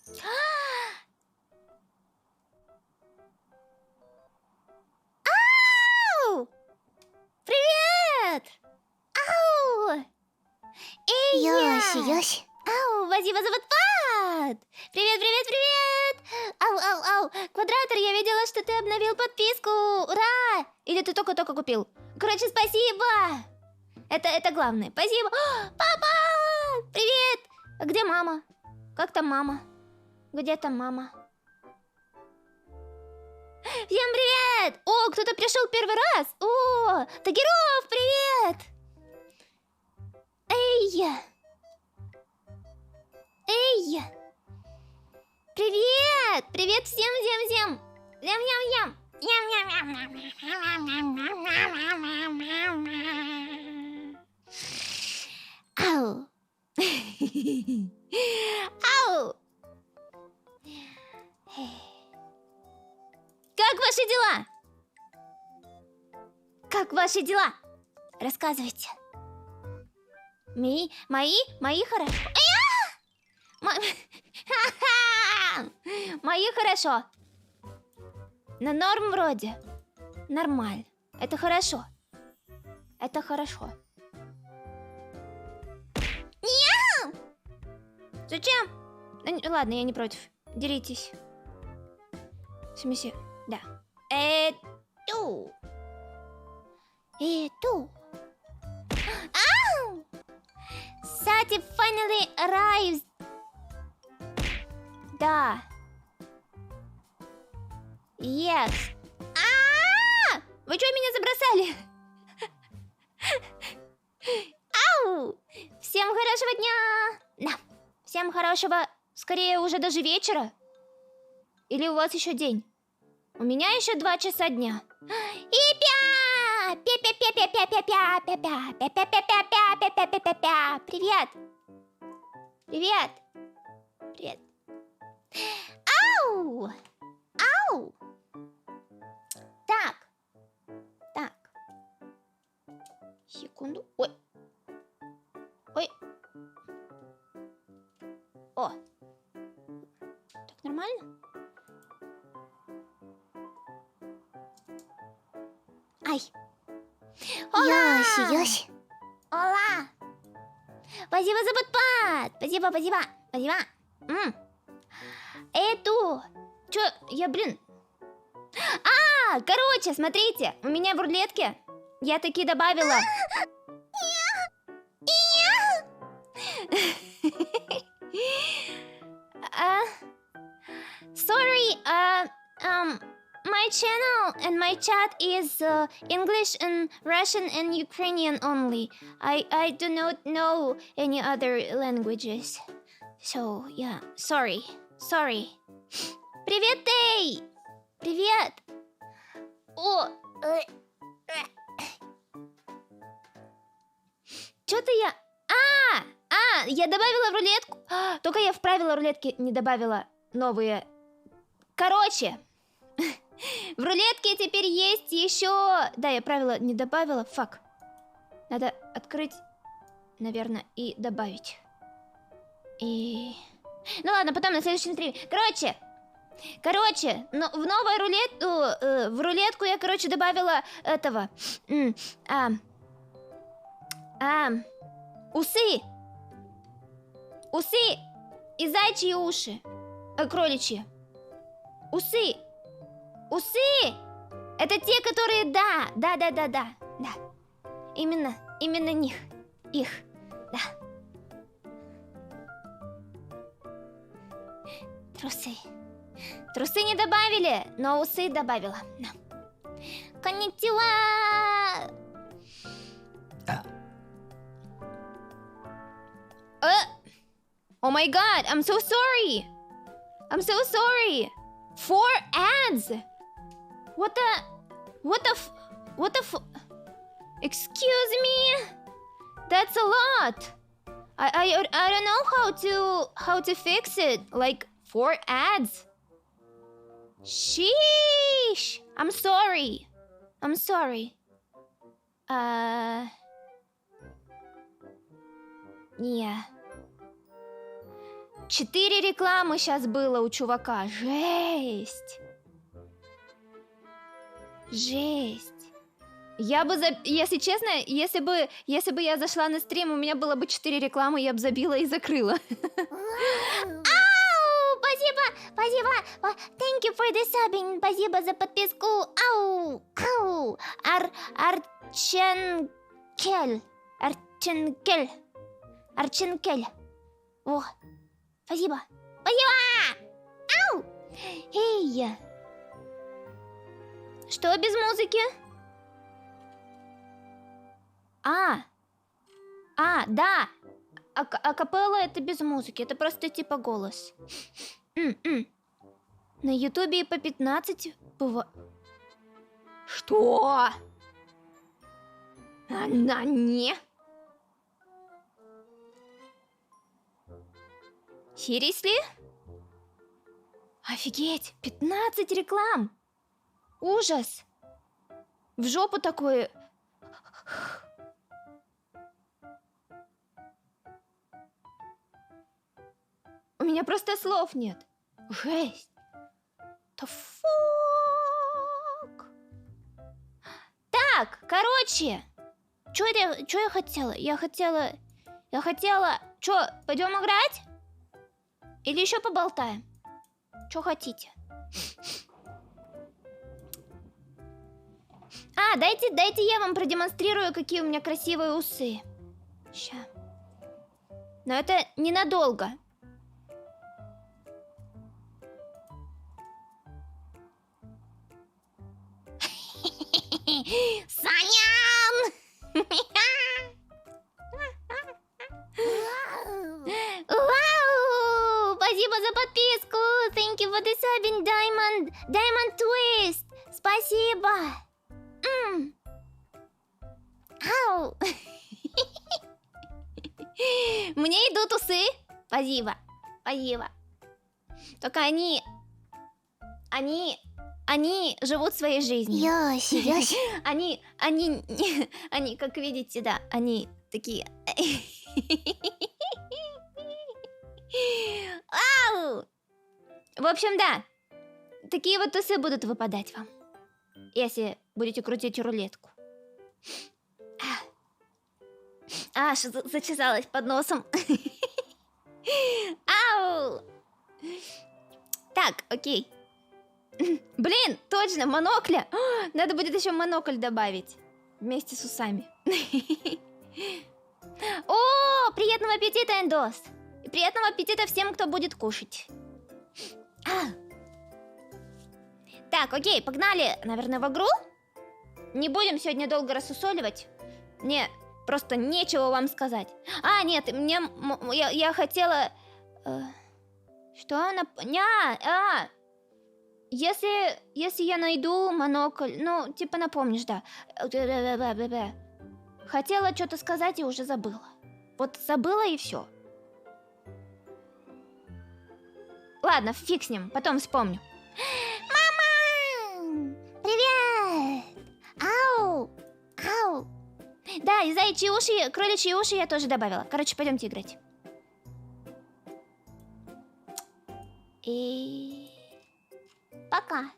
Ау! Привет! Ау! Эй, Йоси. Ау, спасибо за подпад! Привет, привет, привет! Ау. Квадратор, я видела, что ты обновил подписку. Ура! Или ты только купил? Короче, спасибо! Это главное. Спасибо. О, папа! Привет! А где мама? Как там мама? Где там мама? Всем привет! О, кто-то пришел первый раз. О, Тагиров, привет! Эй! Привет! Привет всем! Ям! Ау! Ау! Как ваши дела? Как ваши дела? Рассказывайте. Мои хорошо. Мои хорошо. На норм вроде. Нормально. Это хорошо. Это хорошо. Нет! Зачем? Ладно, я не против. Деритесь. В смысле, да. Эту. Ау! Сати finally arrives. Да. Yes. Вы что меня забросали? Ау! Всем хорошего дня. Да. Всем хорошего, скорее уже даже вечера. Или у вас еще день? У меня еще 2 часа дня. И Привет. Ау! Так. Секунду. Ой. О. Так нормально? Ай. Йоси. Ола. Спасибо за подпад. Спасибо. Эту. Чё, короче, смотрите. У меня в рулетке я таки добавила. Sorry, my channel and my chat is English and Russian and Ukrainian only. I do not know any other languages. So, yeah, sorry. Привет, Эй! Привет! Что-то я... я добавила в рулетку. Только я в правила рулетки не добавила новые. Короче, в рулетке теперь есть еще... Да, я правила не добавила. Фак. Надо открыть, наверное, и добавить. Ну ладно, потом на следующем стриме. Короче, но в новую рулетку... в рулетку я, добавила этого... Усы и зайчьи уши. Кроличьи. Усы. Это те, которые... Да. Именно них. Их. Да. Трусы не добавили, но усы добавила. Да. Конничева! Oh my god, I'm so sorry. 4 ads. What the Excuse me? That's a lot. I don't know how to fix it. Like 4 ads. Sheesh. I'm sorry. Yeah. 4 рекламы сейчас было у чувака. Жесть. Жесть. Я бы, если честно, если бы я зашла на стрим, у меня было бы 4 рекламы, я бы забила и закрыла. Ау! Спасибо, спасибо. Thank you for the subbing. Спасибо за подписку. Ау! Ау! Арченкель. О, спасибо. Спасибо! Ау! Эй! Что без музыки? Да. Акапелла это без музыки, это просто типа голос. На ютубе и по 15 бывает. Что? Она не. Seriously? Офигеть, 15 реклам. Ужас. В жопу такое. У меня просто слов нет. Жесть. The fuck? Так, короче. Чё я хотела? Я хотела... Чё, пойдем играть? Или еще поболтаем? Чё хотите? Дайте я вам продемонстрирую, какие у меня красивые усы. Ща. Но это ненадолго. Санян! Вау! Спасибо за подписку! Thank you for the subbing, Diamond Twist! Спасибо! Ау! Мне идут усы. Спасибо. Только они живут своей жизнью. Ёси. Они, как видите, да, они такие. Ау! В общем, да. Такие вот усы будут выпадать вам, если будете крутить рулетку. Аж зачесалась под носом. Ау! Так, окей. Блин, точно, монокля. Надо будет еще монокль добавить вместе с усами. О, приятного аппетита, Эндос. И приятного аппетита всем, кто будет кушать. Так, окей, погнали, наверное, в игру. Не будем сегодня долго рассусоливать. Мне просто нечего вам сказать. Нет, я хотела... Что она... Если я найду монокль... Ну, типа напомнишь, да. Хотела что-то сказать и уже забыла. Вот забыла и все. Ладно, фиг с ним, потом вспомню. Мама! Привет! Ау! Да, и заячьи уши, кроличьи уши я тоже добавила. Короче, пойдемте играть. И... Пока.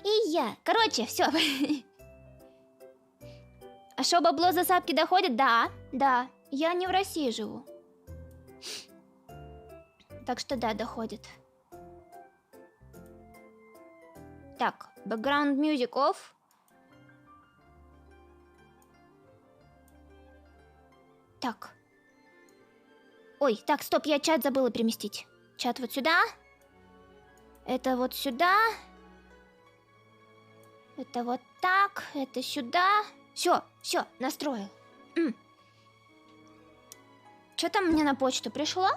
И я. Короче, все. А шо, бабло за сапки доходит? Да. Я не в России живу. Так что да, доходит. Так, background music off. Так. Ой, так, стоп, я чат забыла переместить. Чат вот сюда. Это вот сюда. Это вот так. Это сюда. Все, настроил. Что там мне на почту пришло?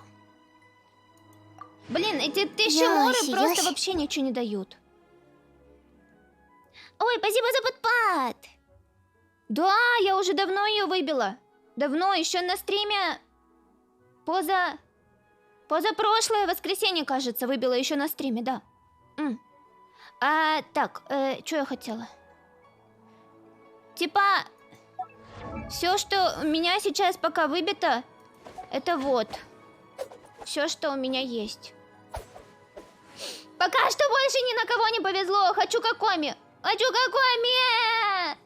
Блин, эти 1000 моры просто вообще ничего не дают. Ой, спасибо за подпад. Да, я уже давно ее выбила. Давно, еще на стриме. Позапрошлое воскресенье, кажется, выбила еще на стриме, да. Так, что я хотела? Типа, Все, что у меня сейчас пока выбито, это вот. Все, что у меня есть. Пока что больше ни на кого не повезло. Хочу Кокоми. Хочу Кокоми.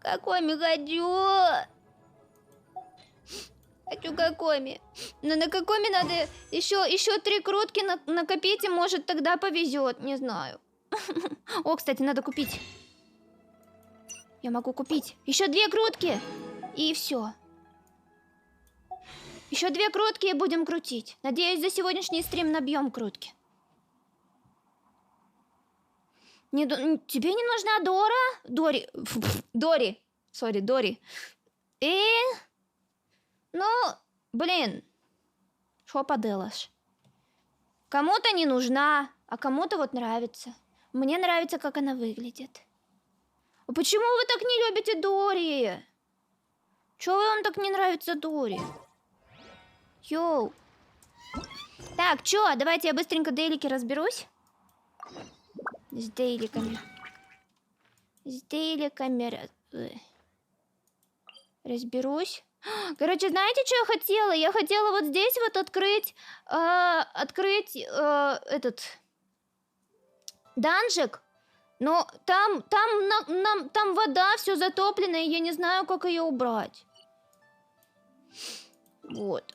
Кокоми хочу. Хочу Кокоми. Но на Кокоми надо еще 3 крутки накопить, и может тогда повезет. Не знаю. О, кстати, надо купить. Я могу купить. Еще 2 крутки. И все. Еще 2 крутки и будем крутить. Надеюсь, за сегодняшний стрим набьем крутки. Тебе не нужна Дора? Дори. Сори, Дори. Ну, блин. Шо поделаешь? Кому-то не нужна, а кому-то вот нравится. Мне нравится, как она выглядит. А почему вы так не любите Дори? Чего вам так не нравится Дори? Йоу. Так, чё, давайте я быстренько дейлики разберусь. С дейликами. Разберусь. Короче, знаете, что я хотела? Я хотела вот здесь вот открыть этот данжик. Но там вода, все затоплено, и я не знаю, как ее убрать. Вот.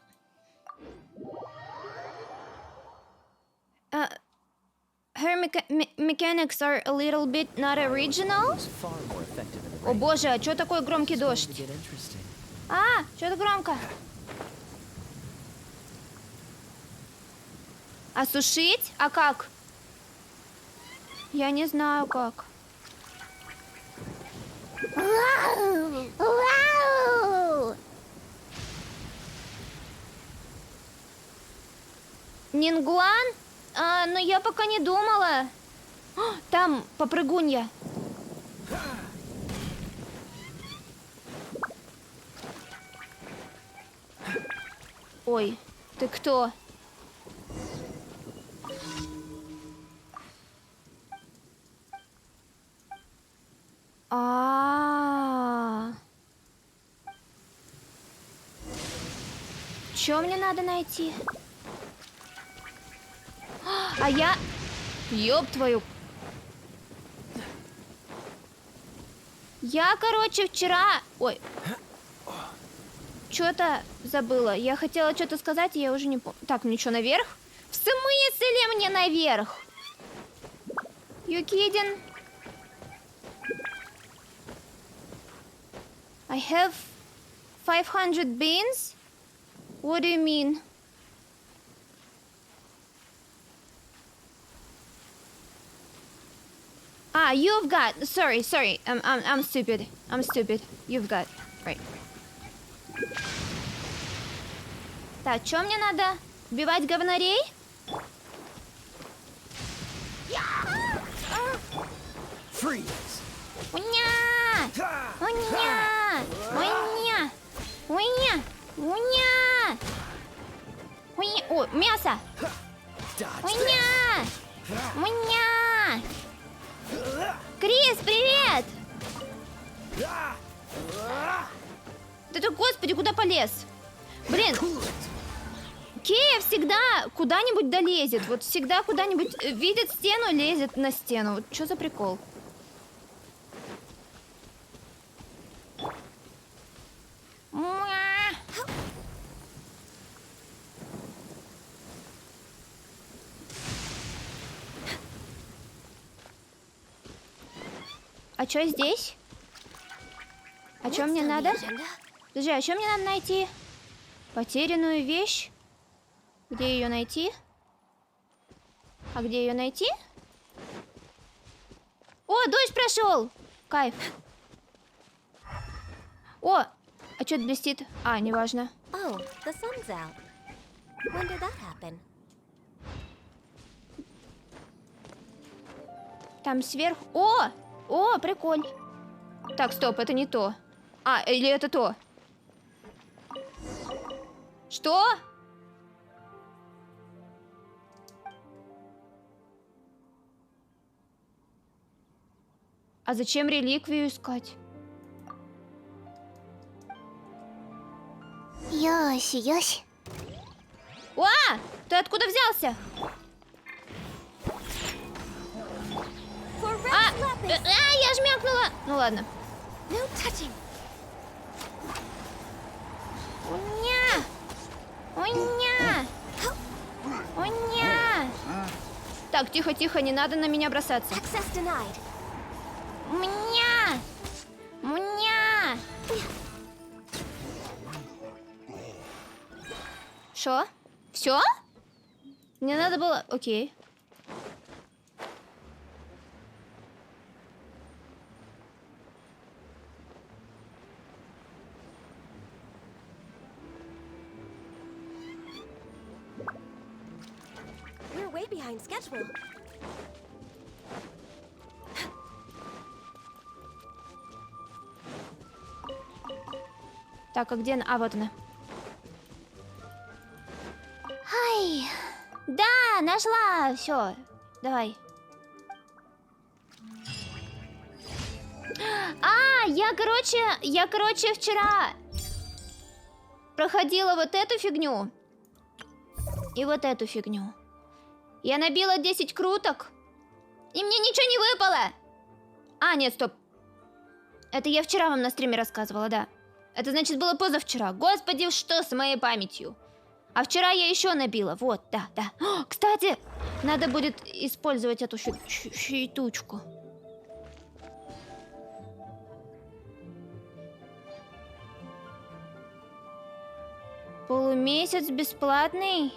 Her mechanics are a little bit not original. О боже, а что такой громкий дождь? А, что-то громко. Осушить? А как? Я не знаю как. Нингуан? Но я пока не думала. Там попрыгунья. Ой, ты кто? Чё мне надо найти? А я... Ёб твою... Я, короче, вчера... Ой. Что-то забыла. Я хотела что-то сказать, и я уже не помню. Так, мне что, наверх? В смысле мне наверх? You kidding? I have 500 beans? What do you mean? Ah, you've got... Sorry. I'm stupid. You've got... Right. Так, что мне надо? Убивать говнарей? О, мясо! Крис, привет! Да ты, господи, куда полез? Блин, Кея всегда куда-нибудь долезет. Вот всегда куда-нибудь видит стену, лезет на стену. Вот что за прикол? А что здесь? А что мне надо? Подожди, а что мне надо найти? Потерянную вещь? Где ее найти? А где ее найти? О, дождь прошел! Кайф. О, а что-то блестит? А, неважно. Oh, the sun's out. When did that happen? Там сверху... О, прикольно. Так, стоп, это не то. А, или это то? Что? А зачем реликвию искать? Ёси, ёси. О, ты откуда взялся? Я жмякнула. Ну ладно. No touching. Уня! Уня! Уня! Так, тихо, тихо, не надо на меня бросаться. Access denied. Меня! Меня! Шо? Все? Мне надо было... Окей. We're way behind schedule. Так, а где она? А, вот она. Ай! Да, нашла! Все, давай. Я, короче, вчера проходила вот эту фигню и вот эту фигню. Я набила 10 круток, и мне ничего не выпало. А, нет, стоп. Это я вчера вам на стриме рассказывала, да. Это значит было позавчера. Господи, что с моей памятью? А вчера я еще набила. Вот, да, да. О, кстати, надо будет использовать эту щитучку. Полумесяц бесплатный.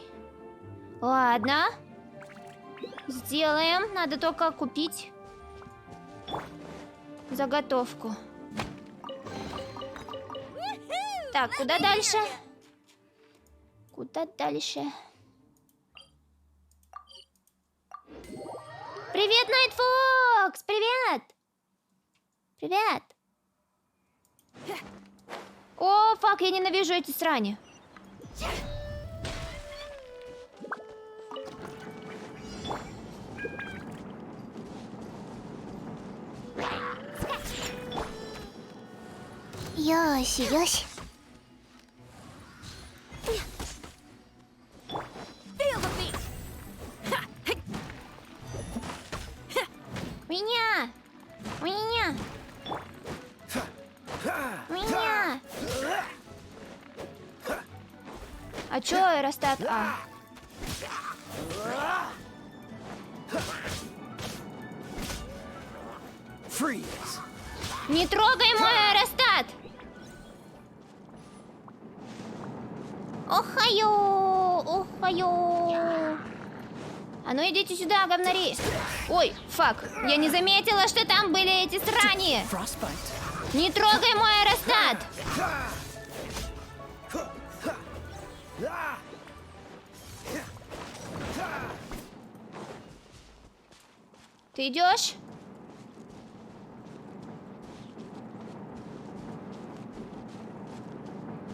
Ладно. Сделаем. Надо только купить заготовку. Так, куда дальше? Куда дальше? Привет, Найтфокс! Привет! Привет! О, фак, я ненавижу эти срани. Ёси, ёси. Меня! Меня! Меня! А чё аэростат? А. Не трогай мой аэростат! Охайо! Охайо! А ну идите сюда, говнари! Ой, фак, я не заметила, что там были эти срани! Не трогай мой аэростат! Ты идешь?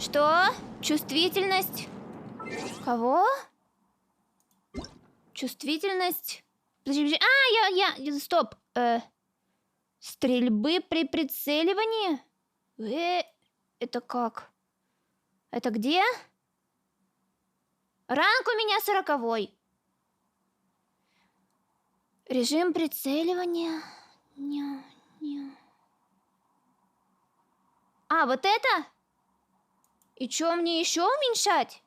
Что? Чувствительность? Кого? Чувствительность? Подожди, подожди. А, стоп. Стрельбы при прицеливании? Это как? Это где? Ранг у меня 40-й. Режим прицеливания. А, вот это? И что мне еще уменьшать?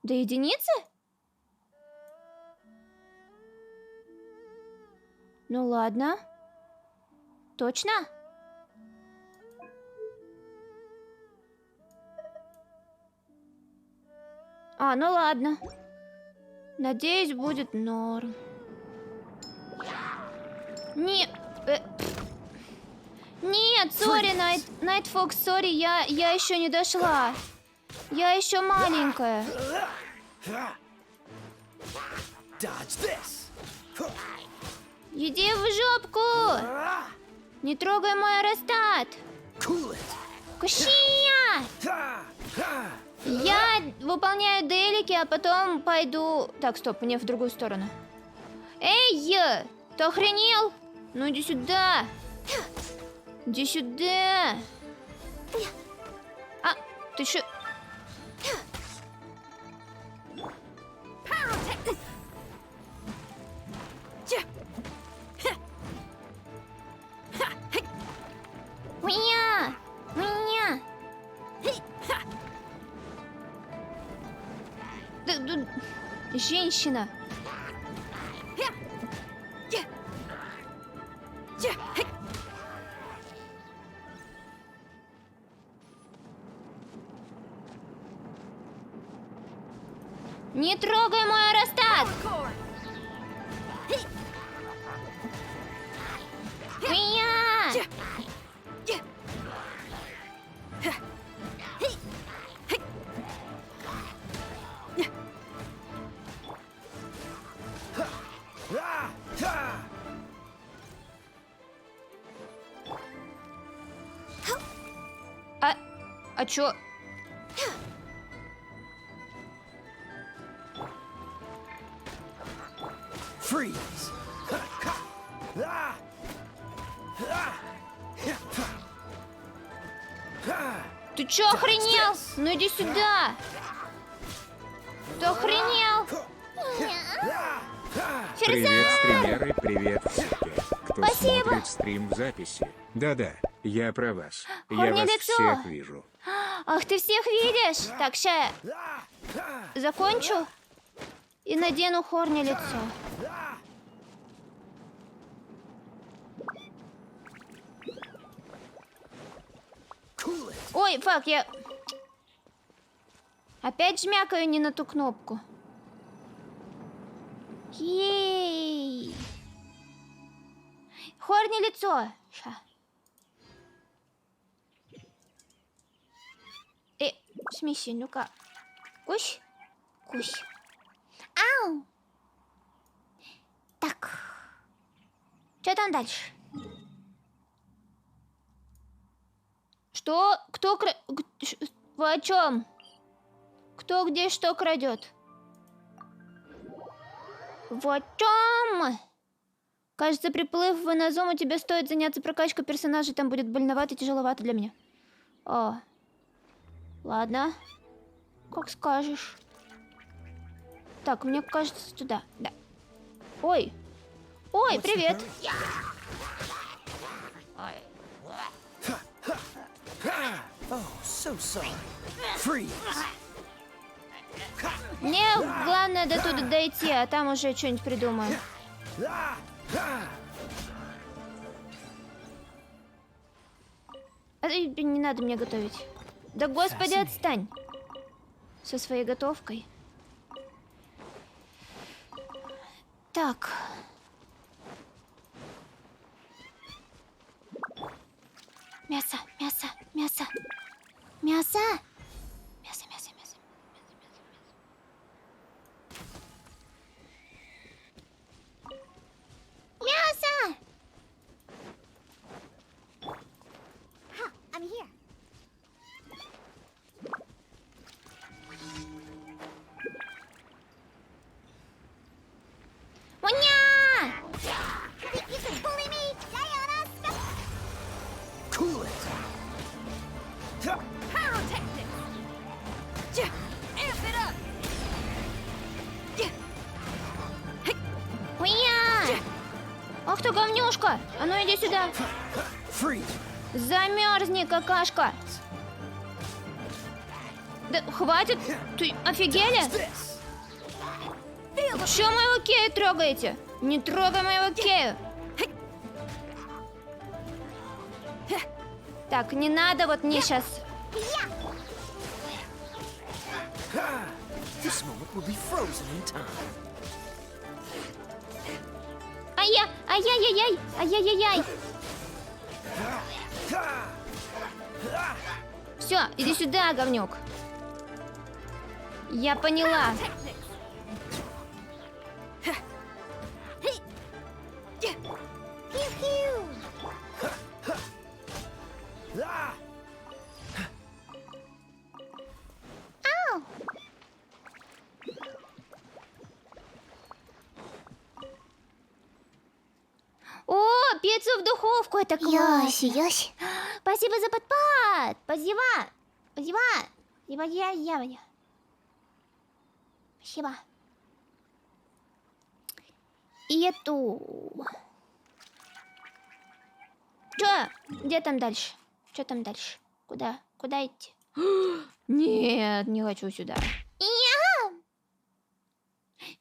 До единицы? Ну ладно. Точно? А, ну ладно. Надеюсь, будет норм. Не... Нет, сори, Найтфокс, сори, я еще не дошла. Я еще маленькая. Иди в жопку! Не трогай мой аэростат! Кушия! Я выполняю делики, а потом пойду... Так, стоп, мне в другую сторону. Эй, ты охренел? Ну иди сюда! Иди сюда! А, Ты чё? Меня! Меня! Женщина! Не трогай мой аэростат! Меня! А чё? Freeze! Ты чё охренел? Ну иди сюда! Ты охренел? Привет, стримеры, привет все, кто Спасибо. смотрит стрим в записи. Да-да, я про вас. Я Хорни вас лицо. всех вижу. Ах, ты всех видишь? Так, ща я закончу и надену Хорни лицо. Ой, фак, я опять жмякаю не на ту кнопку. Ей! Хорни лицо. Ша. Смеси, ну-ка. Кусь. Кусь. Ау! Так. Что там дальше? Что? Кто Вы о чем? Кто где что крадет? Вот чем? Кажется, приплыв в INAZUMA, тебе стоит заняться прокачкой персонажей. Там будет больновато и тяжеловато для меня. О. Ладно. Как скажешь. Так, мне кажется, туда. Да. Ой. Ой, привет. Oh, so sorry. Freeze! Мне главное до туда дойти, а там уже что-нибудь придумаю. Не надо мне готовить. Да господи, отстань. Со своей готовкой. Так. Мясо, мясо, мясо. Мясо. Мясо, мясо, мясо. Мясо! I'm here. Уня! Think you can bully me? Diana, stop! Cool it! Amp it up! Уня! Ах ты говнюшка! А ну иди сюда! Freeze! Замерзни, какашка! Да хватит! Ты офигели? This! Чё моего Кею трогаете? Не трогай моего Кею! Так, не надо вот мне сейчас. This moment will be frozen in time. Ай-яй-яй! Ай-яй-яй! Все, иди сюда, говнюк. Я поняла. Pew-pew! Ау! О, пиццу в духовку, это классно. Ёсь. Спасибо за подпад. Спасибо. Я. Спасибо. И эту. Чё? Где там дальше? Что там дальше? Куда? Куда идти? Нет, не хочу сюда.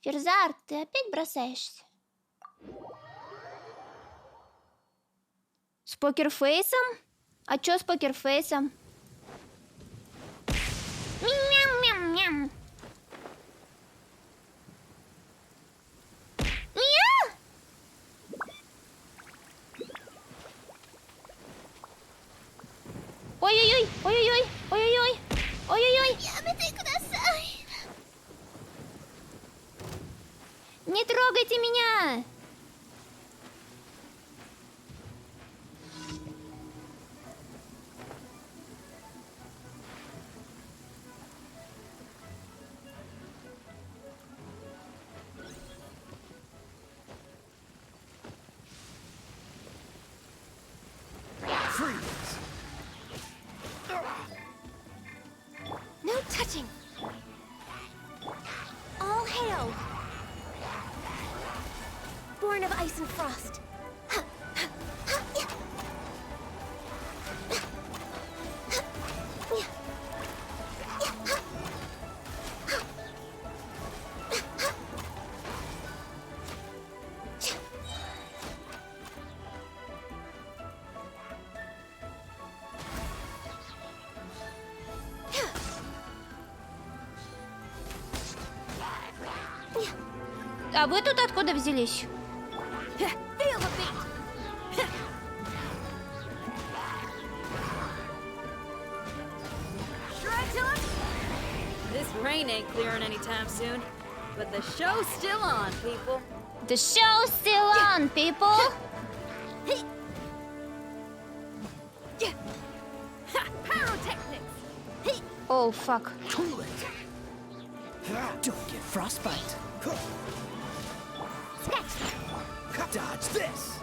Ферзар, ты опять бросаешься? С покерфейсом? А чё с покерфейсом? Мяу-мяу-мяу. Мяу! Ой-ой-ой, ой-ой-ой, ой-ой-ой, ой-ой-ой. Не трогайте меня! Freeze. No touching. All hail. Born of ice and frost. А вы тут откуда взялись? Feel the beat. This rain ain't clearing anytime soon, but the show's still on, people. The show's still on, people! Pyrotechnics! Oh, fuck. Cool it. Don't get frostbite. Dodge this.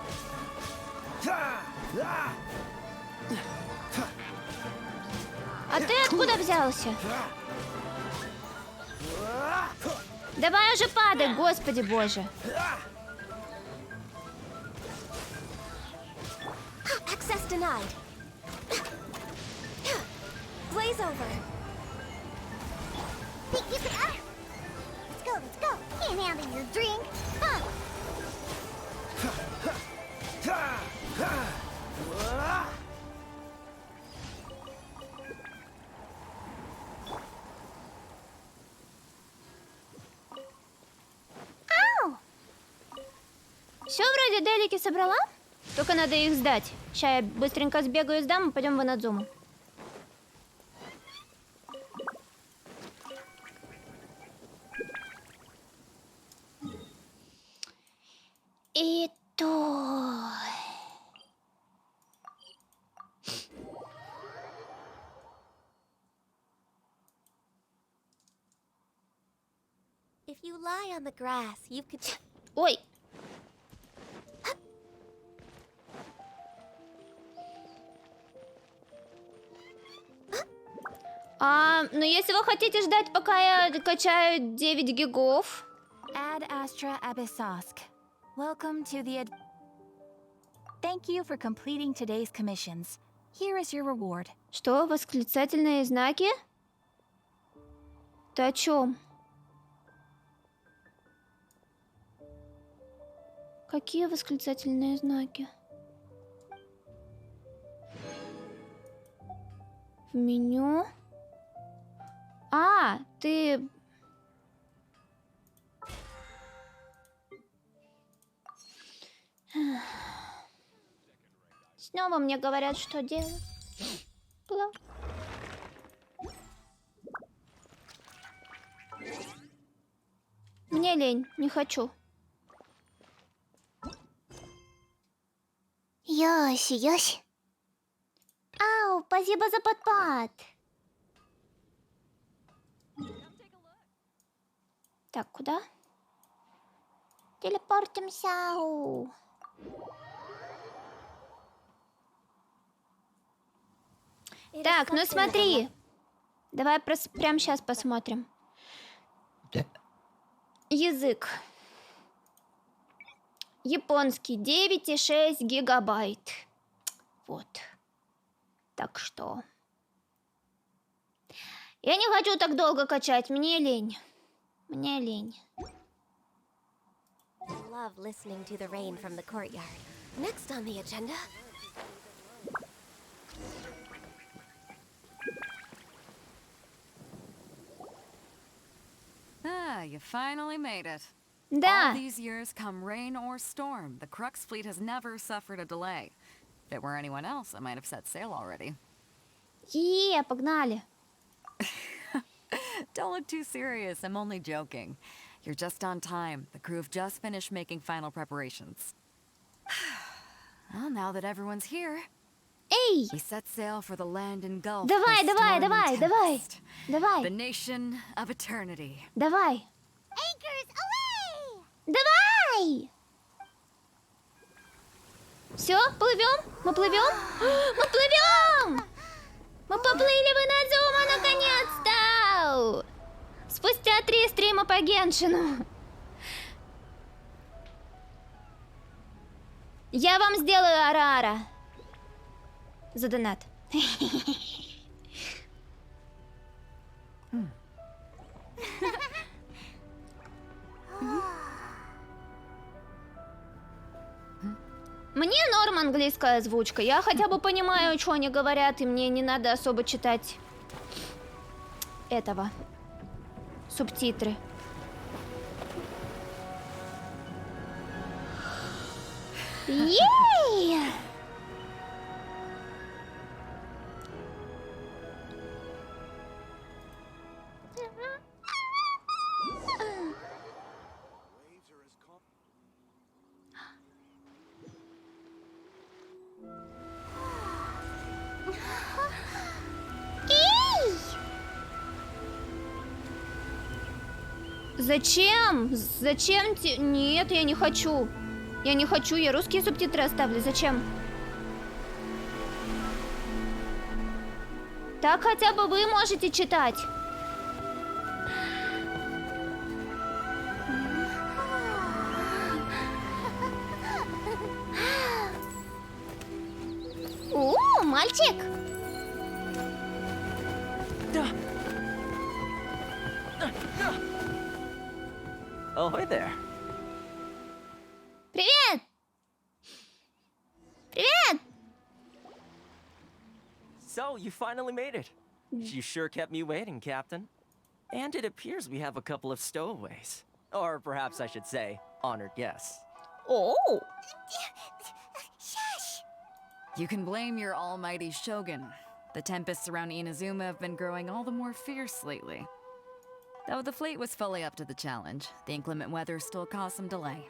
А ты откуда взялся? Давай уже падай, господи боже. Access denied. Blaze over. Let's go. Can't handle your drink. Все, вроде делики собрала. Только надо их сдать. Сейчас я быстренько сбегаю, сдам, и пойдем в INAZUMA. И то... If you lie on the grass, you could. Ой! Ну если вы хотите ждать, пока я качаю 9 гигов... Ad Astra Abyssosk. Welcome to the Thank you for completing today's commissions. Here is your reward. Что? Восклицательные знаки? Ты о чем? Какие восклицательные знаки? В меню? А, ты... Снова мне говорят, что делать. Мне лень, не хочу. Ёсь. Ау, спасибо за подпад. Так, куда? Телепортимся. Так, ну смотри. Давай прямо сейчас посмотрим. Язык. Японский 9,6 гигабайт. Вот. Так что... Я не хочу так долго качать, мне лень. Мне лень. I love listening to the rain from the courtyard. Next on the agenda. Ah, you finally made it. Да. All these years, come rain or storm, the Crux fleet has never suffered a delay. If it were anyone else, I might have set sail already. Погнали. Don't look too serious, I'm only joking. You're just on time. The crew have just finished making final preparations. Well, now that everyone's here, Эй! we set sail for the land and gulf. Давай, by давай, storm and давай, давай. tempest. Давай, The nation of eternity. давай. Anchors away! Давай! Все, плывем? Мы плывем? Мы плывем! Мы поплыли в Иназума наконец-то! Спустя 3 стрима по Геншину. Я вам сделаю ара-ара. За донат. Мне норм английская озвучка. Я хотя бы понимаю, что они говорят, и мне не надо особо читать этого. Субтитры. Ей! Эй! Зачем? Зачем? Нет, я не хочу. Я не хочу, я русские субтитры оставлю. Зачем? Так хотя бы вы можете читать. О, мальчик! Ahoy there. Привет! Привет! So, you finally made it. You sure kept me waiting, Captain. And it appears we have a couple of stowaways. Or perhaps I should say, honored guests. О! Shush! You can blame your almighty shogun. The tempests around INAZUMA have been growing all the more fierce lately. Though the fleet was fully up to the challenge, the inclement weather still caused some delay.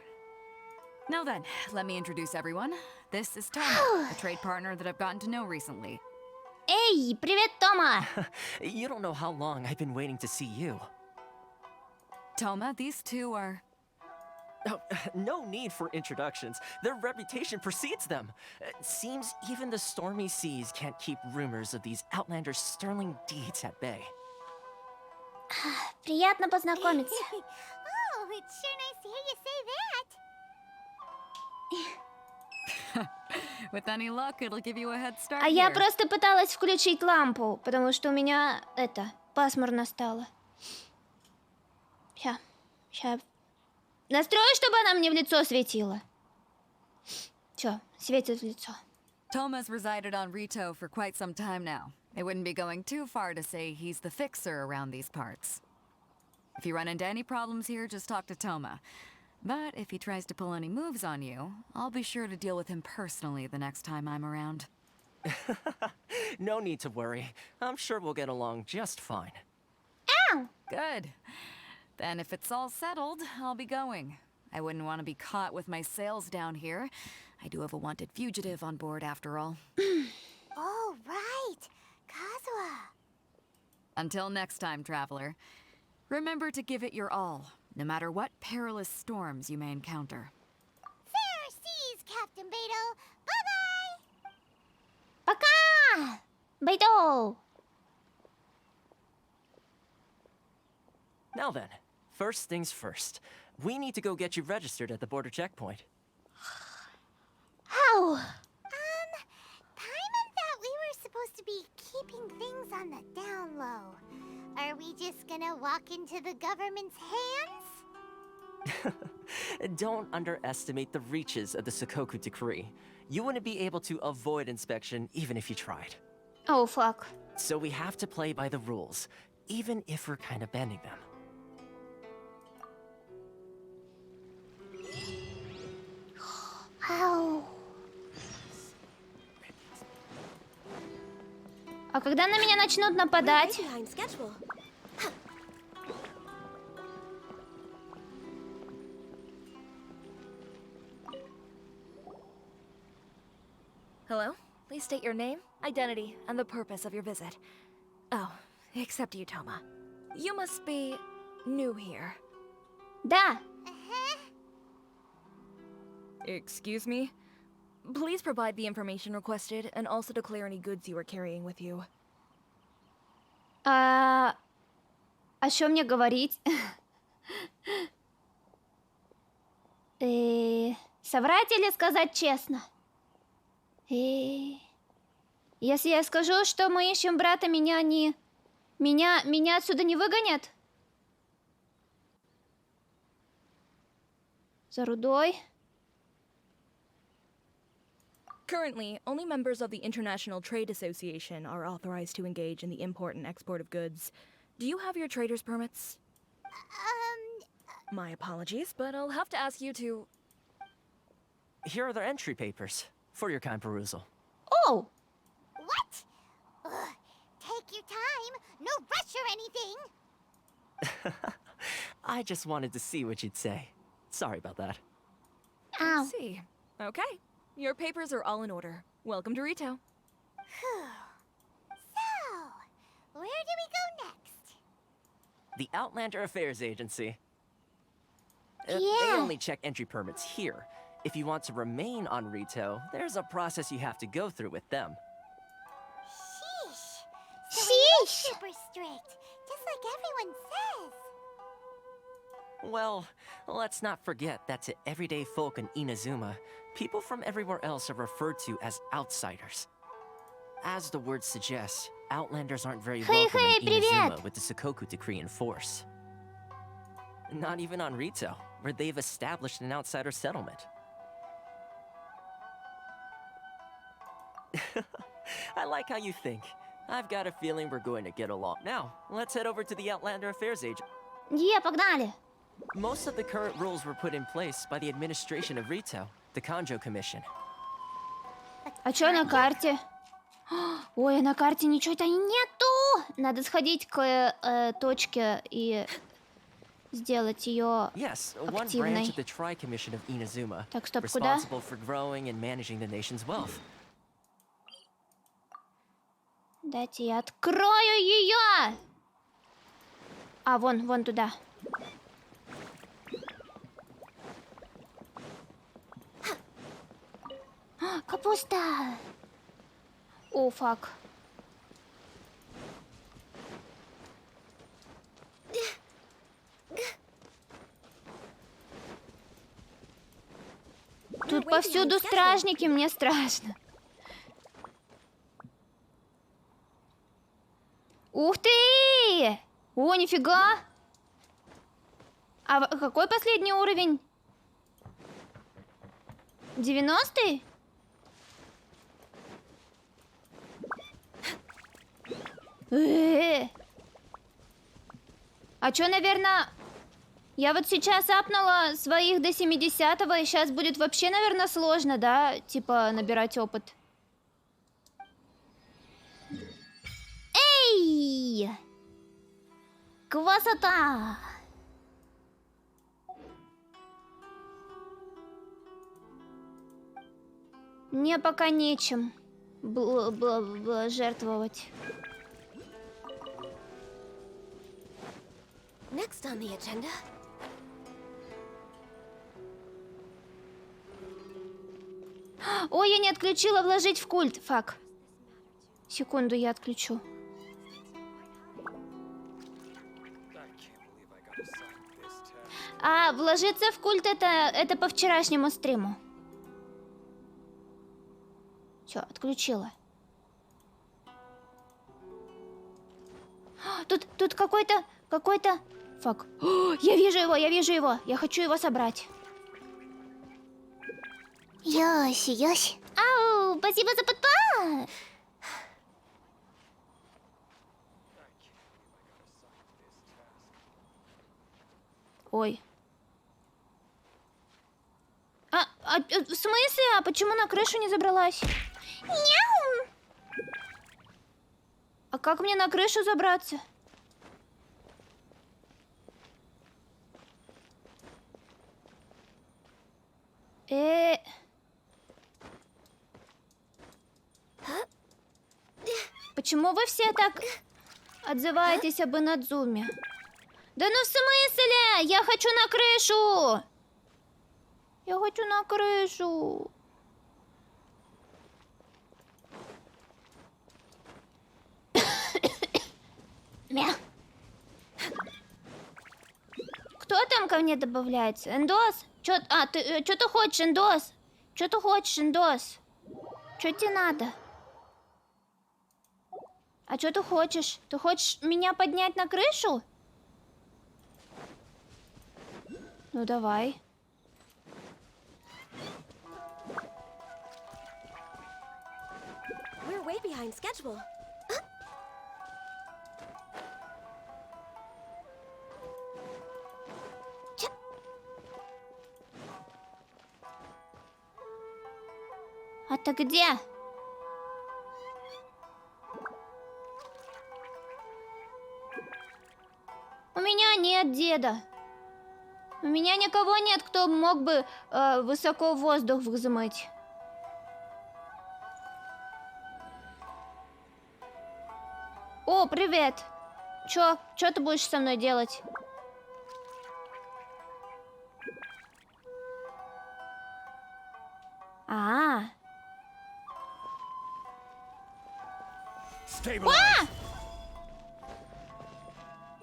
Now then, let me introduce everyone. This is Toma, a trade partner that I've gotten to know recently. Эй, привет, Тома! You don't know how long I've been waiting to see you. Toma, these two are... Oh, no need for introductions. Their reputation precedes them. It seems even the stormy seas can't keep rumors of these outlanders' sterling deeds at bay. Приятно познакомиться. Oh, it's sure nice to hear you say that. With any luck, it'll give you a head start А я here. просто пыталась включить лампу, потому что у меня пасмурно стало. Ща. Настрою, чтобы она мне в лицо светила. Все, светит в лицо. Toma's resided on Rito for quite some time now. It wouldn't be going too far to say he's the fixer around these parts. If you run into any problems here, just talk to Toma. But if he tries to pull any moves on you, I'll be sure to deal with him personally the next time I'm around. No need to worry. I'm sure we'll get along just fine. Ow! Good. Then if it's all settled, I'll be going. I wouldn't want to be caught with my sails down here. I do have a wanted fugitive on board after all. Oh, right. Kazuha. Until next time, traveler. Remember to give it your all, no matter what perilous storms you may encounter. Fair seas, Captain Beto. Bye-bye. Пока! Бейдо! Now then, first things first. We need to go get you registered at the border checkpoint. How? Paimon thought we were supposed to be keeping things on the down low. Are we just gonna walk into the government's hands? Don't underestimate the reaches of the Sakoku Decree. You wouldn't be able to avoid inspection even if you tried. Oh, fuck. So we have to play by the rules, even if we're kind of bending them. Ау. А когда на меня начнут нападать? Behind schedule. Hello? Please state your name, identity, and the purpose of your visit. Oh, except you, Toma. You must be new here. Да. Excuse me? Please provide the information requested and also declare any goods you are carrying with you. А что мне говорить? Соврать или сказать честно? Если я скажу, что мы ищем брата, меня отсюда не выгонят? За рудой. Currently, only members of the International Trade Association are authorized to engage in the import and export of goods. Do you have your trader's permits? My apologies, but I'll have to ask you to... Here are their entry papers, for your kind perusal. Oh! What? Ugh, take your time. No rush or anything. I just wanted to see what you'd say. Sorry about that. Ow. I see. Okay. Your papers are all in order. Welcome to Rito. So, where do we go next? The Outlander Affairs Agency. They Yeah. only check entry permits here. If you want to remain on Rito, there's a process you have to go through with them. Sheesh. So it is Sheesh. super strict, just like everyone says. Well, let's not forget that to everyday folk in Inazuma, people from everywhere else are referred to as outsiders. As the word suggests, Outlanders aren't very welcome in привет. Inazuma with the Sakoku Decree in force. Not even on Rito, where they've established an outsider settlement. I like how you think. I've got a feeling we're going to get along. Now, let's head over to the Outlander Affairs Agent. Погнали. Most of the current rules were put in place by the administration of Rito, the Kanjo Commission. А что на карте? Ой, на карте ничего-то нету. Надо сходить к точке и сделать ее Yes, one branch активной. of the Tri-Commission of Inazuma, Так, стоп, куда? responsible for growing and managing the nation's wealth. Дайте я открою ее. А, вон туда. Капуста. О, фак. Тут повсюду стражники, мне страшно. Ух ты! О, нифига! А какой последний уровень? 90-й? А чё, наверное... Я вот сейчас апнула своих до 70-го, и сейчас будет вообще, наверное, сложно, да? Типа, набирать опыт. Эй! Красота! Мне пока нечем жертвовать. Next on the agenda. Ой, я не отключила вложить в культ. Фак. Секунду, я отключу. А, вложиться в культ это по вчерашнему стриму. Все, отключила. Тут какой-то... Фак. Я вижу его. Я хочу его собрать. Ёси, ёси. Ау, спасибо за подпа! Ой. В смысле? А почему на крышу не забралась? Няу! А как мне на крышу забраться? Почему вы все так отзываетесь об Инадзуме? Да ну в смысле? Я хочу на крышу! Я хочу на крышу! Мя. Кто там ко мне добавляется? Эндос? Ты что хочешь, Эндос? Что ты хочешь, Эндос? Что тебе надо? А что ты хочешь? Ты хочешь меня поднять на крышу? Ну давай. We're way behind schedule. А ты где? У меня нет деда. У меня никого нет, кто мог бы высоко в воздух взмыть. О, привет. Чё ты будешь со мной делать?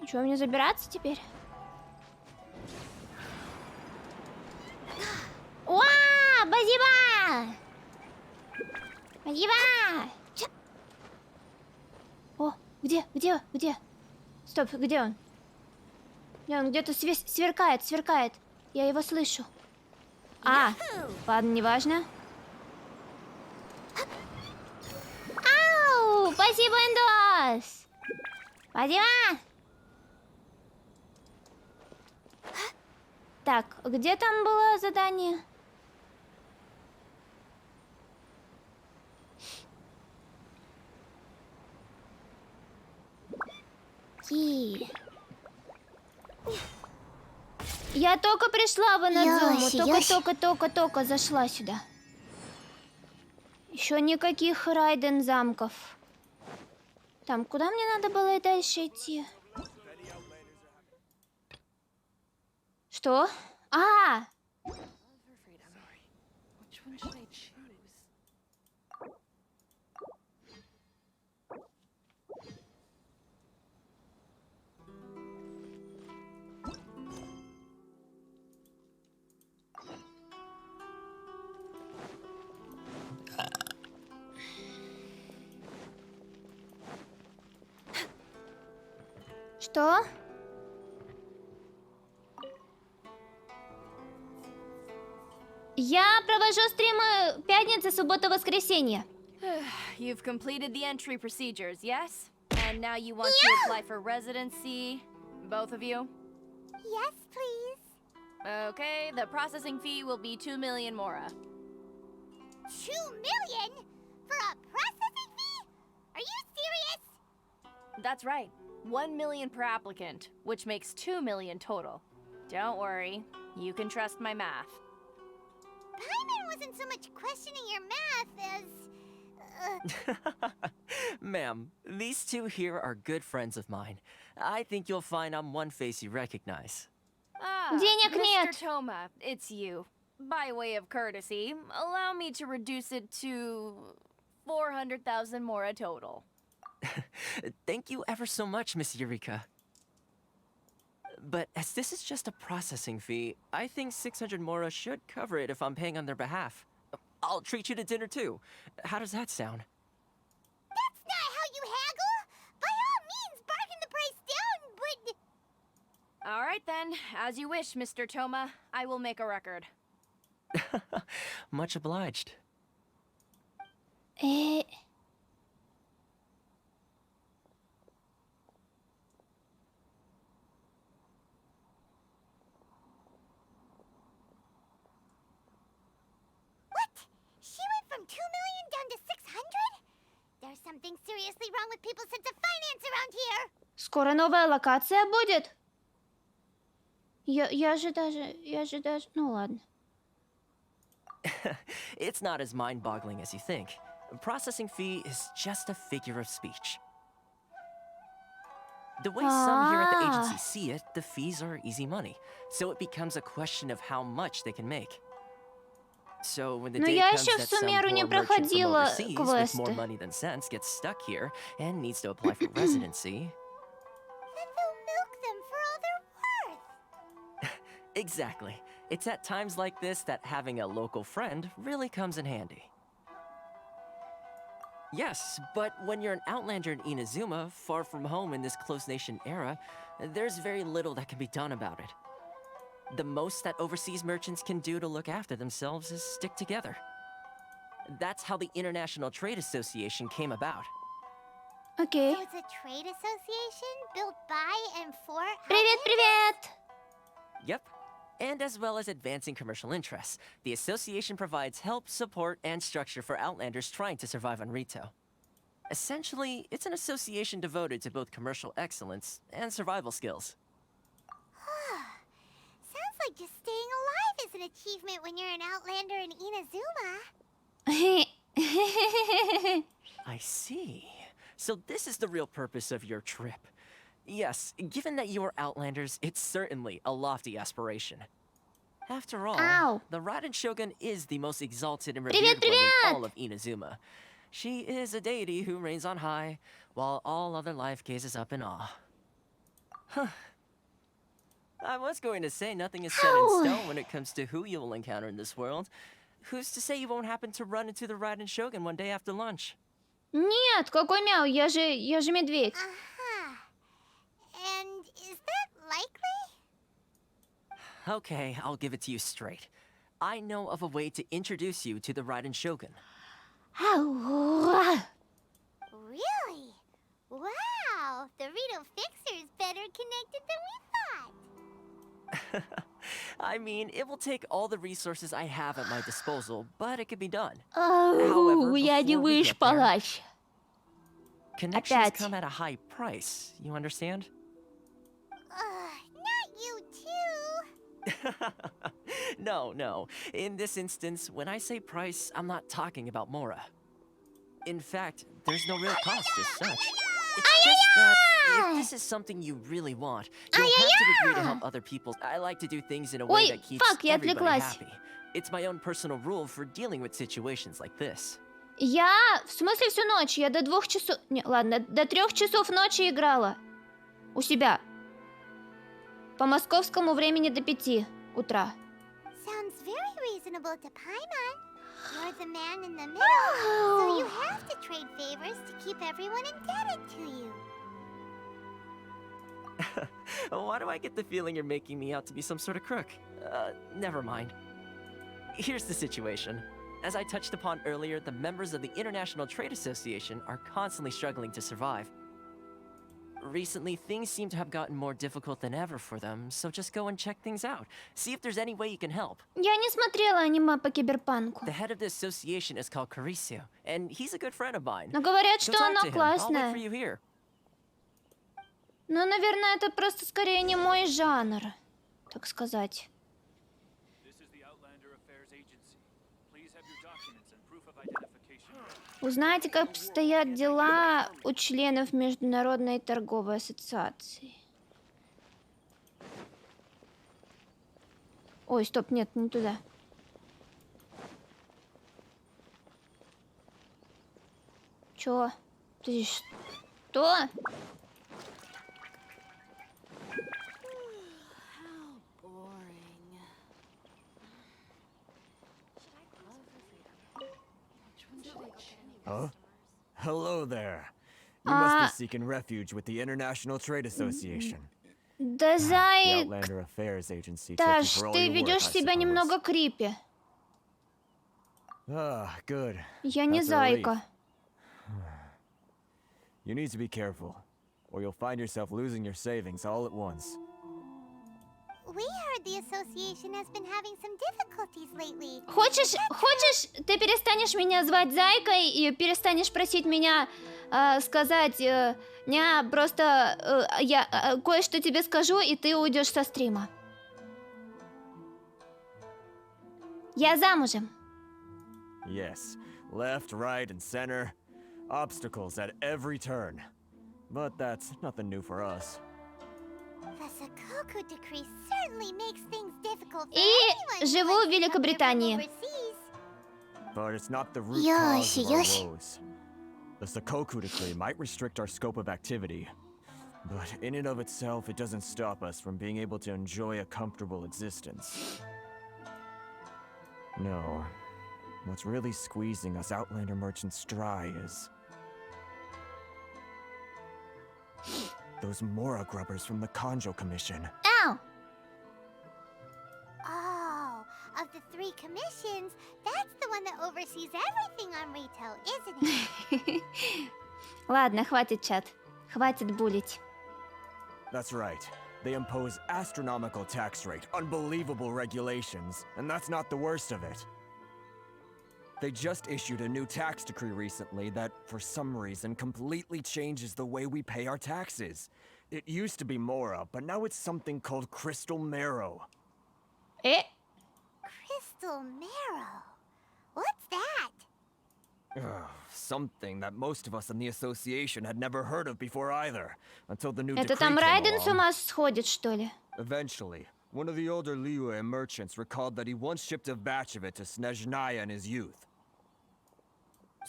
Чё, мне забираться теперь? Спасибо! Спасибо! О, где? Стоп, где он? Он где-то сверкает. Я его слышу. Ладно, неважно. Ау! Спасибо, Эндос! Спасибо! Так, где там было задание? Я только пришла в Инадзуму, только зашла сюда. Еще никаких Райден замков. Там, куда мне надо было дальше идти? Что? Что? Я провожу стримы пятница, суббота, воскресенье. You've completed the entry procedures, yes? And now you want to apply for residency, both of you? Yes, please. Okay, the processing fee will be 2 million mora. 2 million? For a processing fee? Are you serious? That's right. 1 million per applicant, which makes 2 million total. Don't worry, you can trust my math. Paimon wasn't so much questioning your math as... Ma'am, these two here are good friends of mine. I think you'll find I'm one face you recognize. Денег нет. Mr. Thoma, it's you. By way of courtesy, allow me to reduce it to 400,000 mora total. Thank you ever so much, Miss Eureka. But as this is just a processing fee, I think 600 mora should cover it if I'm paying on their behalf. I'll treat you to dinner too. How does that sound? That's not how you haggle! By all means, bargain the price down, but... All right then, as you wish, Mr. Toma. I will make a record. Much obliged. What? She went from 2 million down to 600? There's something seriously wrong with people's sense of finance around here! Скоро новая локация будет. Я же даже... Ну ладно. It's not as mind-boggling as you think. Processing fee is just a figure of speech. The way some here at the agency see it, the fees are easy money, so it becomes a question of how much they can make. So when the Но day я comes еще в that some Сумеру не poor merchant from проходила overseas with more квесты. money than sense gets stuck here and needs to apply for residency, Then they'll milk them for all they're worth! exactly. It's at times like this that having a local friend really comes in handy. Yes, but when you're an outlander in Inazuma, far from home in this closed nation era, there's very little that can be done about it. The most that overseas merchants can do to look after themselves is stick together. That's how the International Trade Association came about. Окей. So it's a trade association built by and for Привет, привет! Yep. And as well as advancing commercial interests, the association provides help, support, and structure for outlanders trying to survive on Rito. Essentially, it's an association devoted to both commercial excellence and survival skills. Sounds like just staying alive is an achievement when you're an outlander in Inazuma. I see. So this is the real purpose of your trip. Yes, given that you are outlanders, it's certainly a lofty aspiration. After all, Ow. the Raiden Shogun is the most exalted and Привет, revered one in привет! all of Inazuma. She is a deity who reigns on high, while all other life gazes up in awe. Huh. I was going to say nothing is set in stone when it comes to who you will encounter in this world. Who's to say you won't happen to run into the Raiden Shogun one day after lunch? Нет, какой мяу, я же медведь. Uh-huh. And is that likely? Okay, I'll give it to you straight. I know of a way to introduce you to the Raiden Shogun. Ау. Really? Wow, the Rito Fixer is better connected than we thought. I mean, it will take all the resources I have at my disposal, but it can be done. Ау, я не before we get there, выспалась. Connections Опять. come at a high price, you understand? Not you too. No. In this instance, when I say price, I'm not talking about Mora. In fact, there's no real cost as such. It's just that if this is something you really want, you'll have to agree to help other people. I like to do things in a way Ой, that keeps fuck, я everybody отвлеклась. happy. It's my own personal rule for dealing with situations like this. Я, в смысле всю ночь? Я до 2 часов... Не, ладно, до 3 часов ночи играла. У себя. По московскому времени до 5 утра. Sounds very reasonable to Paimon. You're the man in the middle, so you have to trade favors to keep everyone indebted to you. Why do I get the feeling you're making me out to be some sort of crook? Never mind. Here's the situation. As I touched upon earlier, the members of the International Trade Association are constantly struggling to survive. Recently, things seem to have gotten more difficult than ever for them, so just go and check things out. See if there's any way you can help. Я не смотрела аниме по киберпанку. The head of the association is called Carisio, and he's a good friend of mine. Но говорят, Go что talk оно to him. I'll wait for классное. you here. Но, наверное, это просто скорее не мой жанр, так сказать. Узнайте, как обстоят дела у членов Международной торговой ассоциации. Ой, стоп, нет, не туда. Чё? Ты что? Huh? Hello there. You must be seeking refuge with the International Trade Association. Да, The зай... Outlander Affairs Agency took you Таш, for all ты your work, ведешь I себя suppose. немного крипи. Ah, good. Я не That's a relief. зайка. You need to be careful, or you'll find yourself losing your savings all at once. We heard the association has been having some difficulties lately. Хочешь, ты перестанешь меня звать зайкой и перестанешь просить меня сказать, просто я кое-что тебе скажу, и ты уйдешь со стрима. Я замужем. Yes, left, right, and center. Obstacles at every turn. But that's nothing new for us. The Sakoku decree certainly makes things difficult for И anyone who живу wants в to come here from Великобритании. overseas. But it's not the root Yoshi, cause of our Yoshi. woes. The Sakoku decree might restrict our scope of activity, but in and of itself, it doesn't stop us from being able to enjoy a comfortable existence. No. What's really squeezing us Outlander merchants dry is those Mora grubbers from the Kanjo Commission. Ау! Oh, of the 3 commissions, that's the one that oversees everything on retail, isn't it? Ладно, хватит, чат. Хватит булить. That's right. They impose astronomical tax rate, unbelievable regulations, and that's not the worst of it. They just issued a new tax decree recently that, for some reason, completely changes the way we pay our taxes. It used to be Mora, but now it's something called Crystal Marrow. Crystal Marrow. What's that? Something that most of us in the association had never heard of before either, until the new Это decree там came Райден с along. ума сходит, что ли? Eventually, one of the older Liyue merchants recalled that he once shipped a batch of it to Snezhnaya in his youth.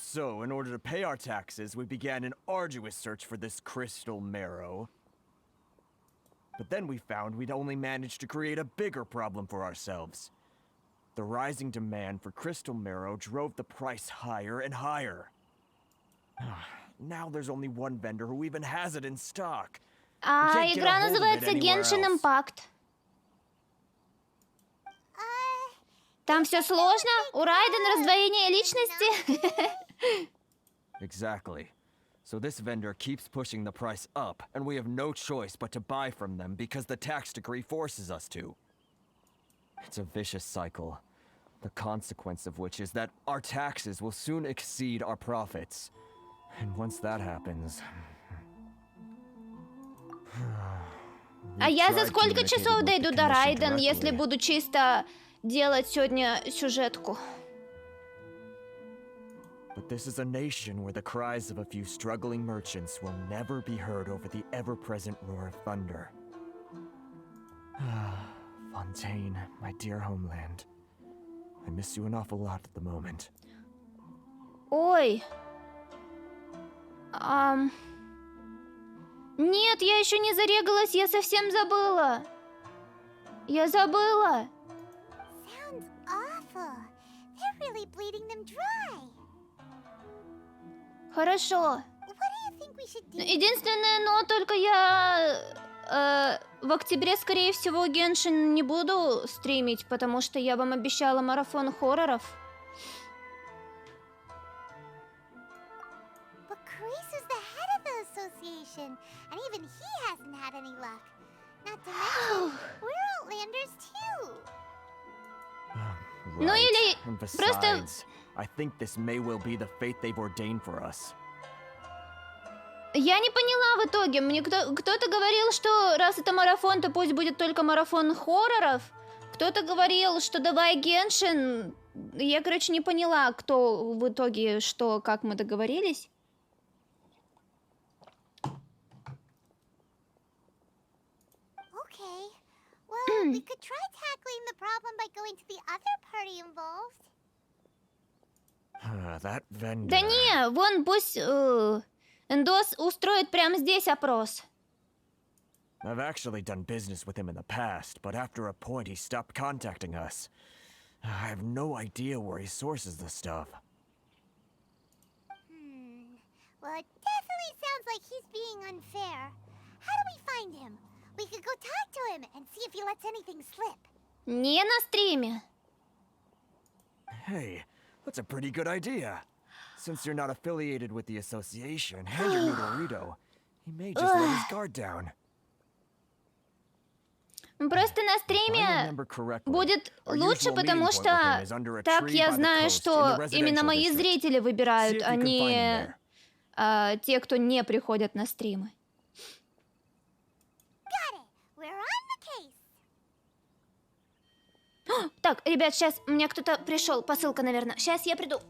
So, in order to pay our taxes, we began an arduous search for this crystal marrow. But then we found we'd only managed to create a bigger problem for ourselves. The rising demand for crystal marrow drove the price higher and higher. Now there's only one vendor who even has it in stock. А can't get a игра hold of it называется anywhere Genshin else. Impact. Там все сложно? У Райдена раздвоение личности? Exactly. So this vendor keeps pushing the price up, and we have no choice but to buy from them because the tax decree forces us to. It's a vicious cycle, the consequence of which is that our taxes will soon exceed our profits. And once that happens... А я за сколько часов дойду до Райден, если буду чисто делать сегодня сюжетку? But this is a nation where the cries of a few struggling merchants will never be heard over the ever-present roar of thunder. Fontaine, my dear homeland. I miss you an awful lot at the moment. Ой. Нет, я еще не зарегалась, я совсем забыла. Я забыла. Sounds awful. They're really bleeding them dry. Хорошо. What do you think we should do? Единственное, но только я в октябре, скорее всего, Геншин не буду стримить, потому что я вам обещала марафон хорроров. But Kreisu's the head of the association, and even he hasn't had any luck. Not to mention, we're Outlanders too. Ну или And просто... besides, I think this may well be the fate they've ordained for us. Я не поняла в итоге. Мне кто-то говорил, что раз это марафон, то пусть будет только марафон хорроров. Кто-то говорил, что давай Геншин. Я, короче, не поняла, кто в итоге что, как мы договорились. Okay. Well, we could try tackling the problem by going to the other party involved. That vendor... Да не, вон пусть Эндос устроит прямо здесь опрос. I've actually done business with him in the past, but after a point he stopped contacting us. I have no idea where he sources the stuff. Well, it definitely sounds like he's being unfair. How do we find him? We could go talk to him and see if he lets anything slip. Не на стриме. Hey, that's a pretty good idea. Since you're not affiliated with the association, hand your noodle Rito. He may just let his guard down. Просто на стриме будет лучше, потому что так я знаю, что именно мои зрители выбирают, а не те, кто не приходят на стримы. Так, ребят, сейчас у меня кто-то пришел, посылка, наверное. Сейчас я приду.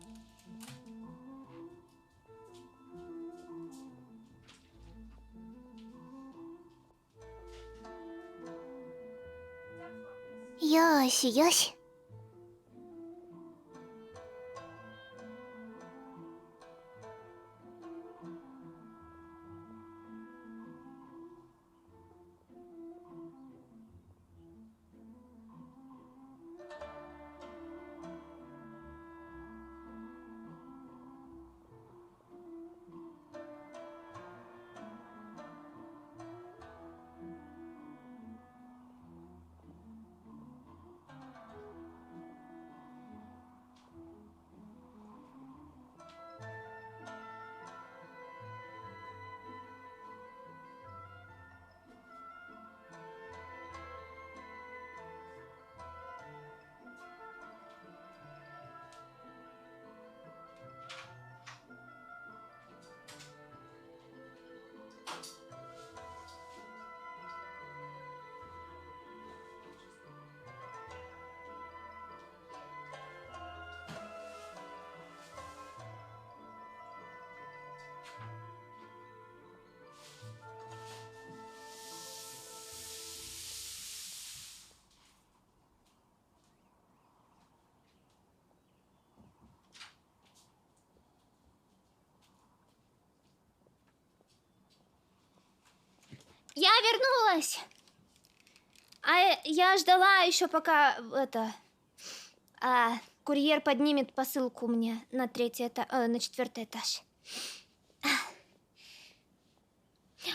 Ёси, ёси. Я вернулась! А я ждала еще пока курьер поднимет посылку мне на на 4-й этаж.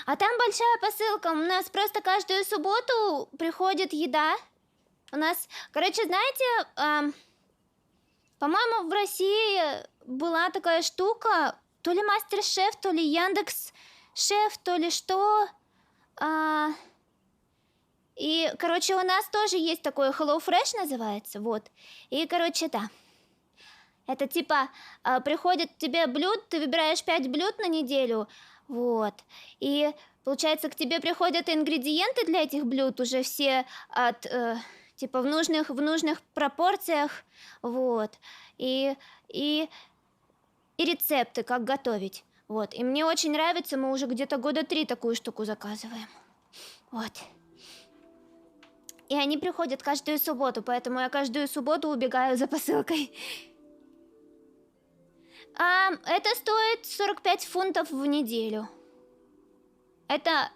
А там большая посылка. У нас просто каждую субботу приходит еда. У нас, короче, знаете, по-моему, в России была такая штука, то ли Мастер-шеф, то ли Яндекс-шеф, то ли что. И, короче, у нас тоже есть такое Hello Fresh называется, вот. И, короче, да. Это типа, приходит тебе блюд, ты выбираешь 5 блюд на неделю, вот. И, получается, к тебе приходят ингредиенты для этих блюд уже все типа в нужных пропорциях, вот. И рецепты, как готовить. Вот, и мне очень нравится, мы уже где-то года 3 такую штуку заказываем. Вот. И они приходят каждую субботу, поэтому я каждую субботу убегаю за посылкой. Это стоит 45 фунтов в неделю. Это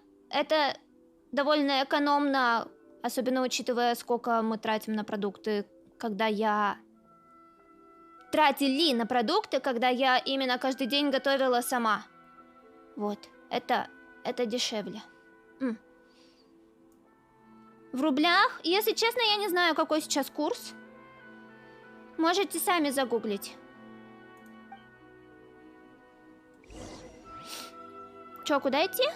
довольно экономно, особенно учитывая, сколько мы тратим на продукты, тратили на продукты, когда я именно каждый день готовила сама. Вот, это дешевле. В рублях, если честно, я не знаю, какой сейчас курс. Можете сами загуглить. Чё, куда идти?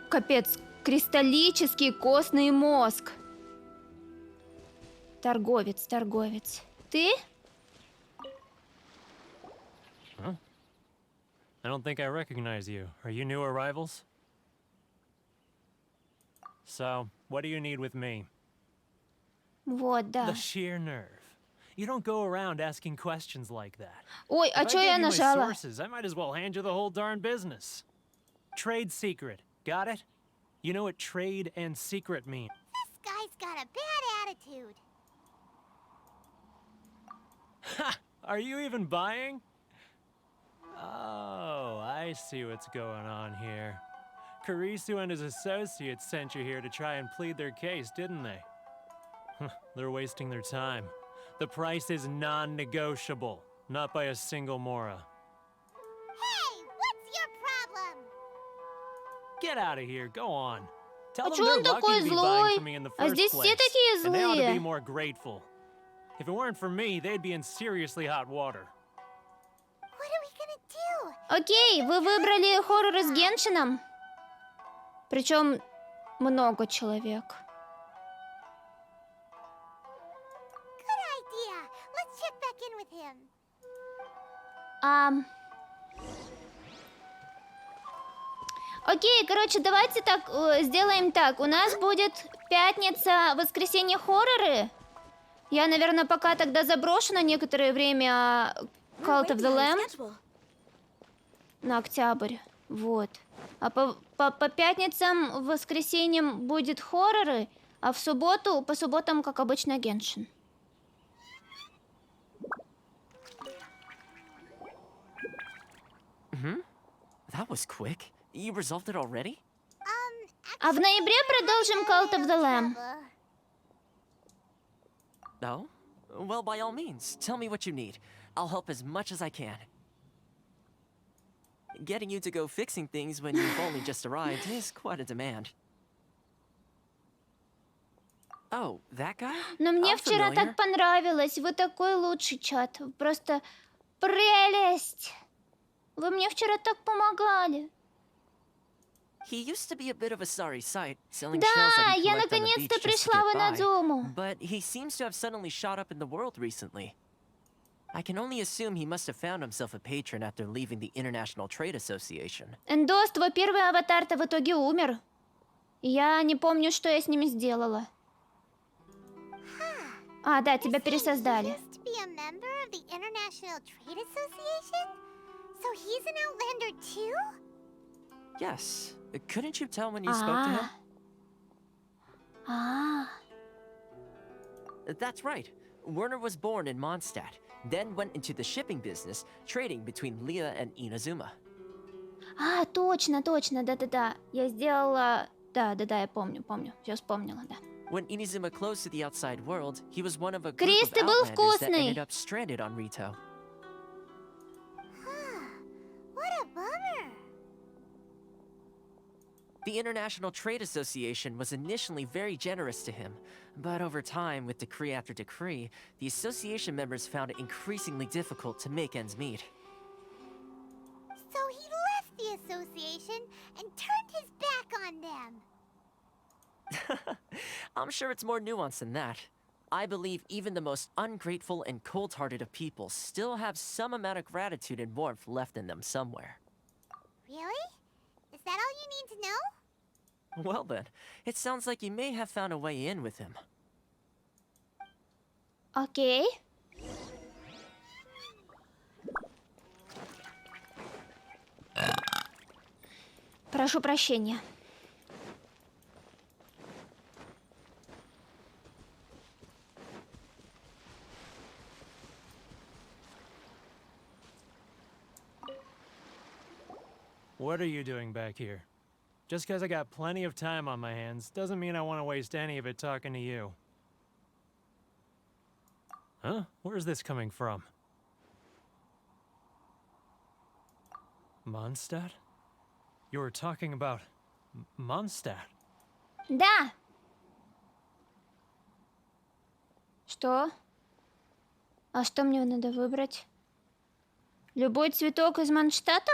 Капец, кристаллический костный мозг. Торговец. Ты? Huh? I don't think I recognize you. Are you new arrivals? So, what do you need with me? Вот, да. The sheer nerve. You don't go around asking questions like that. Ой, а чё я нажала? I might as well hand you the whole darn business. Trade secret. Got it? You know what trade and secret mean? This guy's got a bad attitude. Ha! Are you even buying? Oh, I I see what's going on here. Kurisu and his associates sent you here to try and plead their case, didn't they? They're wasting their time. The price is non-negotiable, not by a single Mora. Hey, what's your problem? Get out of here, go on. Tell А them чё он they're lucky такой to be buying злой? from me in the А first здесь все place, такие and they ought to be злые. more grateful. If it weren't for me, they'd be in seriously hot water. What are we gonna do? Окей, вы выбрали хорроры с Геншином. Причем много человек. Good idea. Let's check back in with him. Окей, короче, давайте так сделаем так. У нас будет пятница, воскресенье хорроры. Я, наверное, пока тогда заброшу на некоторое время Cult of the Lamb на октябрь. Вот. А по пятницам, воскресеньям будет хорроры, а по субботам, как обычно, Геншин. That was quick. You resolved it already? А в ноябре продолжим Cult of the Lamb. No? Well, by all means, tell me what you need. I'll help as much as I can. Getting you to go fixing things when you've only just arrived is quite a demand. Oh, that guy? Но мне I'm вчера familiar. так понравилось. Вы такой лучший, чат. Просто прелесть. Вы мне вчера так помогали. He used to be a bit of a sorry sight, selling Да, shells that he'd я collect on the наконец-то beach just to пришла в get by, Инадзуму. but he seems to have suddenly shot up in the world recently. I can only assume he must have found himself a patron after leaving the International Trade Association. Эндос, твой первый аватар-то в итоге умер. Я не помню, что я с ними сделала. А, да, тебя пересоздали. Used to be a member of the International Trade Association? So he's an Outlander too? Yes. Couldn't you tell when you spoke to him? That's right. Werner was born in Mondstadt, then went into the shipping business, trading between Leah and Inazuma. Точно, да-да-да. Я сделала... Да, я помню. Все вспомнила, да. When Inazuma closed to the outside world, he was one of a group Крис, of ты был Outlanders that вкусный. ended up stranded on Rito. What a bummer. The International Trade Association was initially very generous to him, but over time, with decree after decree, the association members found it increasingly difficult to make ends meet. So he left the association and turned his back on them. I'm sure it's more nuanced than that. I believe even the most ungrateful and cold-hearted of people still have some amount of gratitude and warmth left in them somewhere. Really? Is that all you need to know? Well then, it sounds like you may have found a way in with him. Окей. Прошу прощения. What are you doing back here? Just because I got plenty of time on my hands doesn't mean I want to waste any of it talking to you. Huh? Where's this coming from? Mondstadt? You were talking about Mondstadt. Да. Что? А что мне надо выбрать? Любой цветок из Манштата?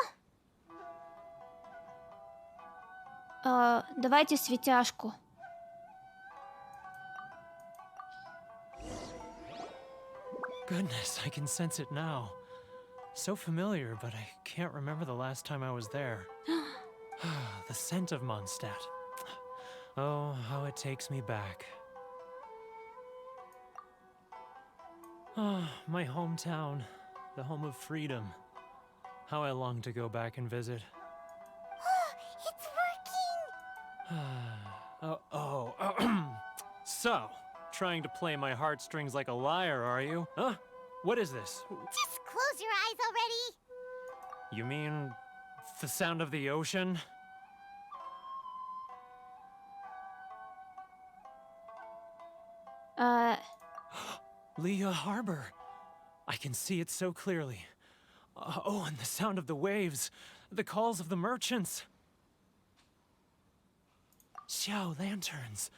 Давайте светяшку. Goodness, I can sense it now. So familiar, but I can't remember the last time I was there. The scent of Mondstadt. Oh, how it takes me back. Ah, my hometown, the home of freedom. How I long to go back and visit. It's working! So, trying to play my heartstrings like a liar, are you? Huh? What is this? Just close your eyes already! You mean The sound of the ocean? Leah Harbor. I can see it so clearly. Oh, and the sound of the waves. The calls of the merchants. Xiao lanterns.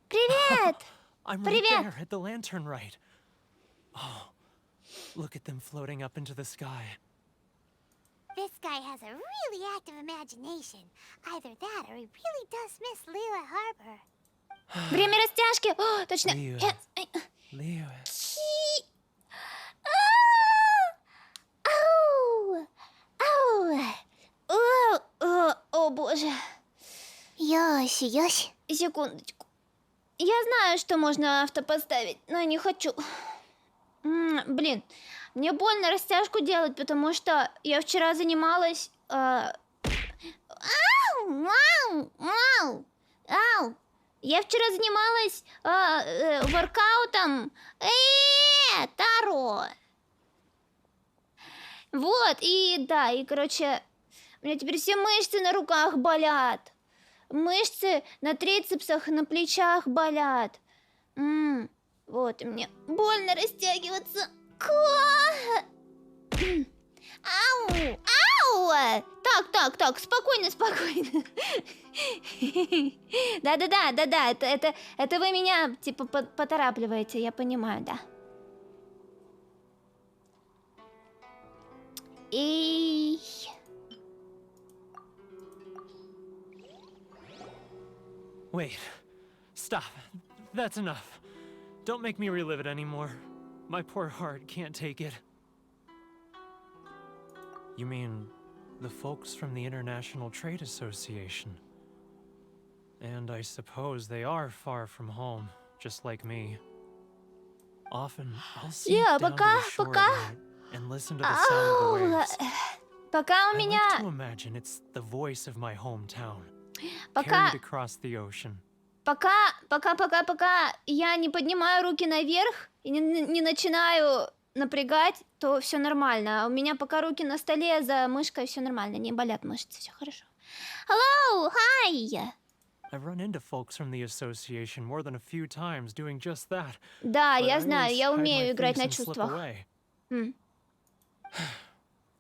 Привет! I'm right Привет! there at the lantern right. Oh, look at them floating up into the sky. This guy has a really active imagination. Either that or he really does miss Liyue Harbor. Время растяжки! О, точно! Лиюэ. Лиюэ. Ау! Ау! О, боже. Ёси, ёси. Секундочку. Я знаю, что можно авто поставить, но я не хочу. Блин, мне больно растяжку делать, потому что я вчера занималась... Ау! Я вчера занималась воркаутом. Таро. Вот, и да, и, короче, у меня теперь все мышцы на руках болят. Мышцы на трицепсах, на плечах болят. Вот, и мне больно растягиваться. Ау! Ау! Так, спокойно. Да, это вы меня, типа, поторапливаете, я понимаю, да. И... Wait. Stop. That's enough. Don't make me relive it anymore. My poor heart can't take it. You mean the folks from the International Trade Association? And I suppose they are far from home, just like me. Often, I'll sneak down to the shore at night and listen to the sound of the waves. Пока у I меня... like to imagine it's the voice of my hometown, Пока... carried across the ocean. Пока я не поднимаю руки наверх и не начинаю напрягать, то все нормально. А у меня пока руки на столе за мышкой, все нормально, не болят мышцы, все хорошо. Hello, hi. I've run into folks from the association more than a few times doing just that. Да, but я I знаю, always я hide умею my играть face на and slip чувствах. away.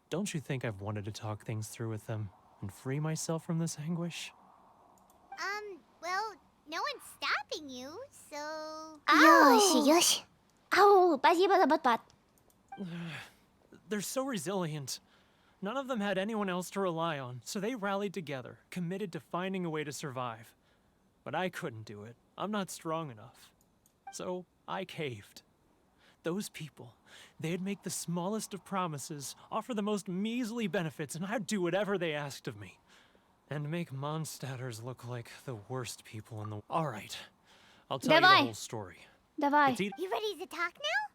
Don't you think I've wanted to talk things through with them and free myself from this anguish? Well, no one's stopping you, so... Ёси. Ау, спасибо за подпад. They're so resilient. None of them had anyone else to rely on, so they rallied together, committed to finding a way to survive. But I couldn't do it. I'm not strong enough. So I caved. Those people, they'd make the smallest of promises, offer the most measly benefits, and I'd do whatever they asked of me. And make Mondstadters look like the worst people in the... All right, I'll tell you the whole story. Давай. It's You ready to talk now?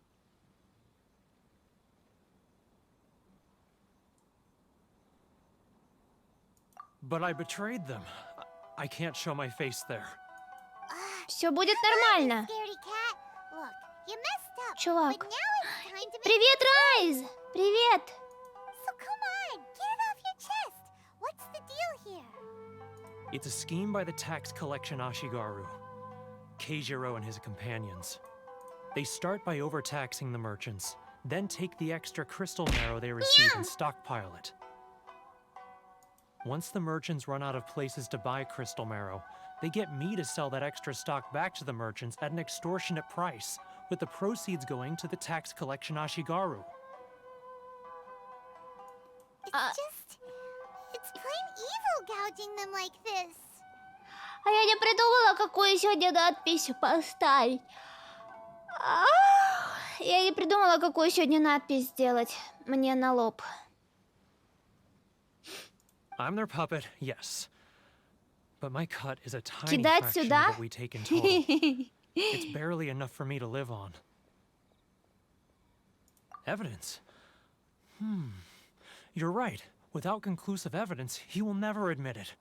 But I betrayed them. I can't show my face there. Все будет нормально. Scaredy cat. Look, you messed up. Чувак. But now it's time to make... Привет, Райз. Привет. So come on, get it off your chest. What's the deal here? It's a scheme by the tax collection Ashigaru, Keijiro and his companions. They start by overtaxing the merchants, then take the extra crystal marrow they receive and stockpile it. Once the merchants run out of places to buy crystal marrow, they get me to sell that extra stock back to the merchants at an extortionate price, with the proceeds going to the tax collection Ashigaru. It's plain evil gouging them like this. А я не придумала, какую сегодня надпись поставить. Я не придумала, какую сегодня надпись сделать мне на лоб. I'm their puppet, yes. But my cut is a tiny Кидать fraction сюда? of what we take in total. It's barely enough for me to live on. Evidence? You're right. Without conclusive evidence, he will never admit it.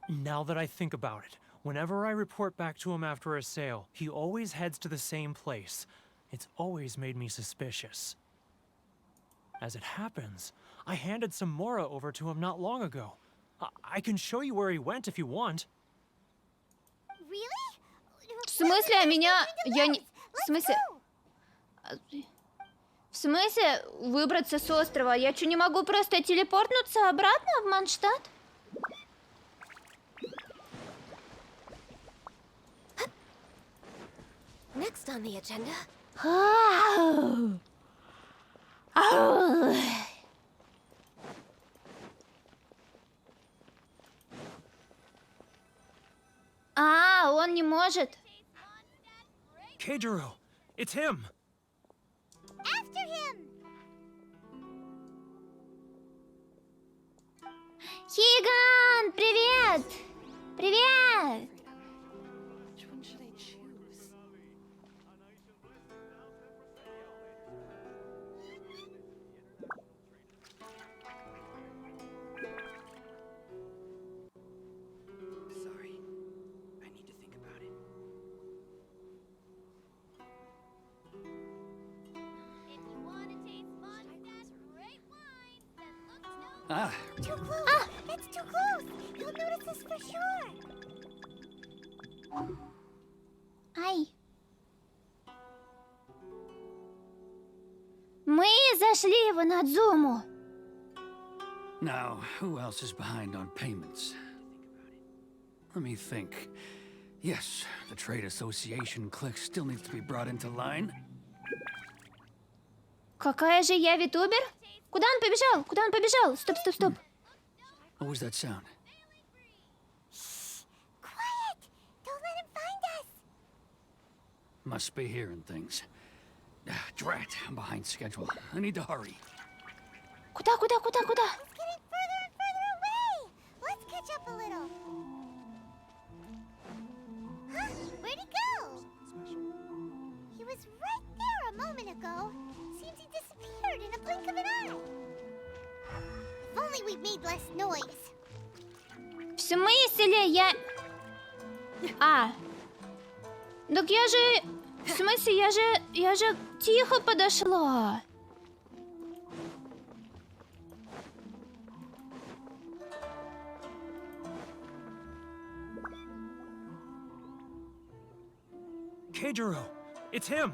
Now that I think about it, whenever I report back to him after a sale, he always heads to the same place. It's always made me suspicious. As it happens, I handed some Mora over to him not long ago. I can show you where he went if you want. Really? В смысле, а меня... Я не... В смысле... В смысле выбраться с острова? Я что, не могу просто телепортнуться обратно в Манштадт? Next on the agenda. А, он не может. Keijiro, it's him. After him! Хиган, привет! Привет! Which one should I choose? Sorry. I need to think about it. If you want to taste Mondstadt's great wines, then look no Ah, Too close! It's too close! He'll notice us for sure! Ай. Мы зашли в Инадзуму. now, who else is behind on payments? Let me think. Yes, the Trade Association clique still needs to be brought into line. Какая же я витубер? Куда он побежал? Куда он побежал? Стоп, стоп, стоп. What was that sound? Quiet! Don't let him find us! Must be hearing things. Drat, I'm behind schedule. I need to hurry. Куда, куда, куда, куда? He's getting further and further away! Let's catch up a little. Huh? Where'd he go? He was right there a moment ago. Seems he disappeared in a blink of an eye. If only we made less noise. В смысле я... А. Так я же... В смысле, я же тихо подошла. Keijiro, it's him.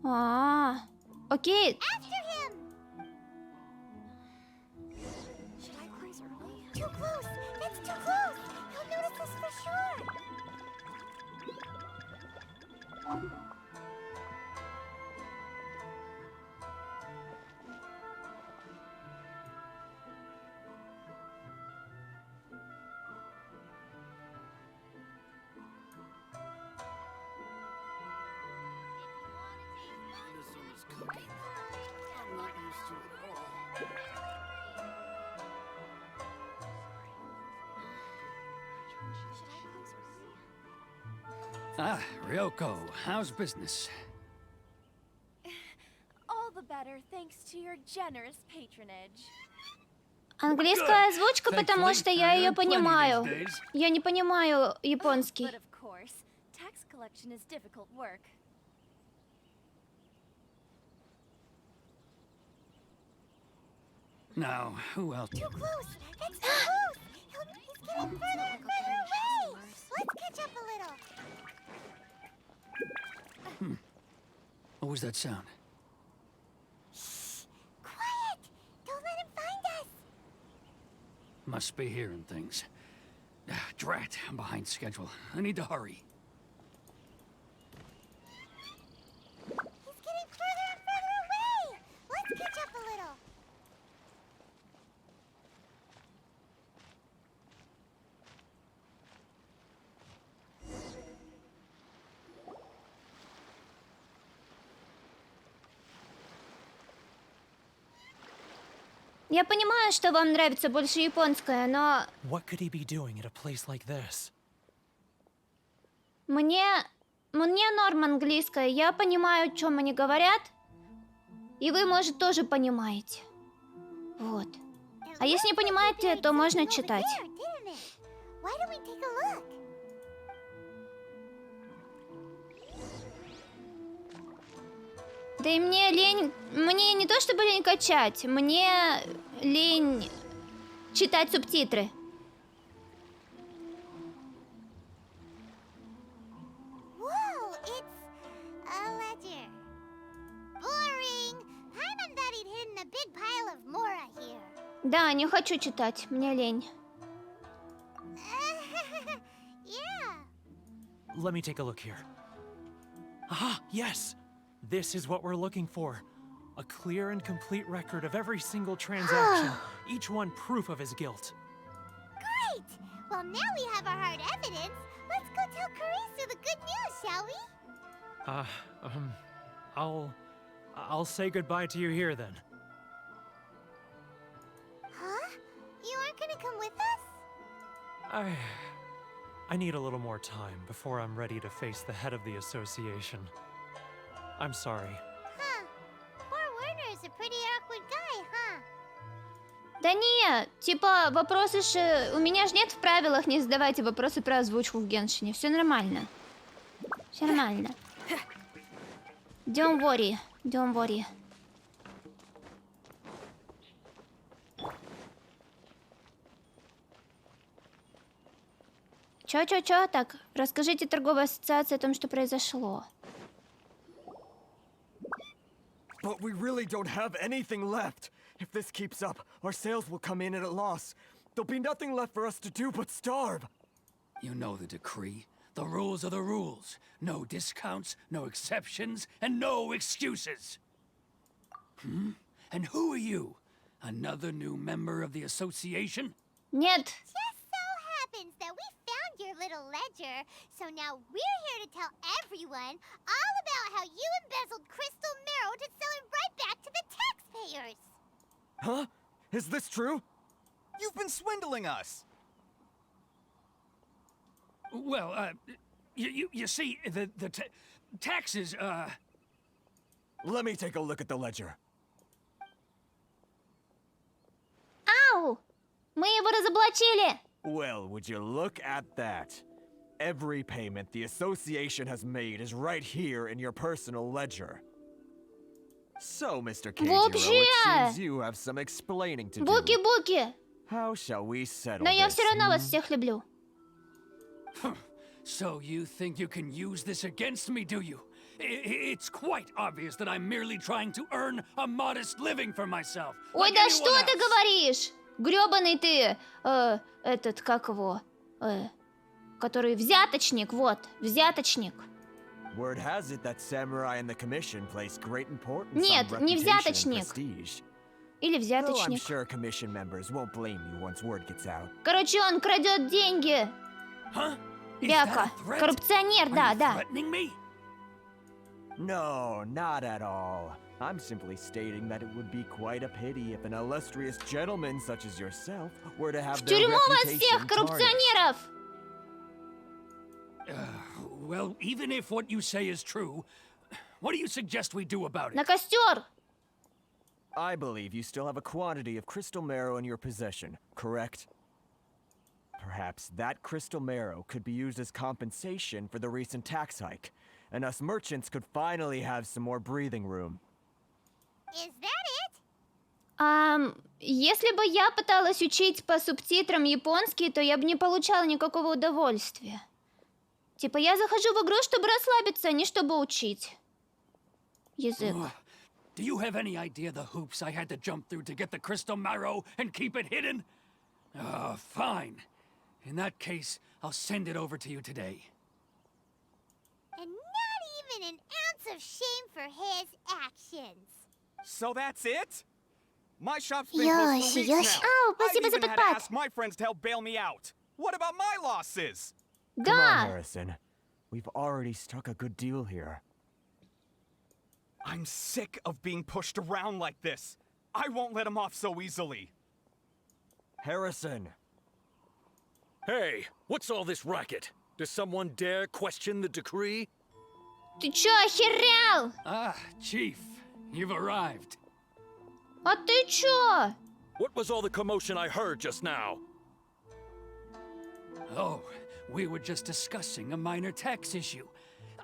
А, окей. After him! Should I close early? Too close! It's too close! He'll notice us for sure! INAZUMA's cooking. I'm not used to it at all. Ah, Ryoko, how's business? All the better thanks to your generous patronage. Английская озвучка, потому что я ее понимаю. Plenty these days. Я не понимаю японский. But of course, tax collection is difficult work. Now, who else? Too close! It's too close! He's getting further and further away! Let's catch up a little. What was that sound? Quiet! Don't let him find us! Must be hearing things. Drat, I'm behind schedule. I need to hurry. He's getting further and further away! Let's catch up a little. Я понимаю, что вам нравится больше японское, но What could he be doing at a place like this? мне норм английское. Я понимаю, о чем они говорят. И вы, может, тоже понимаете. Вот. А если не понимаете, то можно читать. Why don't we take a look? Да и мне лень... Мне не то чтобы лень качать, мне лень читать субтитры. Whoa, it's a ledger. Boring. Paimon thought he'd hidden a big pile of Mora here. Да, не хочу читать, мне лень. Yeah. Let me take a look here. Ah, yes! This is what we're looking for. A clear and complete record of every single transaction, each one proof of his guilt. Great! Well, now we have our hard evidence. Let's go tell Karisu the good news, shall we? I'll say goodbye to you here then. Huh? You aren't gonna come with us? I need a little more time before I'm ready to face the head of the association. I'm sorry. Huh. Poor Werner's a pretty awkward guy, huh? Да не, типа вопросы же... У меня же нет в правилах не задавайте вопросы про озвучку в Геншине. Все нормально. Все нормально. Don't worry. Don't worry. Чё? Так, расскажите торговой ассоциации о том, что произошло. But we really don't have anything left. If this keeps up, our sales will come in at a loss. There'll be nothing left for us to do but starve. You know the decree. The rules are the rules. No discounts, no exceptions, and no excuses. And who are you? Another new member of the association? Нет. Just so happens that we found your little ledger, so now we're here to tell everyone all about how you embezzled crystal marrow to sell it right back to the taxpayers. Huh? Is this true? You've been swindling us! Well, you see, the taxes, Let me take a look at the ledger. Ау! Мы его разоблачили! Well, would you look at that? Every payment the association has made is right here in your personal ledger. So, Mr. Keijiro, it seems you have some explaining to do. Буки-буки! How shall we settle Но я this? все равно вас всех люблю. So you think you can use this against me, do you? It's quite obvious that I'm merely trying to earn a modest living for myself. Ой, like да anyone что ты else. говоришь? Грёбаный ты, этот, как его, который взяточник, вот, взяточник. Word has it that samurai in the commission place great importance Нет, on не reputation and взяточник. prestige. Или Though I'm взяточник. sure commission members won't blame you once word gets out. Короче, он крадет деньги. Huh? Is Бяка. that a threat? Коррупционер, Are да, you да. threatening me? No, not at all. I'm simply stating that it would be quite a pity if an illustrious gentleman such as yourself were to have В their тюрьму вас reputation всех, tarnished. коррупционеров! Well, even if what you say is true, what do you suggest we do about На it? костер! I believe you still have a quantity of crystal marrow in your possession, correct? Perhaps that crystal marrow could be used as compensation for the recent tax hike, and us merchants could finally have some more breathing room. Is that it? Если бы я пыталась учить по субтитрам японский, то я бы не получала никакого удовольствия. Типа, я захожу в игру, чтобы расслабиться, а не чтобы учить язык. Do you have any idea the hoops I had to jump through to get the crystal marrow and keep it hidden? Fine. In that case, I'll send it over to you today. And not even an ounce of shame for his actions. So that's it? My shop's been closed for weeks now. Ау, I've спасибо за even had to подпад. ask my friends to help bail me out. What about my losses? Come on, Да! Harrison. We've already struck a good deal here. I'm sick of being pushed around like this. I won't let him off so easily. Harrison! Hey, what's all this racket? Does someone dare question the decree? Ты чё, охерел? Chief, you've arrived. А ты чё? What was all the commotion I heard just now? Oh, we were just discussing a minor tax issue.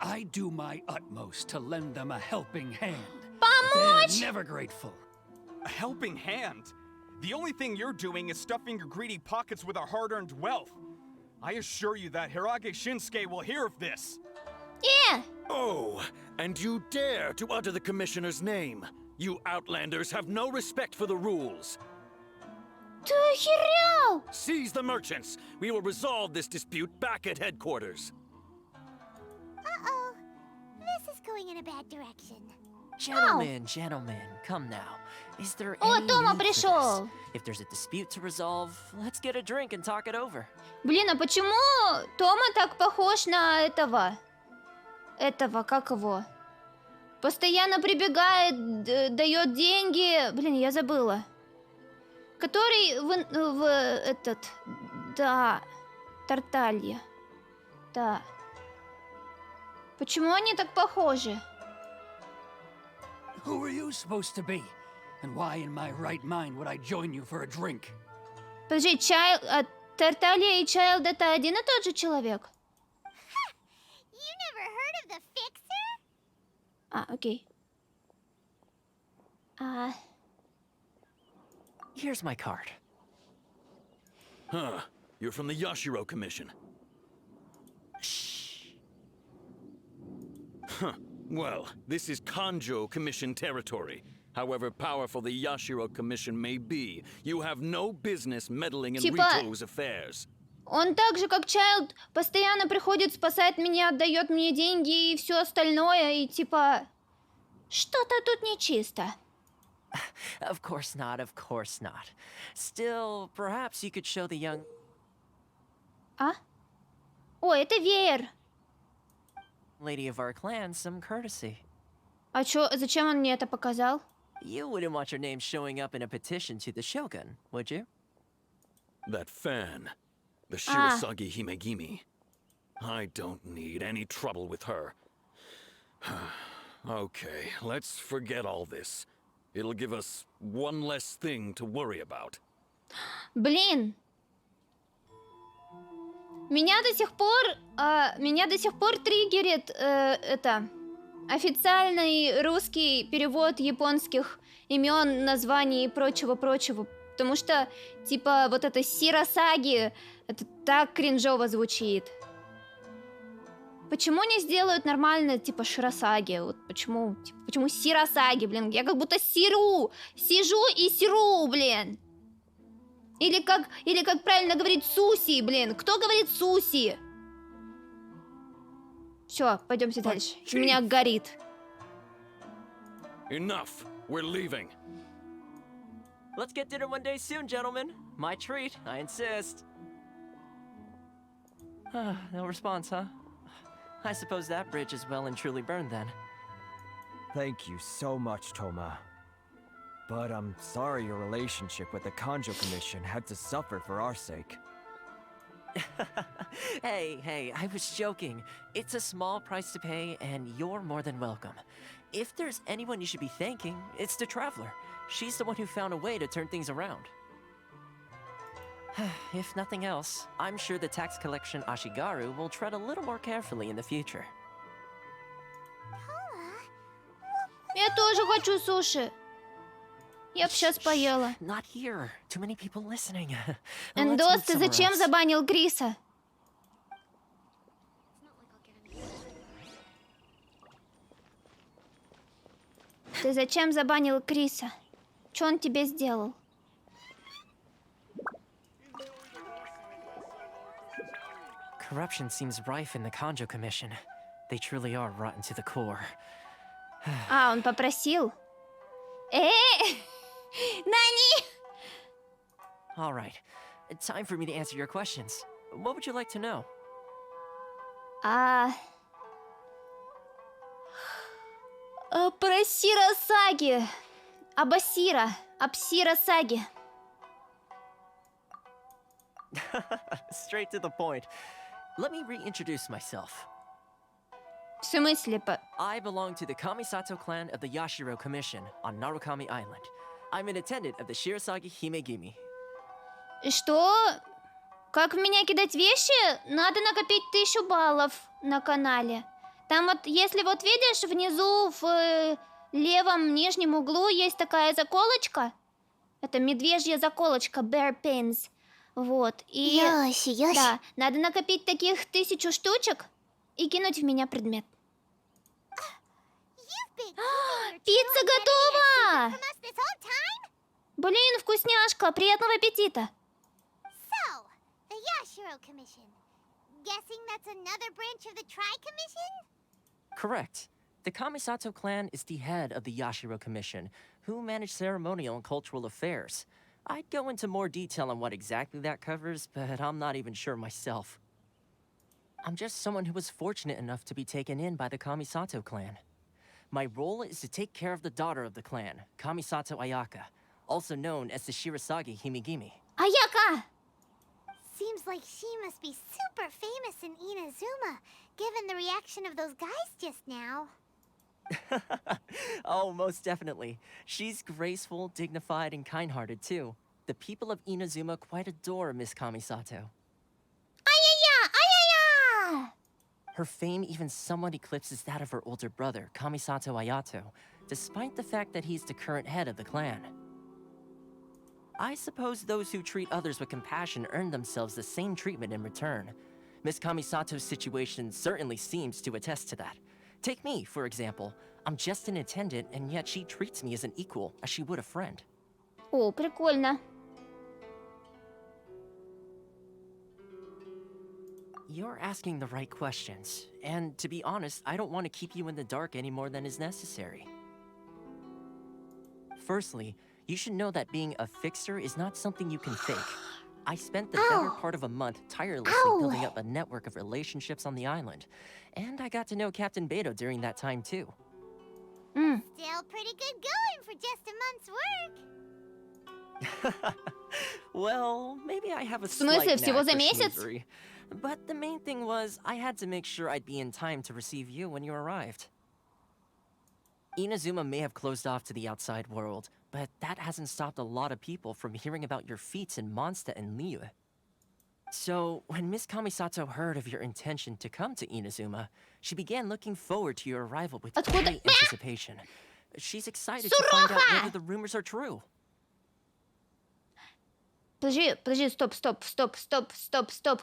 I do my utmost to lend them a helping hand. помочь? They're never grateful. A helping hand? The only thing you're doing is stuffing your greedy pockets with our hard-earned wealth. I assure you that Hirage Shinsuke will hear of this. Yeah. Oh, and you dare to utter the commissioner's name. You outlanders have no respect for the rules. Ты охерел! Seize the merchants. We will resolve this dispute back at headquarters. Uh-oh. This is going in a bad direction. Gentlemen, come now. Is there О, any Тома need for пришел. this? If there's a dispute to resolve, let's get a drink and talk it over. Блин, а почему Тома так похож на этого? Как его? Постоянно прибегает, дает деньги. Блин, я забыла. Который да, Тарталья. Да. Почему они так похожи? Who are you supposed to be? And why in my right mind would I join you for a drink? Подожди, Тарталья и Чайлд это один и тот же человек? You never heard of the Fixer? Окей. Here's my card. Huh. You're from the Yashiro Commission. Shh. Huh. Well, this is Kanjo Commission territory. However powerful the Yashiro Commission may be, you have no business meddling in Rito's affairs. Он так же, как Чайлд, постоянно приходит, спасает меня, отдает мне деньги и все остальное, и типа... Что-то тут нечисто. Of course not. Still, perhaps you could show the young... О, это веер. lady of our clan some courtesy. А зачем он мне это показал? You wouldn't want your name showing up in a petition to the Shogun, would you? That fan. The Shirasagi Himegimi. I don't need any trouble with her. Okay, let's forget all this. It'll give us one less thing to worry about. Блин. Меня до сих пор триггерит официальный русский перевод японских имен, названий и прочего. Потому что, типа, вот это Сирасаги, это так кринжово звучит. Почему не сделают нормально, типа, Ширасаги? Вот почему Сирасаги, блин? Я как будто сижу и сиру, блин. Или как правильно говорить Суси, блин? Кто говорит Суси? Все, пойдемте дальше. У меня горит. Enough. We're leaving. Let's get dinner one day soon, gentlemen. My treat, I insist. No response, huh? I suppose that bridge is well and truly burned then. Thank you so much, Toma. But I'm sorry your relationship with the Kanjo Commission had to suffer for our sake. Hey, I was joking. It's a small price to pay, and you're more than welcome. If there's anyone you should be thanking, it's the Traveler. She's the one who found a way to turn things around. If nothing else, I'm sure the tax collection Ashigaru will tread a little more carefully in the future. Я тоже хочу суши. Я бы сейчас поела. Not here. Too many people listening. Эндос, ты зачем забанил Криса? Ты зачем забанил Криса? Что он тебе сделал? Corruption seems rife in the Kanjo Commission. They truly are rotten to the core. Он попросил? Нани! All right. Time for me to answer your questions. What would you like to know? Про Сирасаги. Об Сирасаги. Straight to the point. Let me reintroduce myself. В смысле? I belong to the Kamisato clan of the Yashiro Commission on Narukami Island. I'm an attendant of the Shirasagi Himegimi. Что? Как в меня кидать вещи? Надо накопить 1000 баллов на канале. Там вот, если вот видишь, внизу левом нижнем углу есть такая заколочка. Это медвежья заколочка, bear pins. Вот, и... Йоси. Да, надо накопить таких 1000 штучек и кинуть в меня предмет. Пицца готова! Блин, вкусняшка, приятного аппетита! So, the Yashiro Commission. Guessing that's another branch of the Tri-Commission? Correct. The Kamisato clan is the head of the Yashiro Commission, who manage ceremonial and cultural affairs. I'd go into more detail on what exactly that covers, but I'm not even sure myself. I'm just someone who was fortunate enough to be taken in by the Kamisato clan. My role is to take care of the daughter of the clan, Kamisato Ayaka, also known as the Shirasagi Himigimi. Ayaka! Seems like she must be super famous in Inazuma, given the reaction of those guys just now. Oh, most definitely. She's graceful, dignified, and kind-hearted, too. The people of Inazuma quite adore Miss Kamisato. Ayaya! Her fame even somewhat eclipses that of her older brother, Kamisato Ayato, despite the fact that he's the current head of the clan. I suppose those who treat others with compassion earn themselves the same treatment in return. Miss Kamisato's situation certainly seems to attest to that. Take me, for example. I'm just an attendant, and yet she treats me as an equal, as she would a friend. О, прикольно. You're asking the right questions, and to be honest, I don't want to keep you in the dark any more than is necessary. Firstly, you should know that being a fixer is not something you can fake. I spent the better part of a month tirelessly building up a network of relationships on the island, and I got to know Captain Beto during that time too. Still pretty good going for just a month's work. Well, maybe I have a В смысле, slight всего knack за for месяц? schmoozery. But the main thing was, I had to make sure I'd be in time to receive you when you arrived. Inazuma may have closed off to the outside world, but that hasn't stopped a lot of people from hearing about your feats in Mondstadt and Liyue. So, when Miss Kamisato heard of your intention to come to Inazuma, she began looking forward to your arrival with great anticipation. She's excited to find out whether the rumors are true. Подожди, стоп.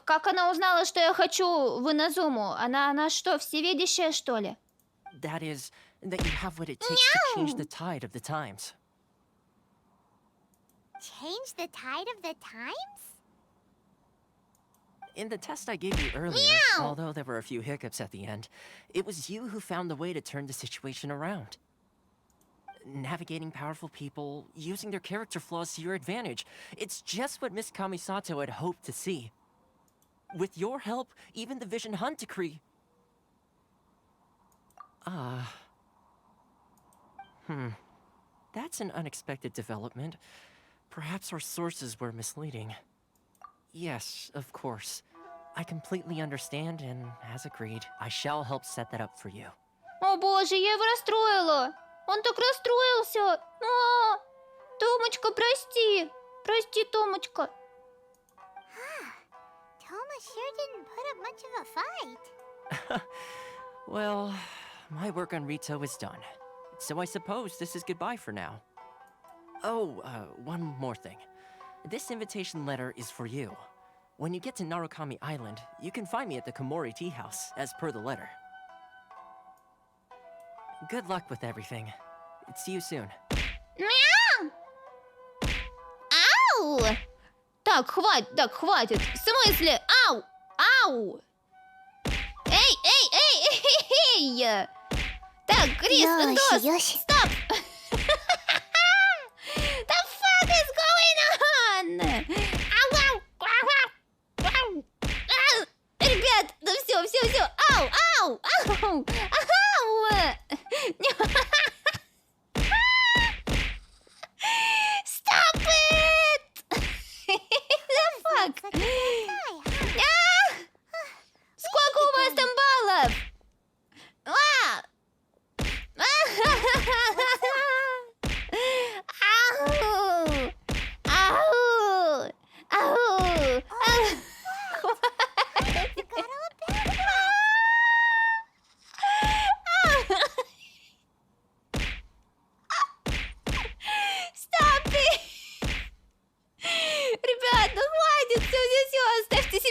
Как она узнала, что я хочу в Иназуму? Она что, всевидящая, что ли? That is, that you have what it takes to change the tide of the times. Change the tide of the times? In the test I gave you earlier, although there were a few hiccups at the end, it was you who found the way to turn the situation around. Navigating powerful people, using their character flaws to your advantage. It's just what Miss Kamisato had hoped to see. With your help, even the Vision Hunt decree... That's an unexpected development. Perhaps our sources were misleading. Yes, of course. I completely understand, and as agreed, I shall help set that up for you. О боже, я его расстроила. Он так расстроился. Томочка, прости. Прости, Томочка. Toma sure didn't put up much of a fight. Well, my work on Rito is done. So I suppose this is goodbye for now. Oh, one more thing. This invitation letter is for you. When you get to Narukami Island, you can find me at the Komori Tea House, as per the letter. Good luck with everything. See you soon. Мяу! Ау! Так, хватит. В смысле? Ау! Эй! Так, Крис, стоп! The fuck is going on? Ребят, да все. Ау! Stop it! The fuck? Сколько у вас там баллов?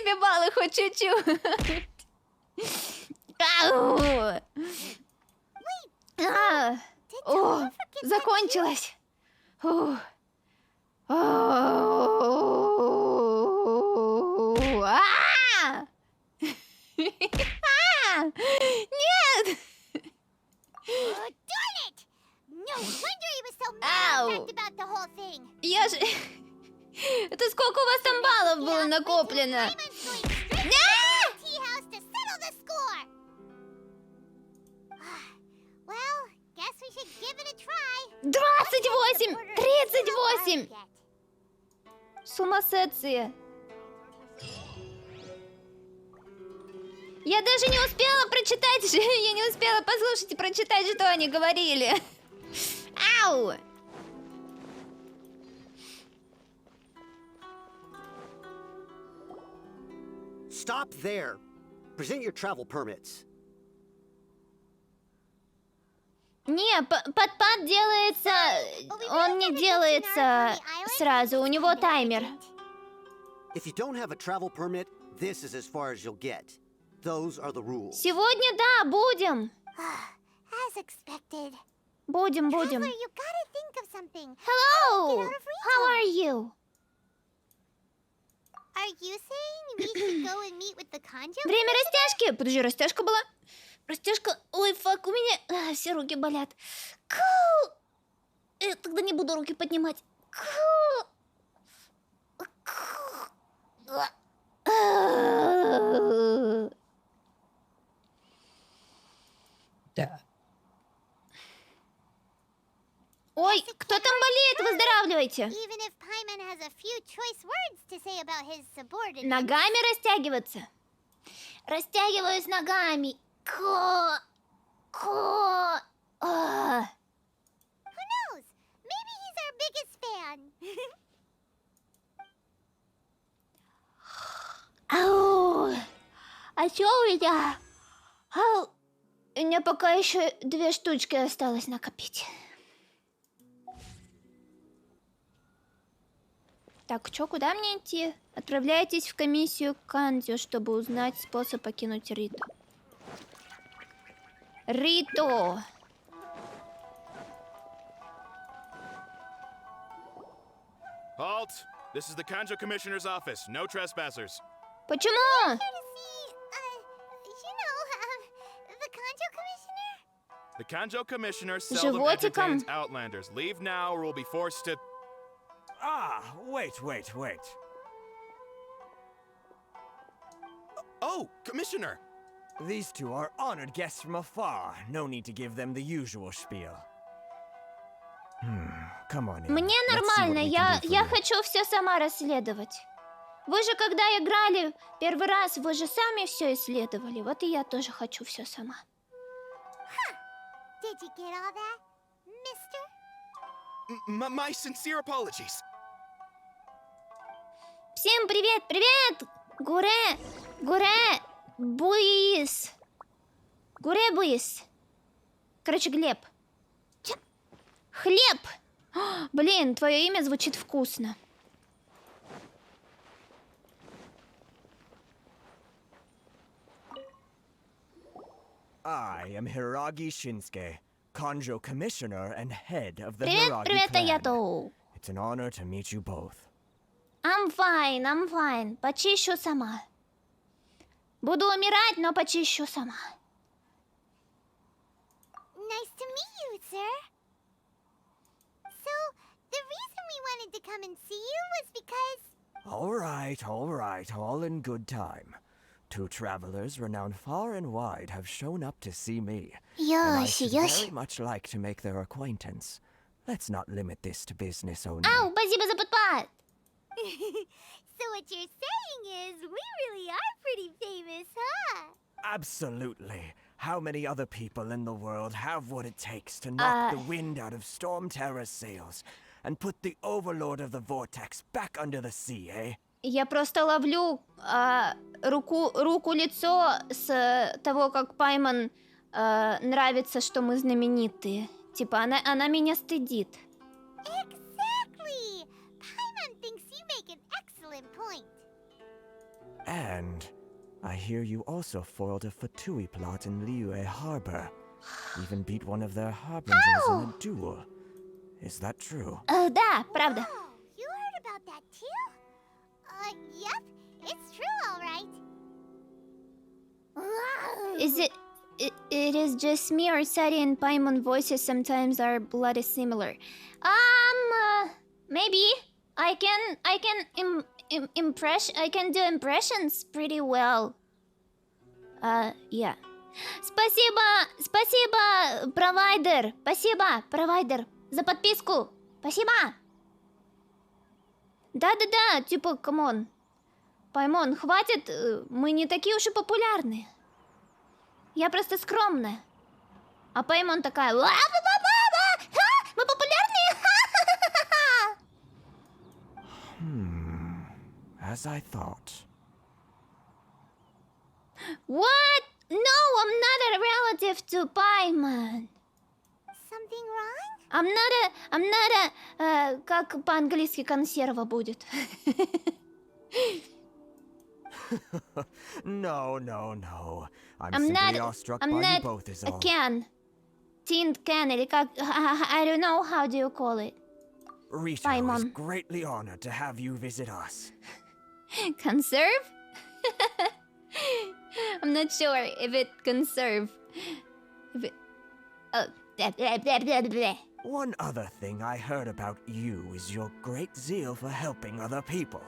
тебе баллы хоть чуть-чуть. Ау. О, закончилось. Нет! Darn it! No wonder he was so mad about the whole thing. Я же... Это сколько у вас там баллов было накоплено? Well, guess we should give it a try. 28! 38! Сумасшедшие. Я даже не успела прочитать, я не успела послушать и прочитать, что они говорили. Ау! Stop there. Present your travel permits. Не, подпад делается... Он не делается сразу, у него таймер. If you don't have a travel permit, this is as far as you'll get. Those are the rules. Сегодня, да, будем. As expected. Будем. Traveler, you gotta think of something. Hello! How are you? Are you saying we should go and meet with the Kanjo? Время растяжки. Подожди, растяжка была? Растяжка... Ой, фак, у меня все руки болят. Тогда не буду руки поднимать. Да. Ой, кто там болеет? Выздоравливайте. Even if Paimon has a few choice words to say about his subordinates. Ногами растягиваться. Растягиваюсь ногами. Who knows? Maybe he's our biggest fan. Ау. А чё у меня? Ау. У меня пока еще 2 штучки осталось накопить. Так, чё, куда мне идти? Отправляйтесь в комиссию Канзю, чтобы узнать способ покинуть Риту. Рито! Halt! This is the Kanjo Commissioner's office. No trespassers. Почему? The Kanjo Commissioner seldom Животиком. entertains outlanders. Leave now or we'll be forced to... Ah, wait. Oh, Commissioner! These two are honored guests from afar. No need to give them the usual spiel. Come on in. Мне нормально, я хочу все сама расследовать. Вы же, когда играли первый раз, вы же сами все исследовали. Вот и я тоже хочу все сама. Did you get all that, mister? My sincere apologies. Всем привет! Гуре Буис. Короче, Глеб. Хлеб! Блин, твое имя звучит вкусно. I am Hiragi Shinsuke, Kanjo Commissioner and head of the Привет, Hiragi clan. Аято. It's an honor to meet you both. I'm fine. Почищу сама. Буду умирать, но почищу сама. Nice to meet you, sir. So, the reason we wanted to come and see you was because... All right, all in good time. 2 travelers renowned far and wide have shown up to see me. And I should very much like to make their acquaintance. Let's not limit this to business only. Ау, спасибо за подпад. So what you're saying is, we really are pretty famous, huh? Absolutely. How many other people in the world have what it takes to knock the wind out of Storm Terra's sails and put the overlord of the vortex back under the sea, eh? Я просто ловлю руку-лицо с того, как Паймон нравится, что мы знаменитые. Типа, она меня стыдит. Exactly! Paimon thinks you make an excellent point. And I hear you also foiled a Fatui plot in Liyue Harbor. Even beat one of their harbingers in a duel. Is that true? Да, правда. Oh, you heard about that too? Yep, it's true, all right. Is it is just me, or Sari and Paimon voices sometimes are bloody similar? Maybe I can do impressions pretty well. Yeah. Спасибо, провайдер, за подписку. Спасибо. Да, типа, камон. Паймон, хватит, мы не такие уж и популярные. Я просто скромная. А Паймон такая... Мы популярные! As I thought. What? No, I'm not a relative to Paimon. Something wrong? I'm not a... как по-английски консерва будет. No. I'm simply awestruck by you both is all. A can. Tinned can, или как... I don't know, how do you call it? Rito is greatly honored to have you visit us. Conserve? I'm not sure if it conserve. If it... One other thing I heard about you is your great zeal for helping other people.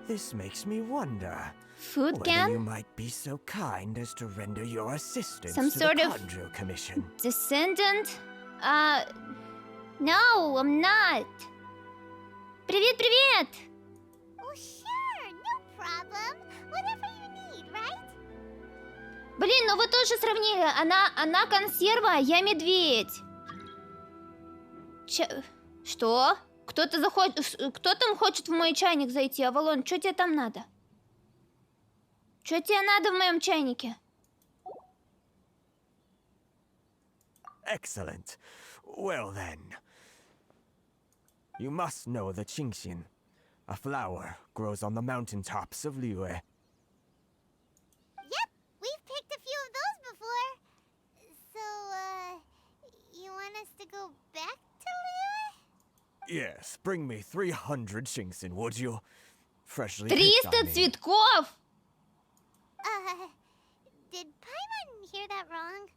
This makes me wonder Food whether can? you might be so kind as to render your assistance Some to sort the of Kanjo Commission. Descendant? No, I'm not. Привет! Oh, sure, no problem. Whatever you need, right? Блин, ну вы тоже сравнили. Она консерва, а я медведь. Что? Кто там хочет в мой чайник зайти? Авалон, что тебе там надо? Что тебе надо в моем чайнике? Excellent. Well then. You must know the Qingxin. A flower grows on the mountaintops of Liyue. Yep, we've picked a few of those before. So, you want us to go back to Liyue? Yes, bring me 300 Qingxin, would you? Freshly 300 цветков? Did Paimon hear that wrong?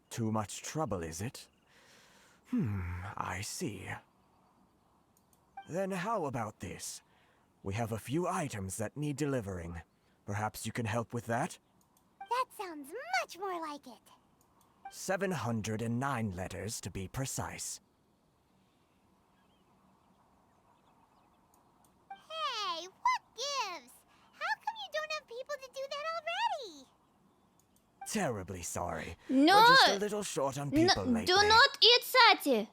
Too much trouble, is it? I see. Then how about this? We have a few items that need delivering. Perhaps you can help with that? That sounds much more like it. 709 letters to be precise. Hey, what gives? How come you don't have people to do that already? Terribly sorry. No! We're just a little short on people lately. Do not eat sati.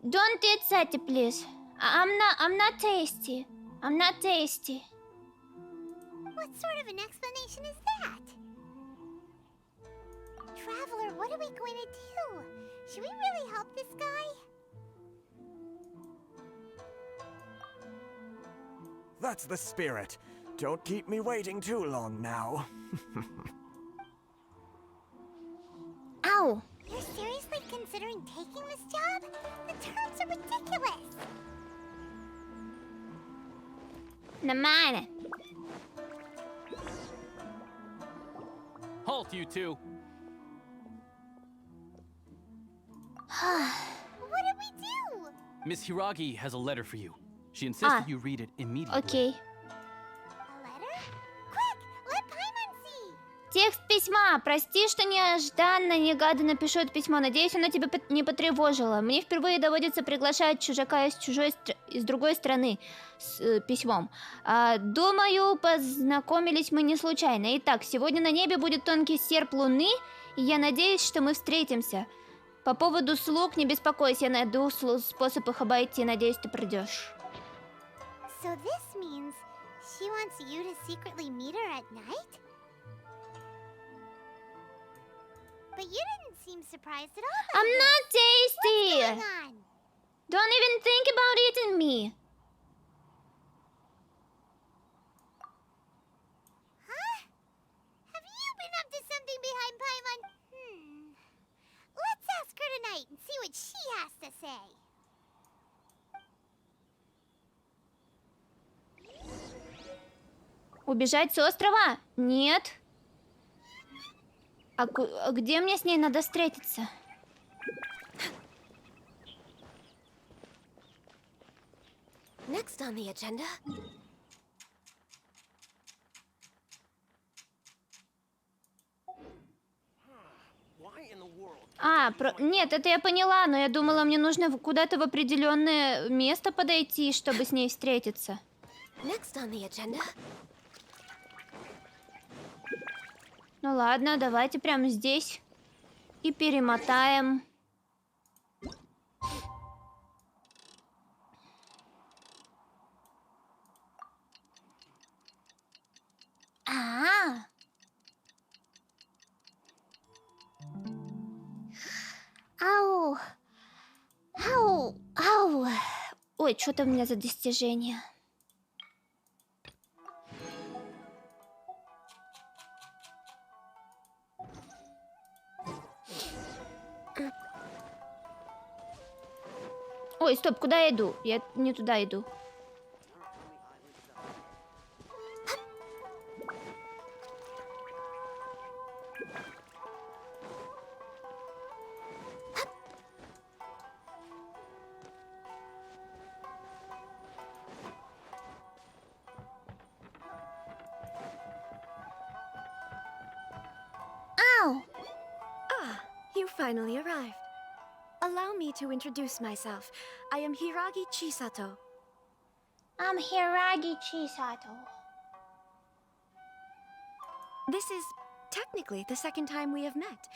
Don't eat sati, please. I'm not tasty. I'm not tasty. What sort of an explanation is that? Traveler, what are we going to do? Should we really help this guy? That's the spirit. Don't keep me waiting too long now. Ow! You're seriously considering taking this job? The terms are ridiculous. Нормально. Halt, you two. What did we do? Miss Hiragi has a letter for you. She insists that you read it immediately. Окей. A letter? Quick, let Paimon see. Текст письма. Прости, что негаданно пишу это письмо. Надеюсь, оно тебя не потревожило. Мне впервые доводится приглашать чужака из другой страны с письмом. Думаю, познакомились мы не случайно. Итак, сегодня на небе будет тонкий серп луны, и я надеюсь, что мы встретимся. По поводу слуг не беспокойся, я найду способ их обойти. Надеюсь, ты придешь. So this means she wants you to secretly meet her at night? But you didn't seem surprised at all. I'm not tasty. What's going on? Don't even think about eating me. убежать с острова? Нет. А где мне с ней надо встретиться? Next on the agenda. Нет, это я поняла, но я думала, мне нужно куда-то в определенное место подойти, чтобы с ней встретиться. Next on the agenda. Ну ладно, давайте прямо здесь и перемотаем. Ау! Ау! Ау! Ой, что там у меня за достижение? Ой, стоп, куда я иду? Я не туда иду. You finally arrived. Allow me to introduce myself. I am Hiragi Chisato. I'm Hiragi Chisato. This is technically the second time we have met.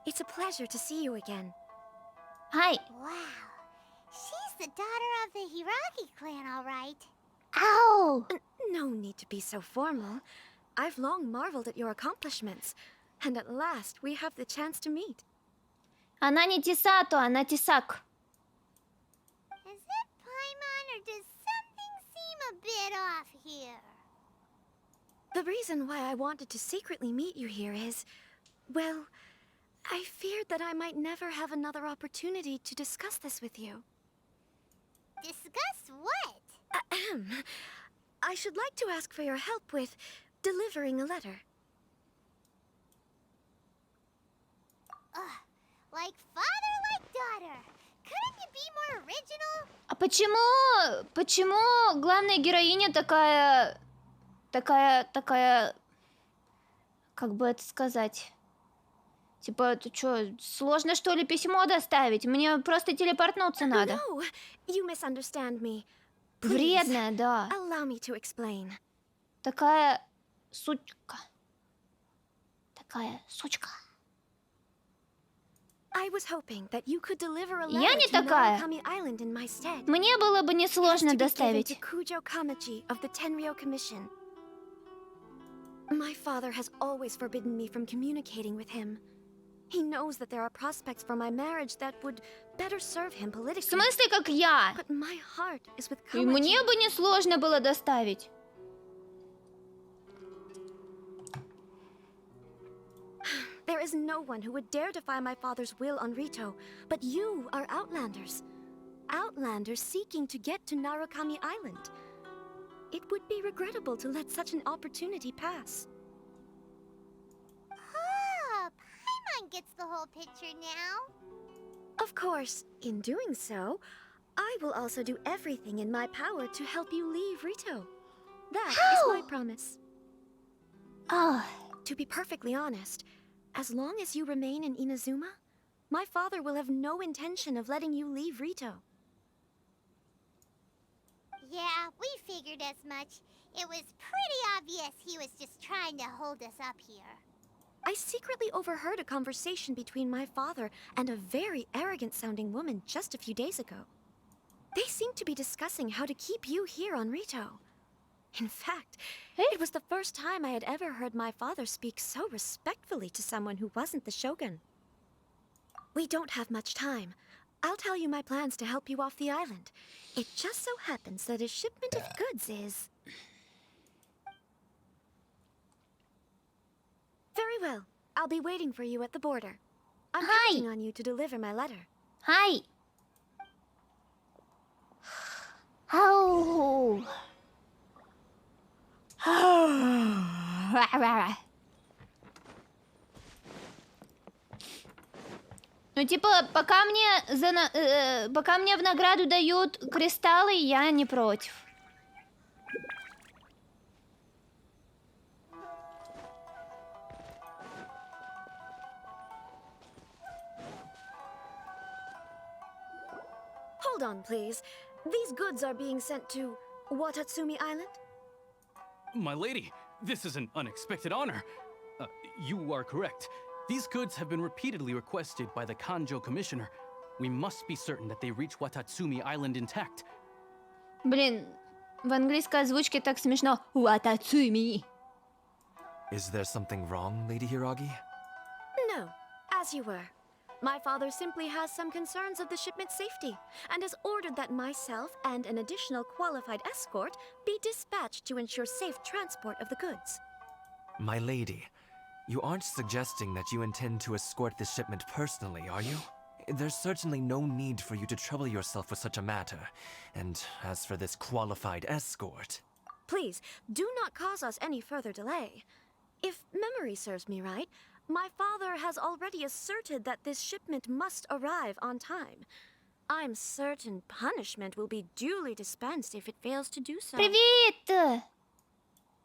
It's a pleasure to see you again. Hi. Wow. She's the daughter of the Hiragi clan, all right. Ow! No need to be so formal. I've long marveled at your accomplishments. And at last, we have the chance to meet. Она не Тисато, она Тисак. Is it Paimon, or does something seem a bit off here? The reason why I wanted to secretly meet you here is, well, I feared that I might never have another opportunity to discuss this with you. Discuss what? Ahem. I should like to ask for your help with delivering a letter. Like father, like daughter. Couldn't you be more original? А почему главная героиня такая, как бы это сказать? Типа, это что, сложно что ли письмо доставить? Мне просто телепортнуться надо. No, you misunderstand me. Вредная, да. Allow me to explain. Такая сучка. I was hoping that you could deliver a Я letter не to такая. Narukami Island in my stead. Мне было бы несложно It has to be given доставить. to Kujo Kamachi of the Tenryou Commission. My father has always forbidden me from communicating with him. He knows that there are prospects for my marriage that would better serve him В politically. смысле, как я? But my heart is with И мне Kamachi. бы несложно было доставить. There is no one who would dare defy my father's will on Rito, but you are Outlanders. Outlanders seeking to get to Narukami Island. It would be regrettable to let such an opportunity pass. Ah, Paimon gets the whole picture now. Of course, in doing so, I will also do everything in my power to help you leave Rito. That is my promise. To be perfectly honest, as long as you remain in Inazuma, my father will have no intention of letting you leave Rito. Yeah, we figured as much. It was pretty obvious he was just trying to hold us up here. I secretly overheard a conversation between my father and a very arrogant-sounding woman just a few days ago. They seemed to be discussing how to keep you here on Rito. In fact, it was the first time I had ever heard my father speak so respectfully to someone who wasn't the Shogun. We don't have much time. I'll tell you my plans to help you off the island. It just so happens that a shipment of goods is... Very well. I'll be waiting for you at the border. I'm counting on you to deliver my letter. Hi. Oh. Ну, типа, пока мне в награду дают кристаллы, я не против. Hold on, please. These goods are being sent to Watatsumi Island? My lady, this is an unexpected honor. You are correct. These goods have been repeatedly requested by the Kanjo Commissioner. We must be certain that they reach Watatsumi Island intact. Блин, в английской озвучке так смешно. Watatsumi. Is there something wrong, Lady Hiragi? No, as you were. My father simply has some concerns of the shipment's safety, and has ordered that myself and an additional qualified escort be dispatched to ensure safe transport of the goods. My lady, you aren't suggesting that you intend to escort this shipment personally, are you? There's certainly no need for you to trouble yourself with such a matter. And as for this qualified escort... Please, do not cause us any further delay. If memory serves me right, my father has already asserted that this shipment must arrive on time. I'm certain punishment will be duly dispensed if it fails to do so. Привет!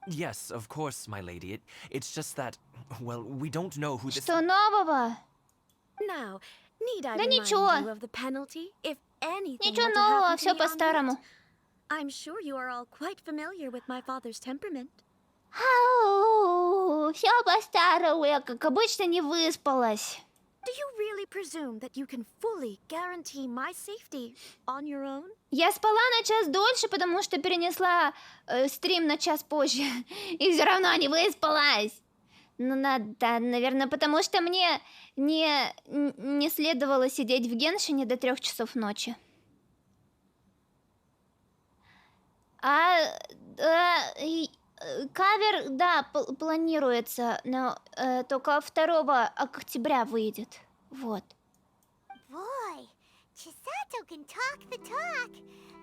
Yes, of course, my lady. It's just that, well, we don't know who this... Что нового? Now, need I Да remind ничего. you of the penalty if anything Ничего were to нового, happen to все me on по-старому. board? I'm sure you are all quite familiar with my father's temperament. Все по-старому, я как обычно не выспалась. Do you really presume that you can fully guarantee my safety on your own? Я спала на час дольше, потому что перенесла стрим на час позже. И все равно не выспалась. Ну, да, наверное, потому что мне не следовало сидеть в Геншине до 3 часов ночи. Кавер, да, планируется, но только 2 октября выйдет. Вот. Boy, Chisato can talk the talk.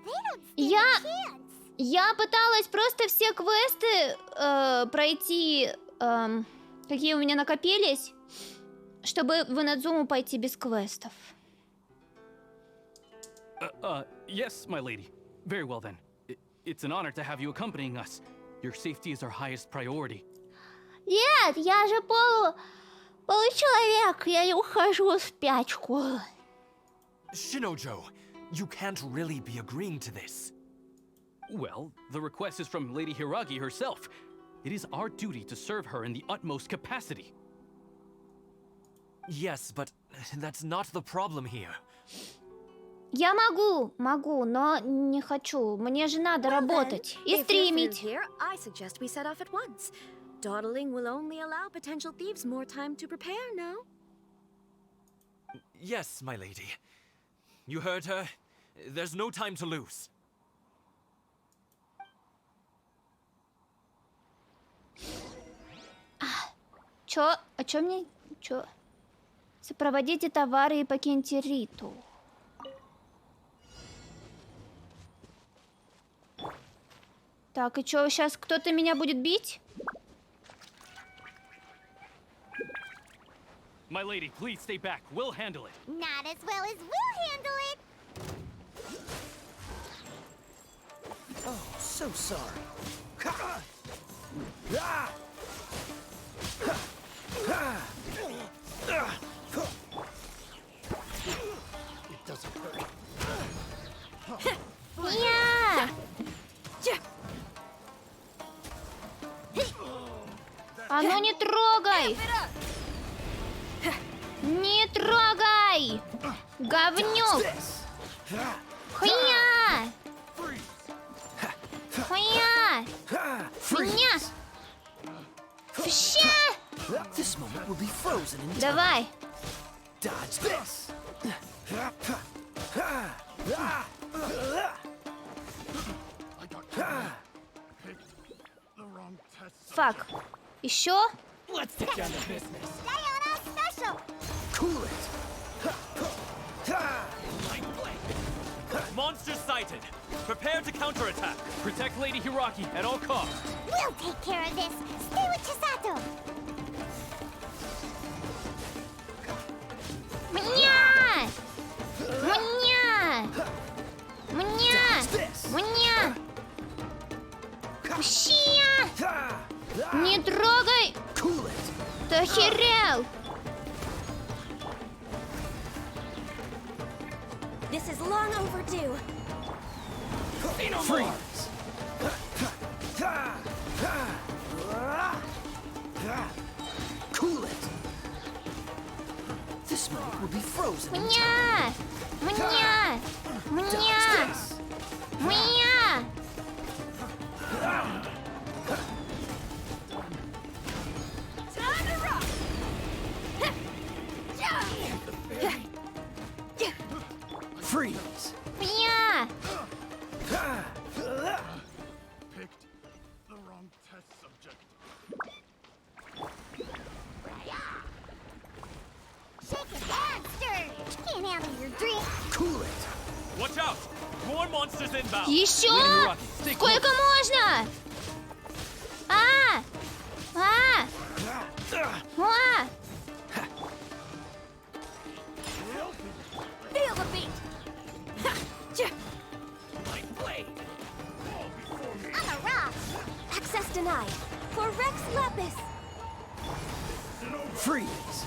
They don't stand a chance. Я пыталась просто все квесты пройти, какие у меня накопились, чтобы в Инадзуму пойти без квестов. Yes, my lady. Very well then. It's an honor to have you accompanying us. Your safety is our highest priority. Нет, я же получеловек, я не ухожу в спячку. Shinojo, you can't really be agreeing to this. Well, the request is from Lady Hiragi herself. It is our duty to serve her in the utmost capacity. Yes, but that's not the problem here. Я могу, но не хочу. Мне же надо работать и стримить. Here, I suggest we set off at once. Dawdling will only allow potential thieves more time to prepare, no? Yes, my lady. You heard her. There's no time to lose. Чё мне? Чё? Сопроводите товары и покиньте Риту. Так, и чё, сейчас кто-то меня будет бить? My lady, please stay back. We'll handle it. Not as well as we'll handle it. Oh, so sorry. It doesn't hurt. Я! А ну не трогай! Не трогай! Говнюк! Хуя! Хуя! Меня! Ща! This moment will be frozen in time. Давай! Dodge this. Фак. Еще? Let's get down to business. Stay on our special. Cool it. Monster sighted! Prepare to counterattack. Protect Lady Hiraki at all costs. We'll take care of this. Stay with Chisato. Меня! Меня! Меня! Меня! Щия! Не трогай! Ты охерел! This is long overdue. Freeze! Cool it! This moment will be frozen. Меня! Меня! Меня! Меня! Time to rock! Freeze! Меня! Picked the wrong test subject. Shake his hand, stir. Can't handle your drink. Cool it! Watch out! More monsters inbound. Еще? Lady Hiraki, stay close. Сколько можно? А! А! А! Feel the beat! On the rock. Access denied. For Rex Lapis. Freeze!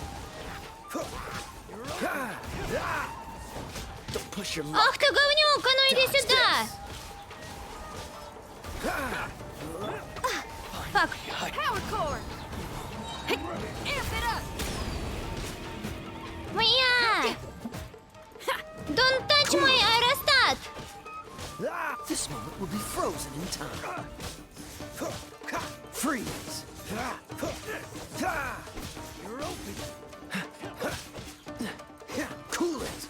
Don't push your luck. Ах ты говнюк, а ну иди сюда! Фак. Power core. Amp it up. Моя! Don't touch my aerostat! This moment will be frozen in time. Freeze! Cool it!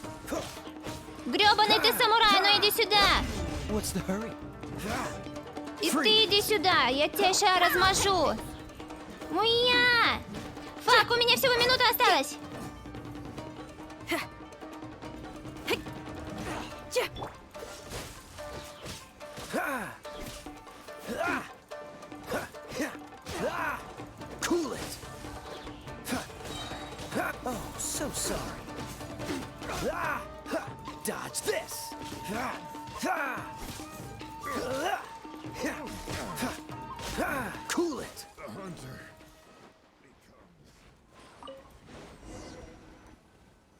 Грёбаный ты самурай, ну иди сюда! What's the hurry? И ты иди сюда, я тебя сейчас размажу! Моя! Фак, у меня всего минута осталась! Cool it! Oh, so sorry. Dodge this! Cool it!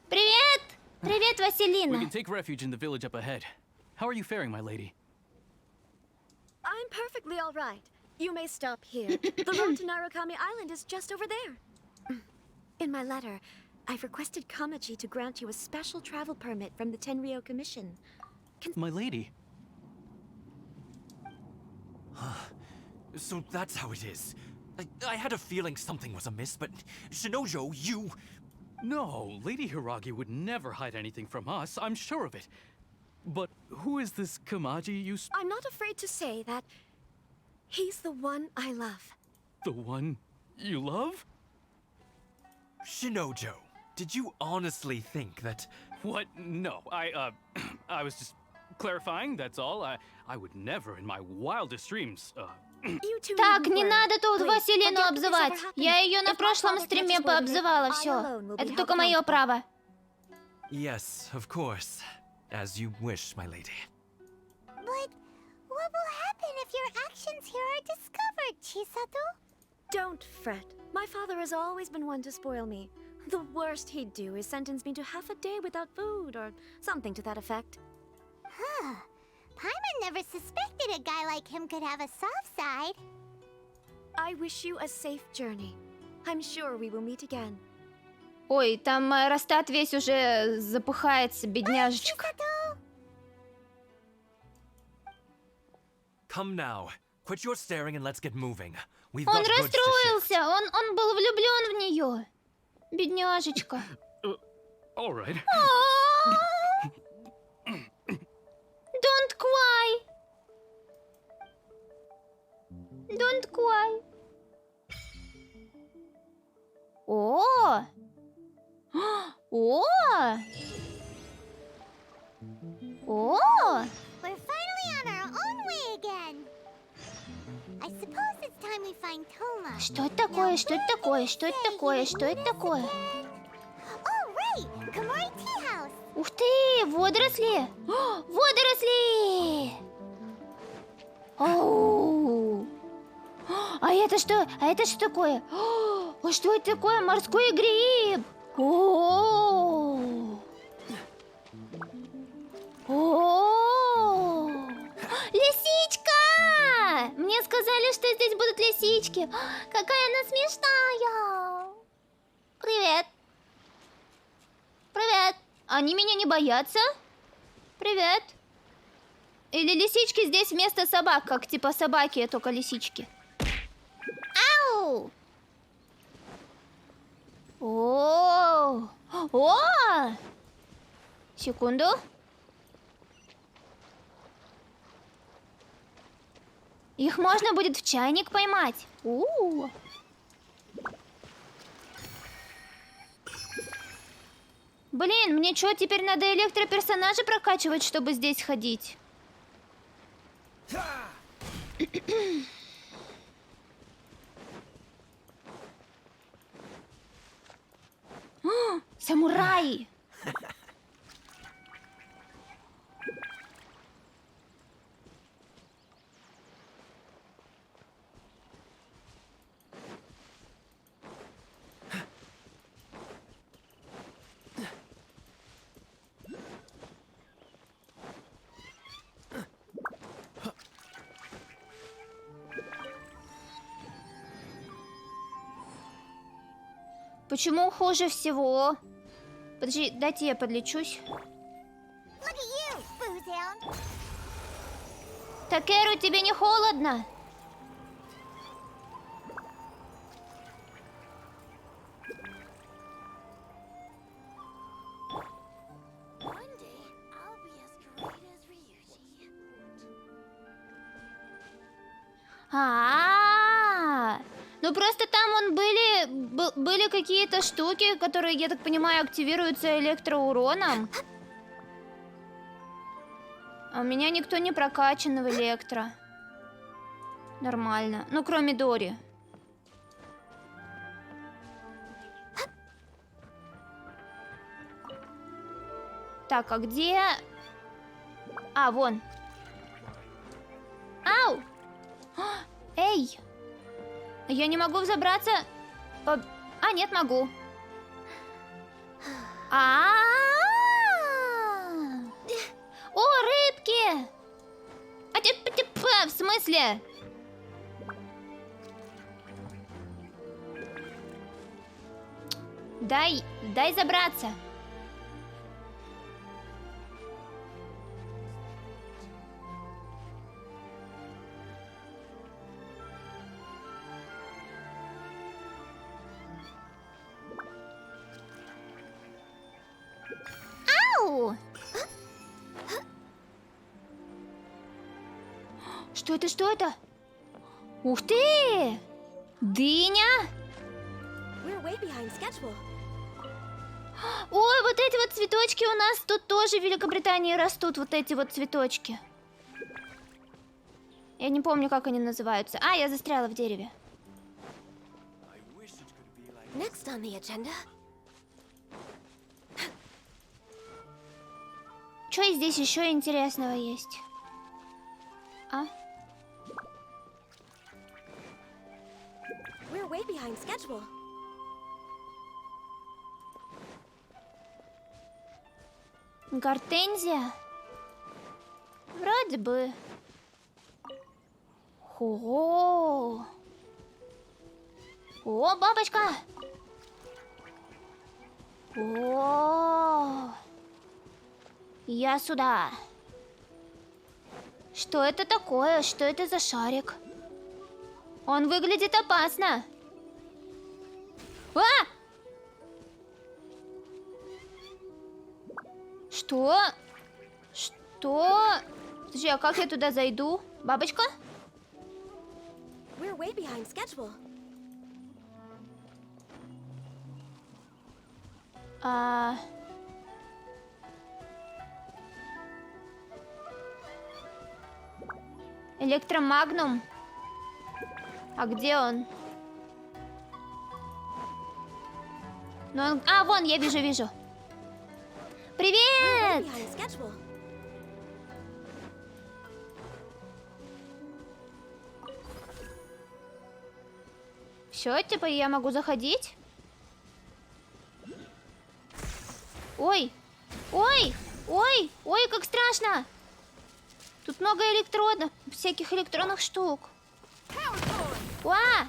Привет! Привет, We Василина! can take refuge in the village up ahead. How are you faring, my lady? I'm perfectly all right. You may stop here. The road to Narukami Island is just over there. In my letter, I've requested Kamaji to grant you a special travel permit from the Tenryou Commission. My lady. So that's how it is. I had a feeling something was amiss, but Shinojo, you... No, Lady Hiragi would never hide anything from us, I'm sure of it. But who is this Kamaji you I'm not afraid to say that he's the one I love. The one you love? Shinojo, did you honestly think that... What? No, I was just clarifying, that's all. I would never in my wildest dreams, Так, не надо тут Василину обзывать. Я ее на прошлом стриме пообзывала, все. Это только мое право. Yes, of course. As you wish, my lady. But what will happen if your actions here are discovered, Chisato? Don't fret. My father has always been one to spoil me. The worst he'd do is sentence me to half a day without food or something to that effect. Huh. Paimon never suspected a guy like him could have a soft side. I wish you a safe journey. I'm sure we will meet again. Ой, там аэростат весь уже запыхается, бедняжечка. Come now. Quit your staring and let's get moving. We've Он got goods to ship. расстроился, он был влюблен в нее. Бедняжечка. All right. Don't cry. Don't cry. О! О! О! We're finally on I suppose it's time we find Toma. Что это такое? Что это такое? Что это такое? Что это такое? Oh, right! Kamori Tea House! Ух ты! Водоросли! О, водоросли! Оу! А это что? А это что такое? А что это такое? Морской гриб! О! О! Лисичка! Мне сказали, что здесь будут лисички. Какая она смешная! Привет! Привет! Они меня не боятся? Привет! Или лисички здесь вместо собак, как типа собаки, только лисички? Ау! О! О! Секунду. Их можно будет в чайник поймать. У-у-у. Блин, мне что, теперь надо электроперсонажа прокачивать, чтобы здесь ходить? О, самураи! Почему хуже всего? Подожди, дайте я подлечусь. Такеру, тебе не холодно? Ну просто там были какие-то штуки, которые, я так понимаю, активируются электроуроном. А у меня никто не прокачан в электро. Нормально. Ну, кроме Дори. Так, а где... А, вон. Ау! Эй! Я не могу взобраться... А, нет, могу. О, рыбки! В смысле? Дай забраться. Что это, что это? Ух ты! Дыня! Ой, вот эти вот цветочки у нас тут тоже в Великобритании растут, вот эти вот цветочки. Я не помню, как они называются. А, я застряла в дереве. Next on the agenda. Что здесь еще интересного есть? А? We're way behind schedule. Гортензия? Вроде бы. О, бабочка! О, я сюда. Что это такое? Что это за шарик? Он выглядит опасно. А! Что? Что? Подожди, а как я туда зайду? Бабочка? We're way behind schedule. Электромагнум. А где он? Ну он... А, вон, я вижу. Привет! Все, типа, я могу заходить? Ой! Ой! Ой! Ой, как страшно! Тут много электродов, всяких электронных штук. Уа!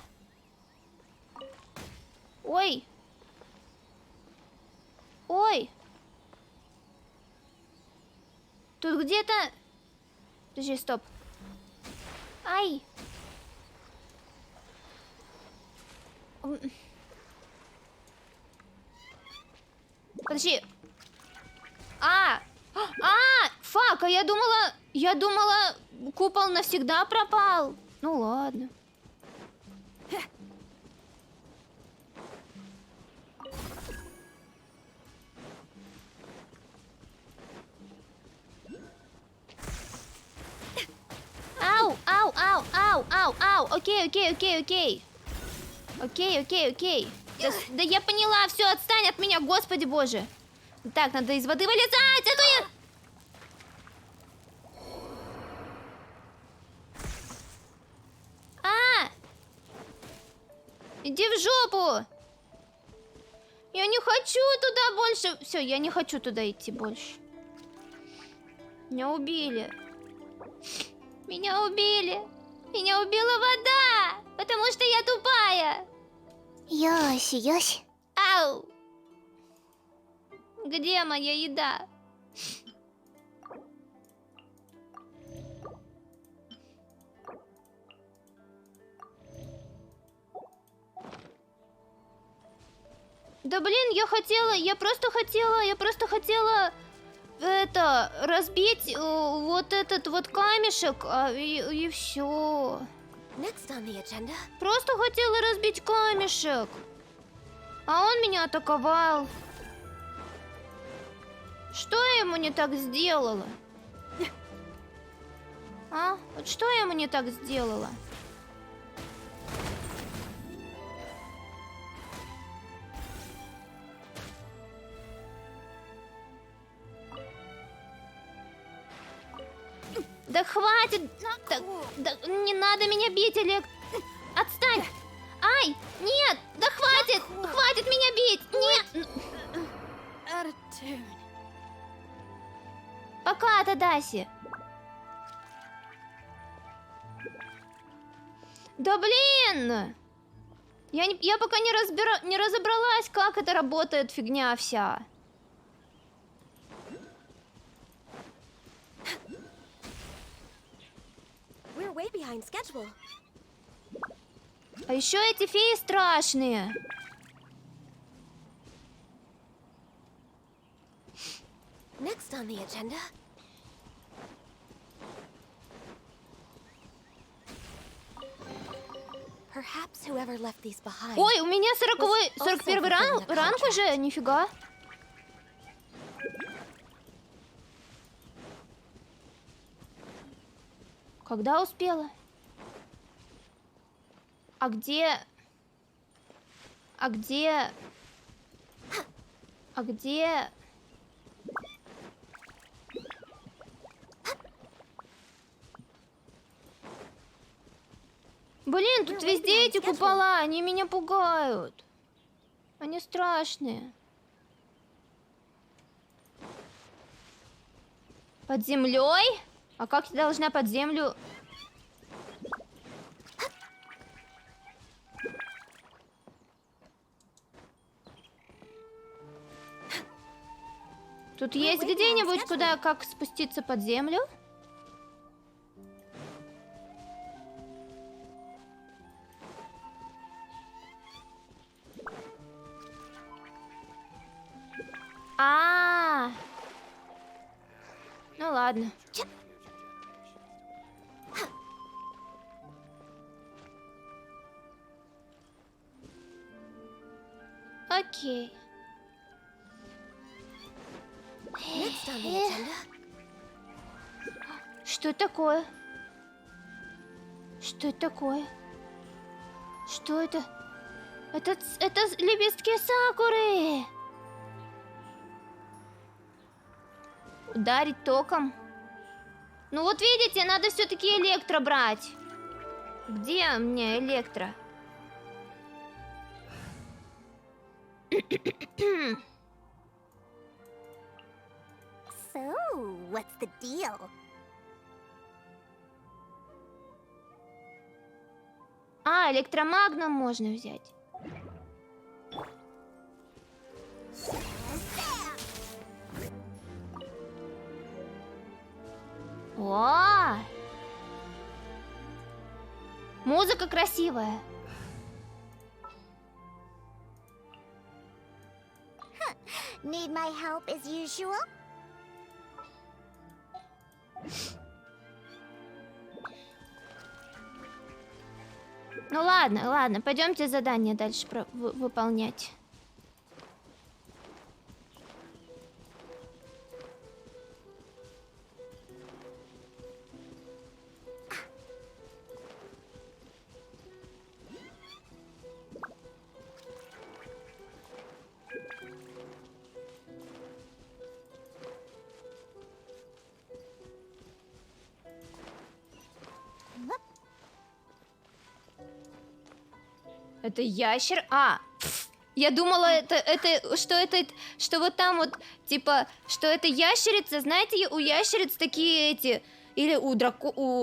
Ой! Ой! Тут где-то... Подожди, стоп. Ай! Подожди. Фак, а я думала, купол навсегда пропал. Ну ладно. Ау. Окей. Да я поняла, все, отстань от меня, господи боже. Так, надо из воды вылезать, а то я... Иди в жопу. Я не хочу туда больше. Все, я не хочу туда идти больше. Меня убили. Меня убила вода, потому что я тупая. Ёсь. Ау. Где моя еда? Да блин, я просто хотела это, разбить вот этот вот камешек, и все. Просто хотела разбить камешек. А он меня атаковал. Что я ему не так сделала? А? Вот что я ему не так сделала? Да хватит! Да, не надо меня бить, Олег! Отстань! Ай! Нет! Да хватит! Хватит меня бить! Нет! Пока, Тадаси! Да блин! Я пока не разобралась, как это работает, фигня вся. А еще эти феи страшные. Next on the agenda. Perhaps whoever left these behind. Ой, у меня 41 ранг уже, нифига. Когда успела? А где? Блин, тут везде эти купола, они меня пугают. Они страшные. Под землей? А как я должна под землю? Тут есть где-нибудь, как спуститься под землю? Ну ладно. Окей. Что это такое? Что это такое? Что это? Это лепестки сакуры. Ударить током. Ну вот видите, надо все-таки электро брать. Где мне электро? So, what's the deal? А, электромагном можно взять. О! Музыка красивая. Need my help as usual? Ну ладно, ладно, пойдемте задание дальше выполнять. Это ящер? А, я думала, что вот там вот, типа, что это ящерица, знаете, у ящериц такие эти, или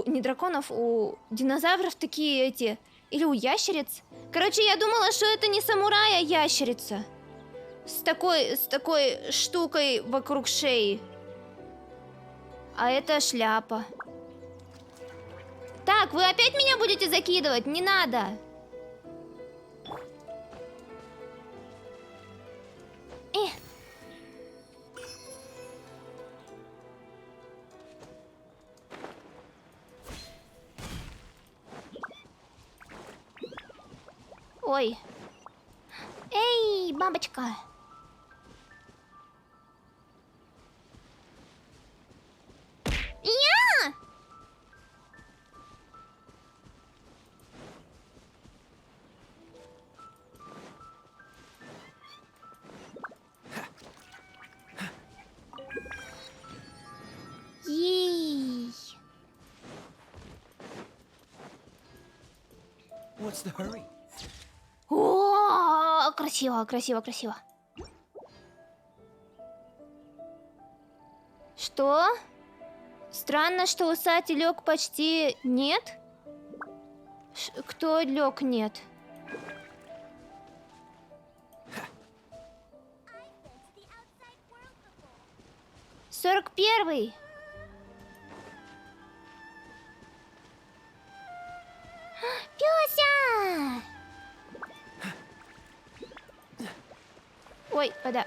не драконов, у динозавров такие эти, или у ящериц. Короче, я думала, что это не самурай, а ящерица. С такой штукой вокруг шеи. А это шляпа. Так, вы опять меня будете закидывать? Не надо. Ой. Эй, бабочка. Я! Ей. What's the hurry? О, красиво, красиво, красиво. Что? Странно, что усати лег почти нет. Кто лег нет? Сорок первый. Пёся! Ой, вода.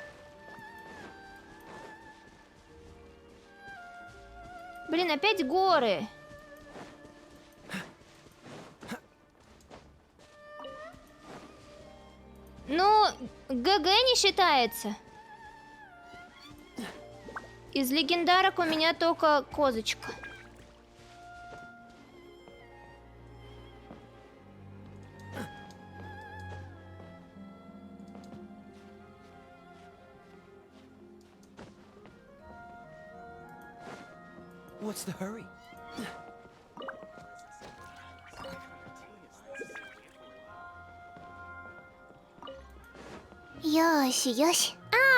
Блин, опять горы. Ну, ГГ не считается. Из легендарок у меня только козочка. What's the hurry? Ёси, ёси.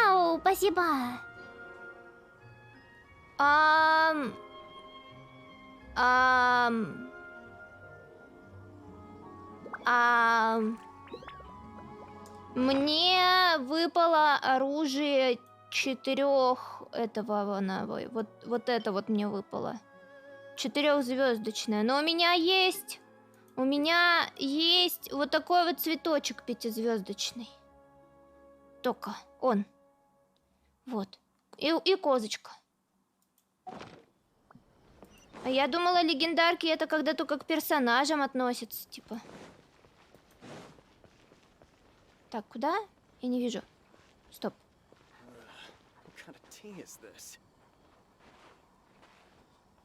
Ау, спасибо. Мне выпало оружие 4 этого вот это вот мне выпало 4-звездочное, но у меня есть вот такой вот цветочек 5-звездочный, только он вот и козочка. А я думала, легендарки это когда только к персонажам относятся, типа. Так, куда? Я не вижу. Стоп.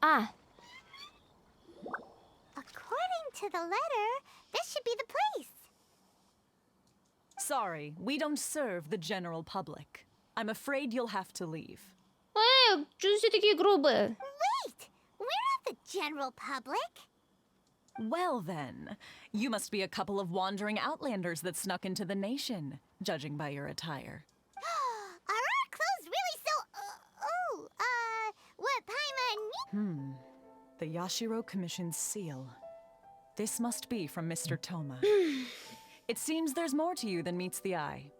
А. According to the letter, this should be the place. Sorry, we don't serve the general public. I'm afraid you'll have to leave. Что все такие грубые? Wait! We're not the general public. Well then, you must be a couple of wandering outlanders that snuck into the nation, judging by your attire. Are our clothes really so... what Paimon... The Yashiro Commission's seal. This must be from Mr. Toma. It seems there's more to you than meets the eye.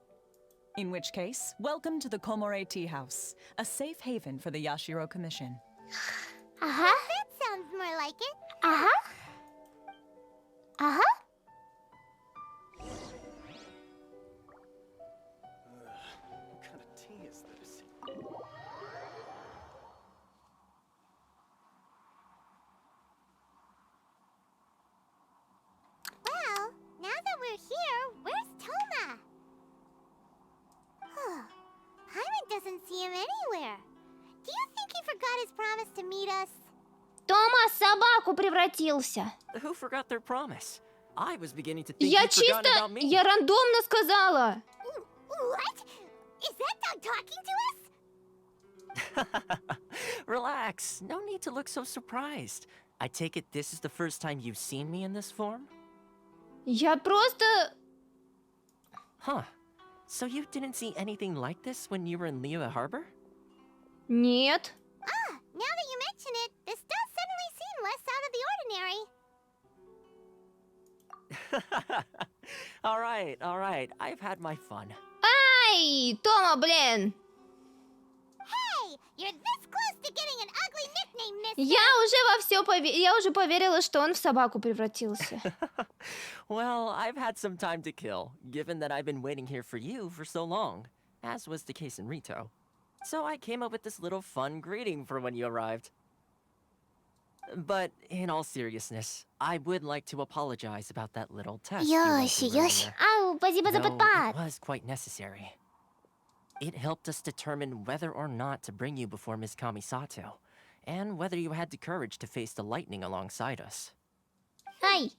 In which case, welcome to the Komore Tea House, a safe haven for the Yashiro Commission. That sounds more like it. What kind of tea is this? Well, now that we're here, where's Toma? Paimon doesn't see him anywhere. Do you think he forgot his promise to meet us? Тома в собаку превратился. Who forgot their promise? I was beginning to think Я you'd forgotten чисто... about me. Я рандомно сказала. What? Is that dog talking to us? Relax. No need to look so surprised. I take it this is the first time you've seen me in this form? Я просто... Huh. So you didn't see anything like this when you were in Liyue Harbor? Нет. Now that you mention it, this does suddenly seem less out of the ordinary. All right. I've had my fun. Ай, Тома, блин. Hey, you're this close to getting an ugly nickname, mister. Я уже поверила, что он в собаку превратился. Well, I've had some time to kill, given that I've been waiting here for you for so long, as was the case in Rito. So I came up with this little fun greeting for when you arrived. But in all seriousness, I would like to apologize about that little test you went through earlier. Ау, спасибо за Though подпад. it was quite necessary. It helped us determine whether or not to bring you before Ms. Kamisato, and whether you had the courage to face the lightning alongside us. Ай.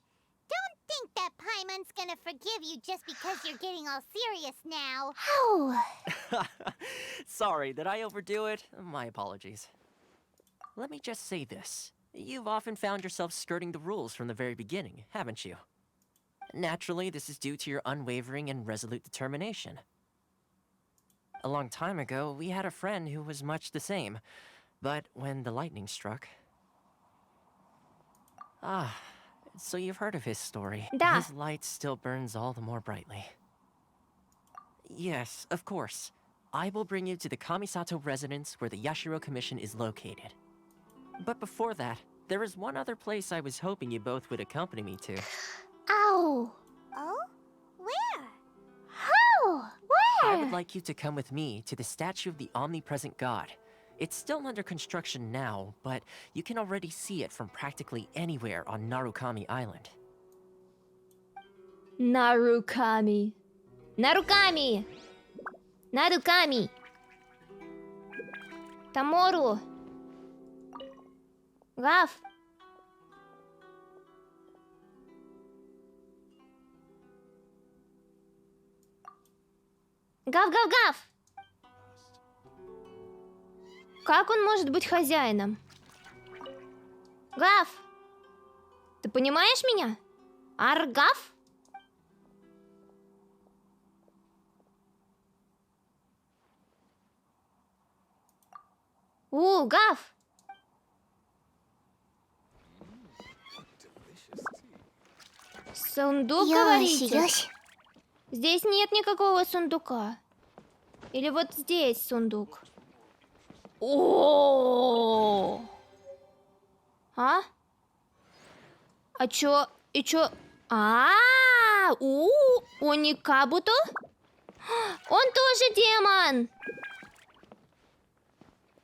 Don't think that Paimon's gonna forgive you just because you're getting all serious now. Sorry, did I overdo it? My apologies. Let me just say this. You've often found yourself skirting the rules from the very beginning, haven't you? Naturally, this is due to your unwavering and resolute determination. A long time ago, we had a friend who was much the same, but when the lightning struck... So you've heard of his story. Да. His light still burns all the more brightly. Yes, of course. I will bring you to the Kamisato residence where the Yashiro Commission is located. But before that, there is one other place I was hoping you both would accompany me to. Ау. Oh? Where? How? I Where? would like you to come with me to the statue of the omnipresent god. It's still under construction now, but you can already see it from practically anywhere on Narukami Island. Наруками. Наруками. Наруками. Тамору. Гав. Гав. Как он может быть хозяином? Гав. Ты понимаешь меня? Аргав? Гав. Сундук, говорите? Здесь нет никакого сундука. Или вот здесь сундук. О! А? А чё? И чё? Оникабуто? Он тоже демон!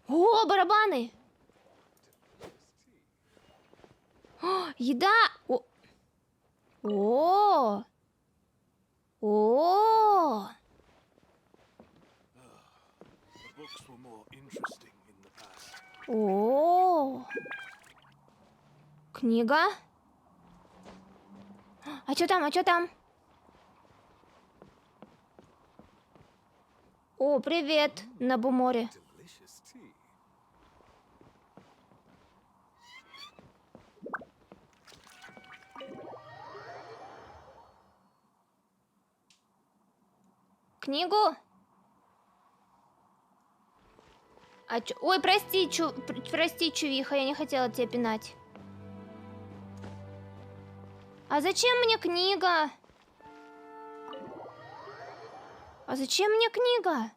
О, барабаны! Еда! О! Книга? А чё там? О, привет, Набумори. Книгу? Ой, прости, прости, чувиха, я не хотела тебя пинать. А зачем мне книга? А зачем мне книга?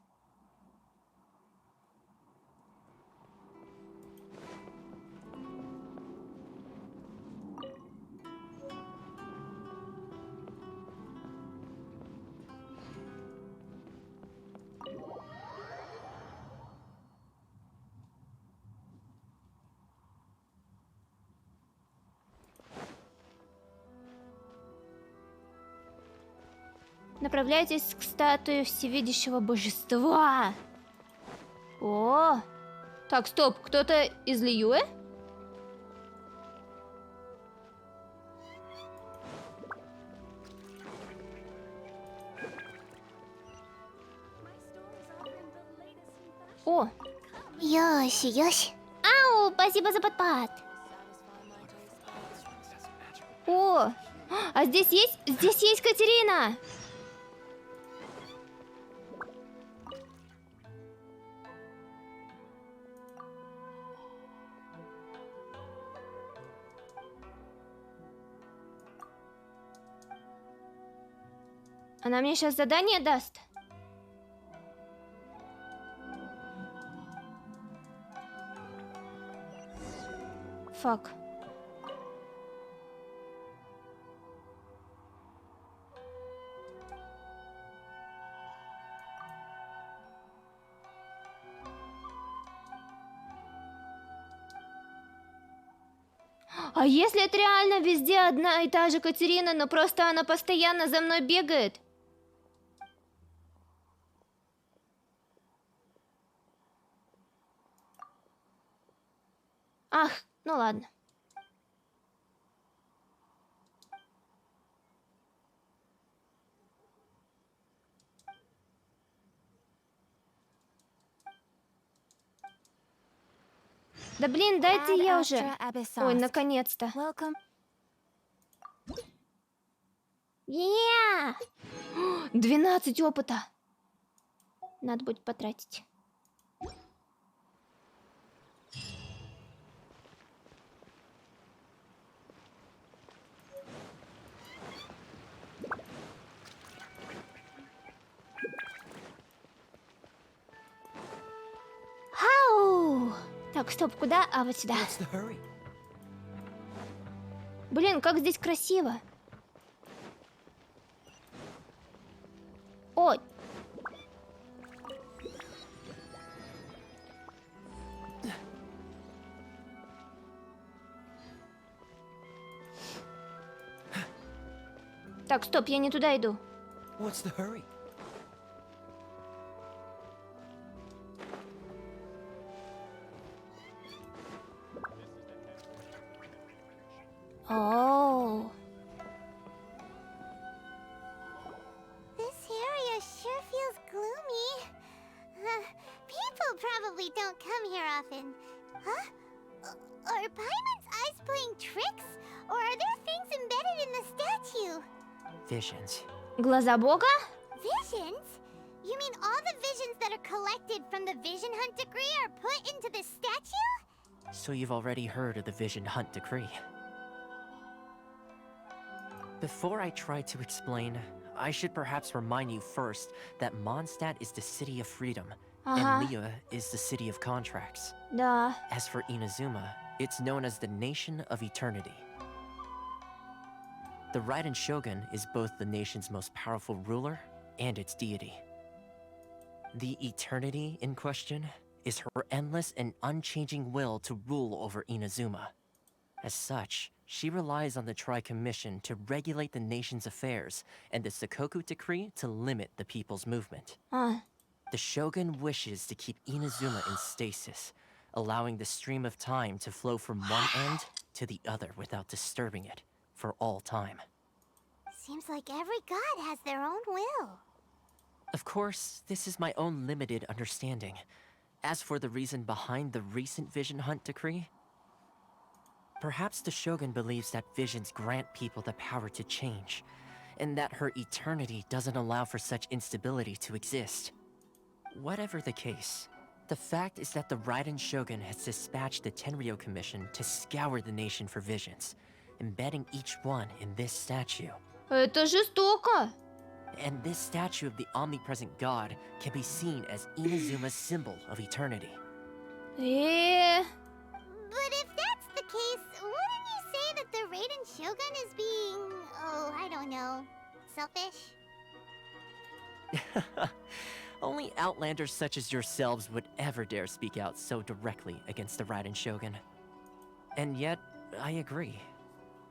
Направляйтесь к статуе всевидящего божества. О! Так, стоп, кто-то из Лиюэ? О! Ёси, ёси. Ау, спасибо за подпад. О! А здесь есть Катерина! Она мне сейчас задание даст. Фак. А если это реально везде одна и та же Катерина, но просто она постоянно за мной бегает? Ах, ну ладно. Да блин, дайте я уже. Ой, наконец-то. Yeah! 12 опыта. Надо будет потратить. Хау! Так, стоп, куда? А, вот сюда. Блин, как здесь красиво. Ой. Так, стоп, я не туда иду. What's the hurry? Oh. This area sure feels gloomy. People probably don't come here often. Huh? Are Paimon's eyes playing tricks? Or are there things embedded in the statue? Visions. Глаза Бога? Visions? You mean all the visions that are collected from the Vision Hunt decree are put into this statue? So you've already heard of the Vision Hunt decree. Before I try to explain, I should perhaps remind you first that Mondstadt is the city of freedom, and Liyue is the city of contracts. Да. As for Inazuma, it's known as the Nation of Eternity. The Raiden Shogun is both the nation's most powerful ruler and its deity. The Eternity in question is her endless and unchanging will to rule over Inazuma. As such, she relies on the Tri-Commission to regulate the nation's affairs and the Sakoku Decree to limit the people's movement. The Shogun wishes to keep Inazuma in stasis, allowing the stream of time to flow from one end to the other without disturbing it for all time. Seems like every god has their own will. Of course, this is my own limited understanding. As for the reason behind the recent Vision Hunt decree, perhaps the Shogun believes that visions grant people the power to change, and that her eternity doesn't allow for such instability to exist. Whatever the case, the fact is that the Raiden Shogun has dispatched the Tenryou Commission to scour the nation for visions, embedding each one in this statue. Это жестоко. And this statue of the omnipresent god can be seen as Inazuma's symbol of eternity. But if that's the case, wouldn't you say that the Raiden Shogun is being, oh, I don't know, selfish? Only outlanders such as yourselves would ever dare speak out so directly against the Raiden Shogun. And yet, I agree.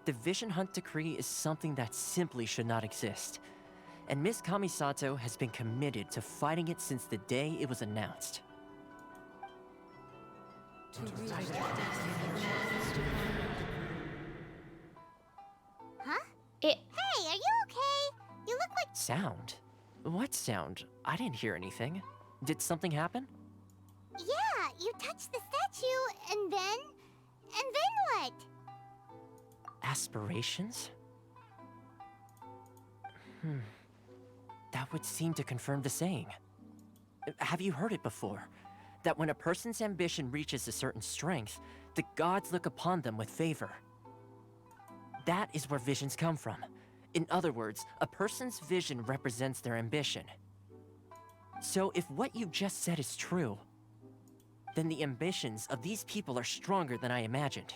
The Vision Hunt decree is something that simply should not exist. And Miss Kamisato has been committed to fighting it since the day it was announced. Huh? Hey, are you okay? You look like... Sound? What sound? I didn't hear anything. Did something happen? Yeah, you touched the statue, and then what? Aspirations? That would seem to confirm the saying. Have you heard it before? That when a person's ambition reaches a certain strength, the gods look upon them with favor. That is where visions come from. In other words, a person's vision represents their ambition. So if what you just said is true, then the ambitions of these people are stronger than I imagined.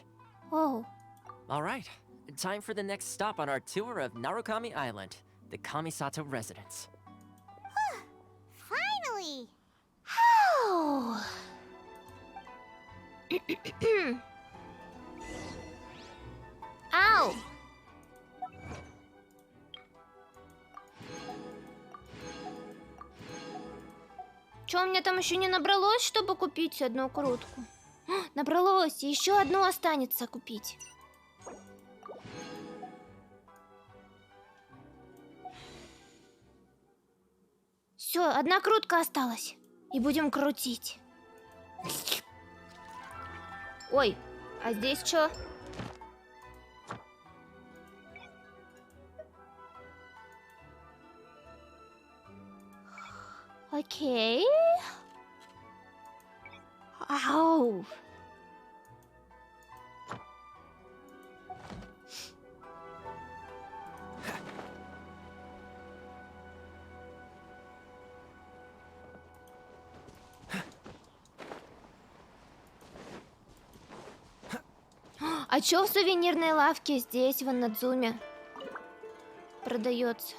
Oh. All right, time for the next stop on our tour of Narukami Island, the Kamisato residence. Finally! Oh. Ау! Чё, у меня там еще не набралось, чтобы купить одну крутку? Набралось, и еще одну останется купить. Все, одна крутка осталась. И будем крутить. Ой, а здесь что? Окей. Ау. А чё в сувенирной лавке здесь, в INAZUMA, продается?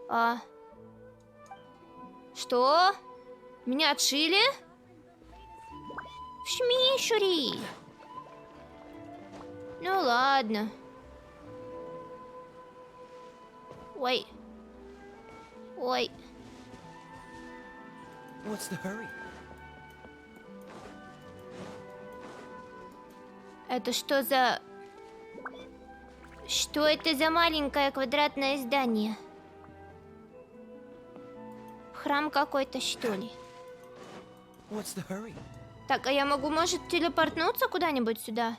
А? Что? Меня отшили? В шмишури. Ну ладно. Ой. Ой. What's the hurry? Это что за... Что это за маленькое квадратное здание? Храм какой-то, что ли? What's the hurry? Так, а я могу, может, телепортнуться куда-нибудь сюда?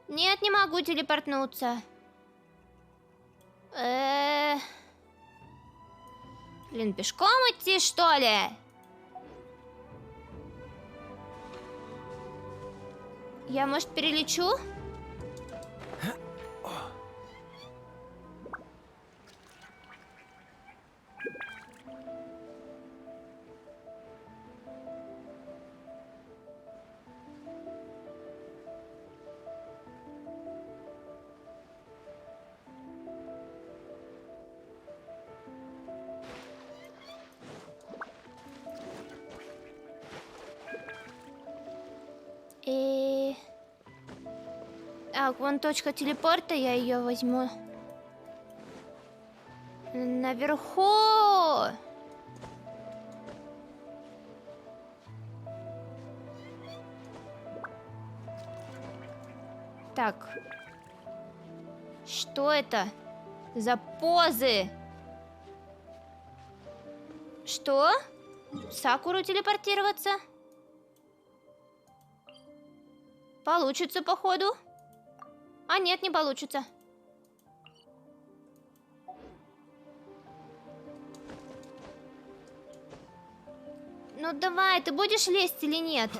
Нет, не могу телепортнуться. Блин, пешком идти, что ли? Я, может, перелечу? Так, вон точка телепорта, я ее возьму. Наверху! Так. Что это за позы? Что? В Сакуру телепортироваться? Получится, походу. А нет, не получится. Ну давай, ты будешь лезть или нет?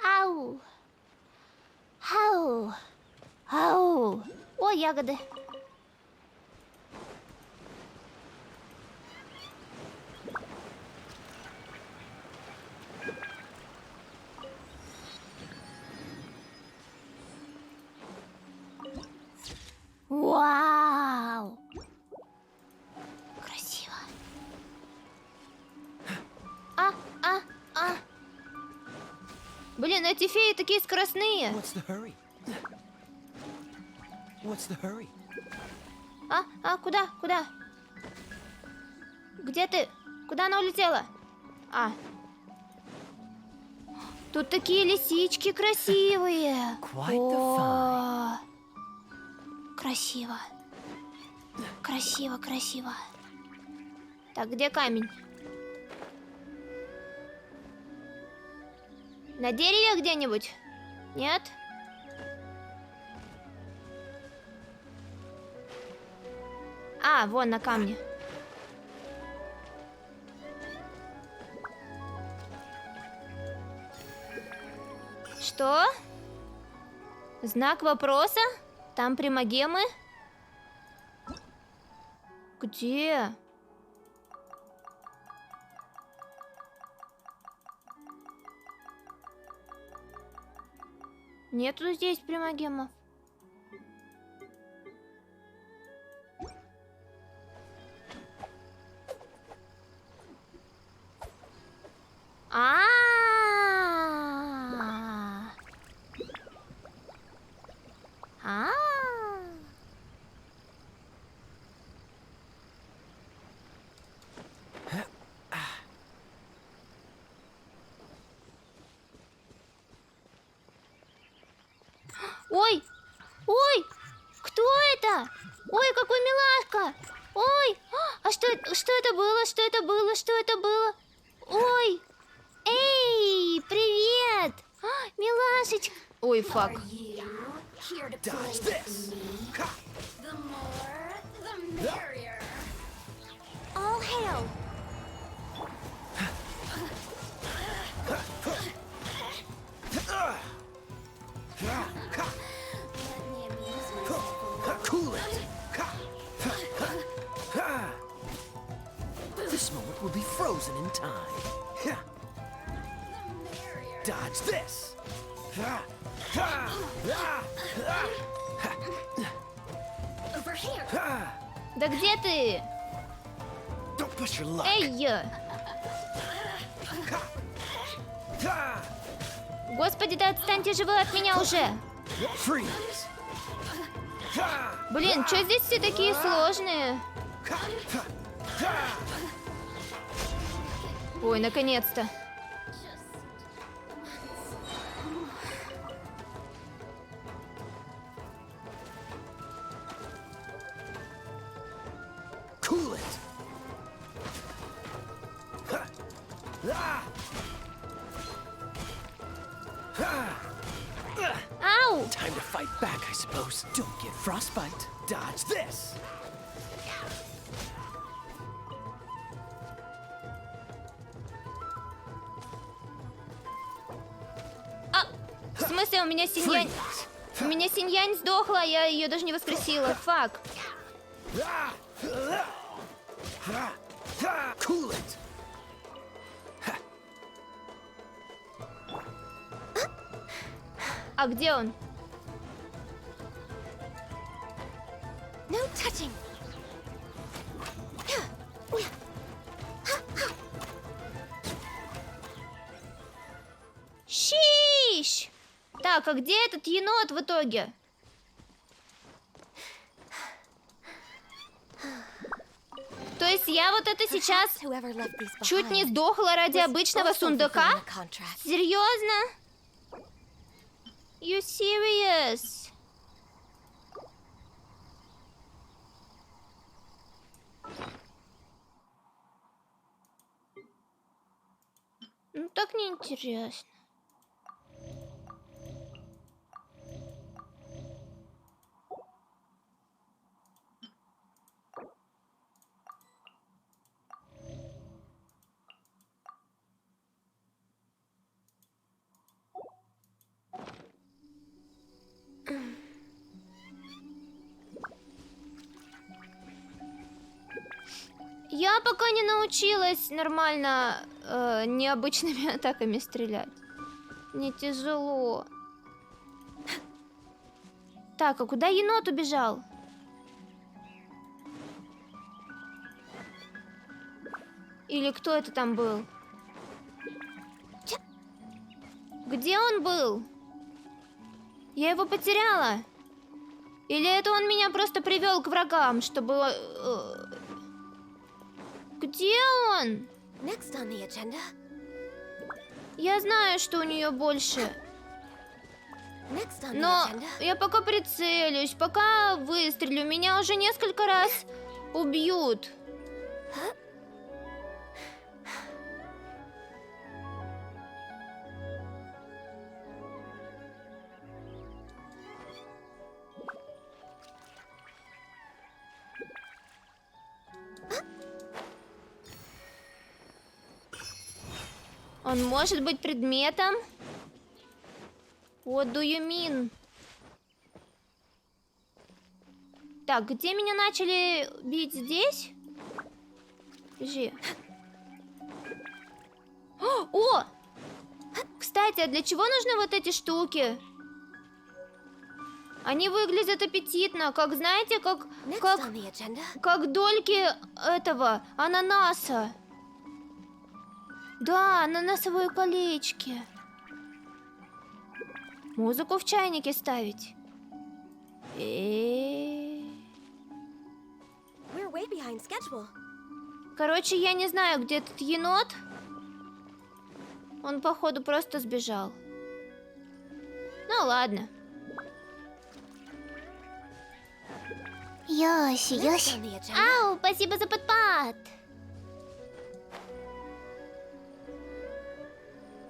Ау. Ау. Ау. О, ягоды. Вау! Красиво. Блин, эти феи такие скоростные. What's the hurry? What's the hurry? Куда? Куда? Где ты? Куда она улетела? Тут такие лисички красивые. О, красиво. Красиво, красиво. Так, где камень? На дереве где-нибудь? Нет? Вон на камне. Что? Знак вопроса? Там примагемы? Где? Нету здесь примагемов. Ой! Ой! Кто это? Ой, какой милашка! Ой! Что это было? Что это было? Что это было? Ой! Эй, привет! Милашечка! Ой, фак. All hail! Cool it! This moment will be frozen in time. Dodge this! Over here! Да где ты? Don't push your luck. Эй! Господи, да отстаньте же вы от меня уже! Freeze! Блин, что здесь все такие сложные? Ой, наконец-то. Cool it! Ау! Time to fight back, I suppose. Don't get frostbite. Dodge this! В смысле, у меня Синьянь... У меня Синьянь сдохла, я ее даже не воскресила. Фак. Cool it! А где он? No touching! Шиш! Так, а где этот енот в итоге? То есть я вот это сейчас чуть не сдохла ради обычного сундука? Серьезно? You serious? Ну так неинтересно. Я пока не научилась нормально необычными атаками стрелять. Мне тяжело. Так, а куда енот убежал? Или кто это там был? Где он был? Я его потеряла. Или это он меня просто привел к врагам, чтобы... Где он? Я знаю, что у нее больше. Но я пока прицелюсь, пока выстрелю, меня уже несколько раз убьют. Он может быть предметом? What do you mean? Так, где меня начали бить? Здесь? Подожди. О! Кстати, а для чего нужны вот эти штуки? Они выглядят аппетитно, как, знаете, как дольки этого ананаса. Да, ананасовые колечки. Музыку в чайнике ставить. Короче, я не знаю, где этот енот. Он, походу, просто сбежал. Ну, ладно. Йоси. Ау, спасибо за подпад.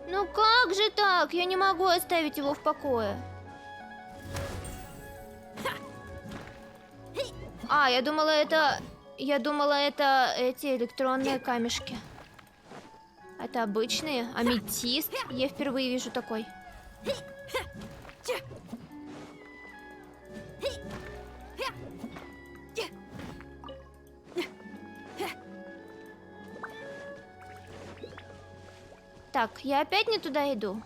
Ну как же так? Я не могу оставить его в покое. А, я думала, это эти электронные камешки. Это обычные. Аметист. Я впервые вижу такой. Так, я опять не туда иду.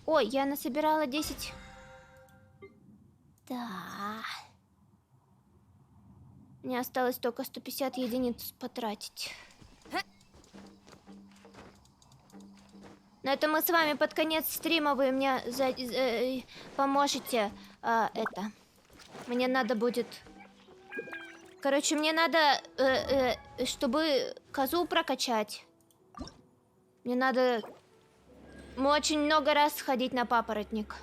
Ой, я насобирала 10. Да. Мне осталось только 150 единиц потратить. На это мы с вами под конец стрима, вы мне поможете. Это. Мне надо будет... Короче, мне надо, чтобы козу прокачать. Мне надо очень много раз сходить на папоротник.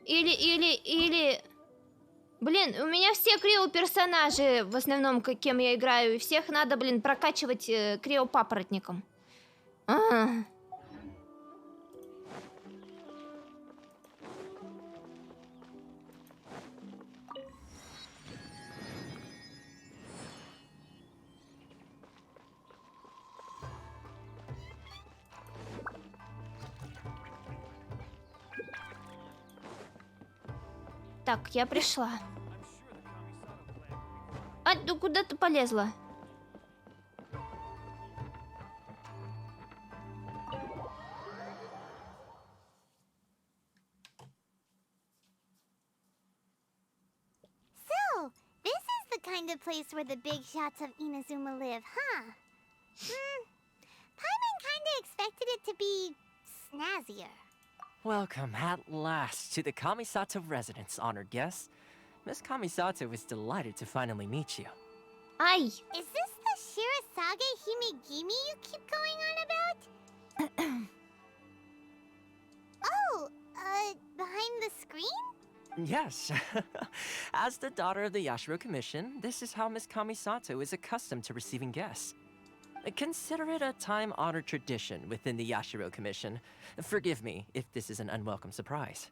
Или... Блин, у меня все крио-персонажи, в основном, кем я играю, и всех надо, блин, прокачивать крио-папоротником. Так, я пришла. А, ну куда ты полезла? So, this is the kind of place where the big shots of Inazuma live, huh? Paimon kinda expected it to be snazzier. Welcome at last to the Kamisato residence, honored guests. Miss Kamisato is delighted to finally meet you. Ай! Is this the Shirazage Himegimi you keep going on about? Oh, behind the screen? Yes. As the daughter of the Yashiro Commission, this is how Miss Kamisato is accustomed to receiving guests. Consider it a time-honored tradition within the Yashiro Commission. Forgive me if this is an unwelcome surprise.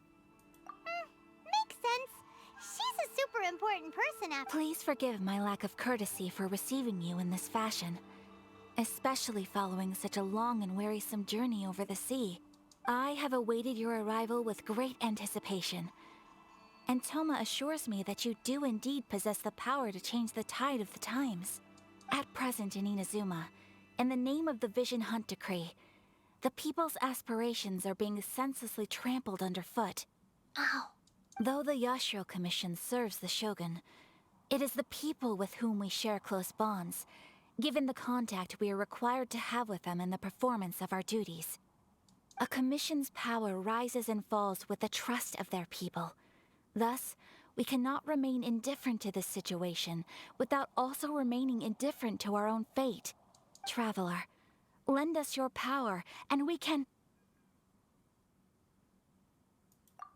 Makes sense. She's a super important person after. Please forgive my lack of courtesy for receiving you in this fashion, especially following such a long and wearisome journey over the sea. I have awaited your arrival with great anticipation, and Toma assures me that you do indeed possess the power to change the tide of the times. At present in INAZUMA, in the name of the Vision Hunt Decree, the people's aspirations are being senselessly trampled underfoot. Ow. Though the Yashiro Commission serves the Shogun, it is the people with whom we share close bonds, given the contact we are required to have with them in the performance of our duties. A commission's power rises and falls with the trust of their people. Thus, we cannot remain indifferent to this situation without also remaining indifferent to our own fate. Traveler, lend us your power, and we can...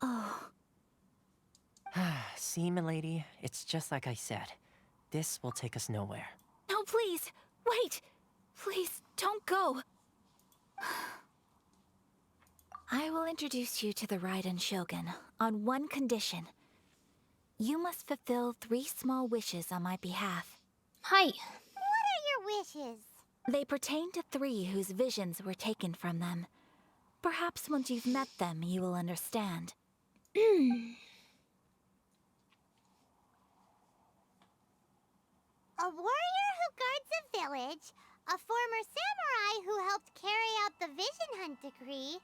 Oh. See, milady, it's just like I said. This will take us nowhere. No, please, wait! Please, don't go! I will introduce you to the Raiden Shogun on one condition. You must fulfill 3 small wishes on my behalf. Hi. What are your wishes? They pertain to 3 whose visions were taken from them. Perhaps once you've met them, you will understand. A warrior who guards a village, a former samurai who helped carry out the Vision Hunt Decree,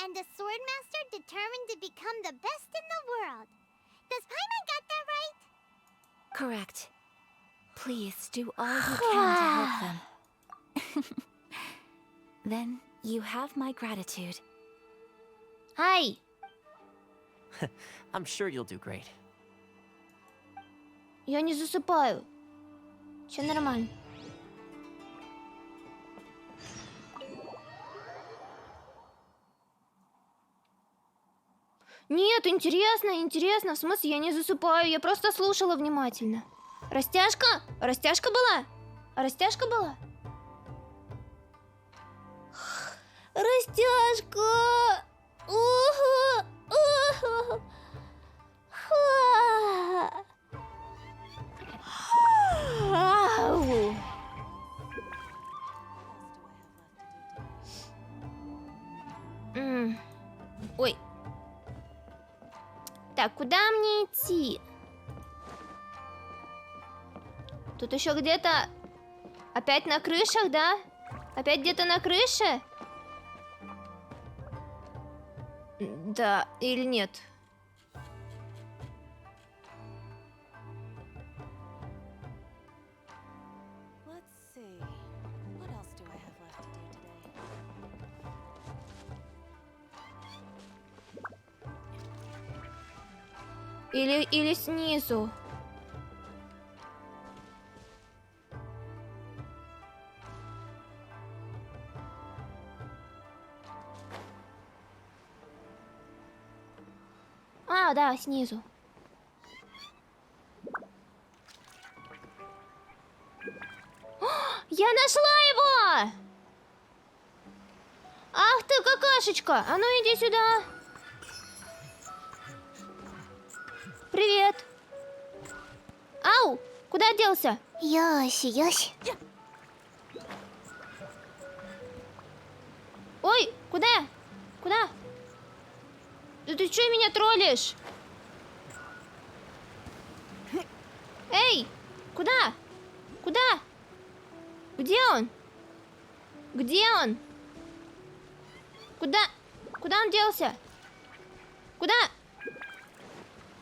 and a swordmaster determined to become the best in the world. Does Paimon got that right? Correct. Please do all you can to help them. Then you have my gratitude. Hi. I'm sure you'll do great. Я не засыпаю. Все нормально. Нет, интересно, интересно. В смысле, я не засыпаю, я просто слушала внимательно. Растяжка? Растяжка была? Растяжка была? Растяжка! Уху! Уху! Ау! Ой. Так, куда мне идти? Тут еще где-то... Опять на крышах, да? Опять где-то на крыше? Да, или нет? Или снизу. А, да, снизу. О, я нашла его! Ах ты, какашечка! А ну иди сюда! Привет! Ау! Куда делся? Ёси, ёси. Ой, куда? Куда? Да ты чё меня троллишь? Эй! Куда? Куда? Где он? Где он? Куда? Куда он делся? Куда?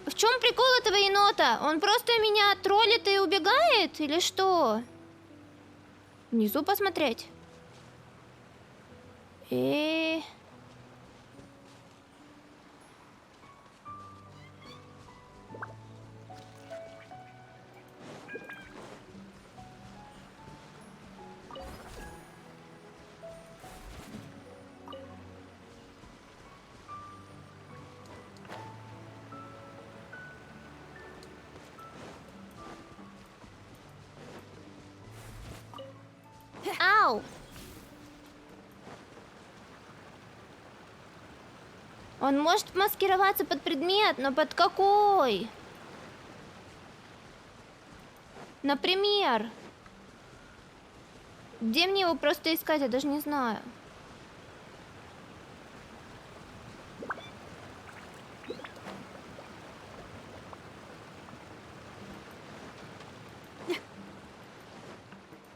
В чем прикол этого енота? Он просто меня троллит и убегает? Или что? Внизу посмотреть. Ау! Он может маскироваться под предмет, но под какой? Например, где мне его просто искать, я даже не знаю.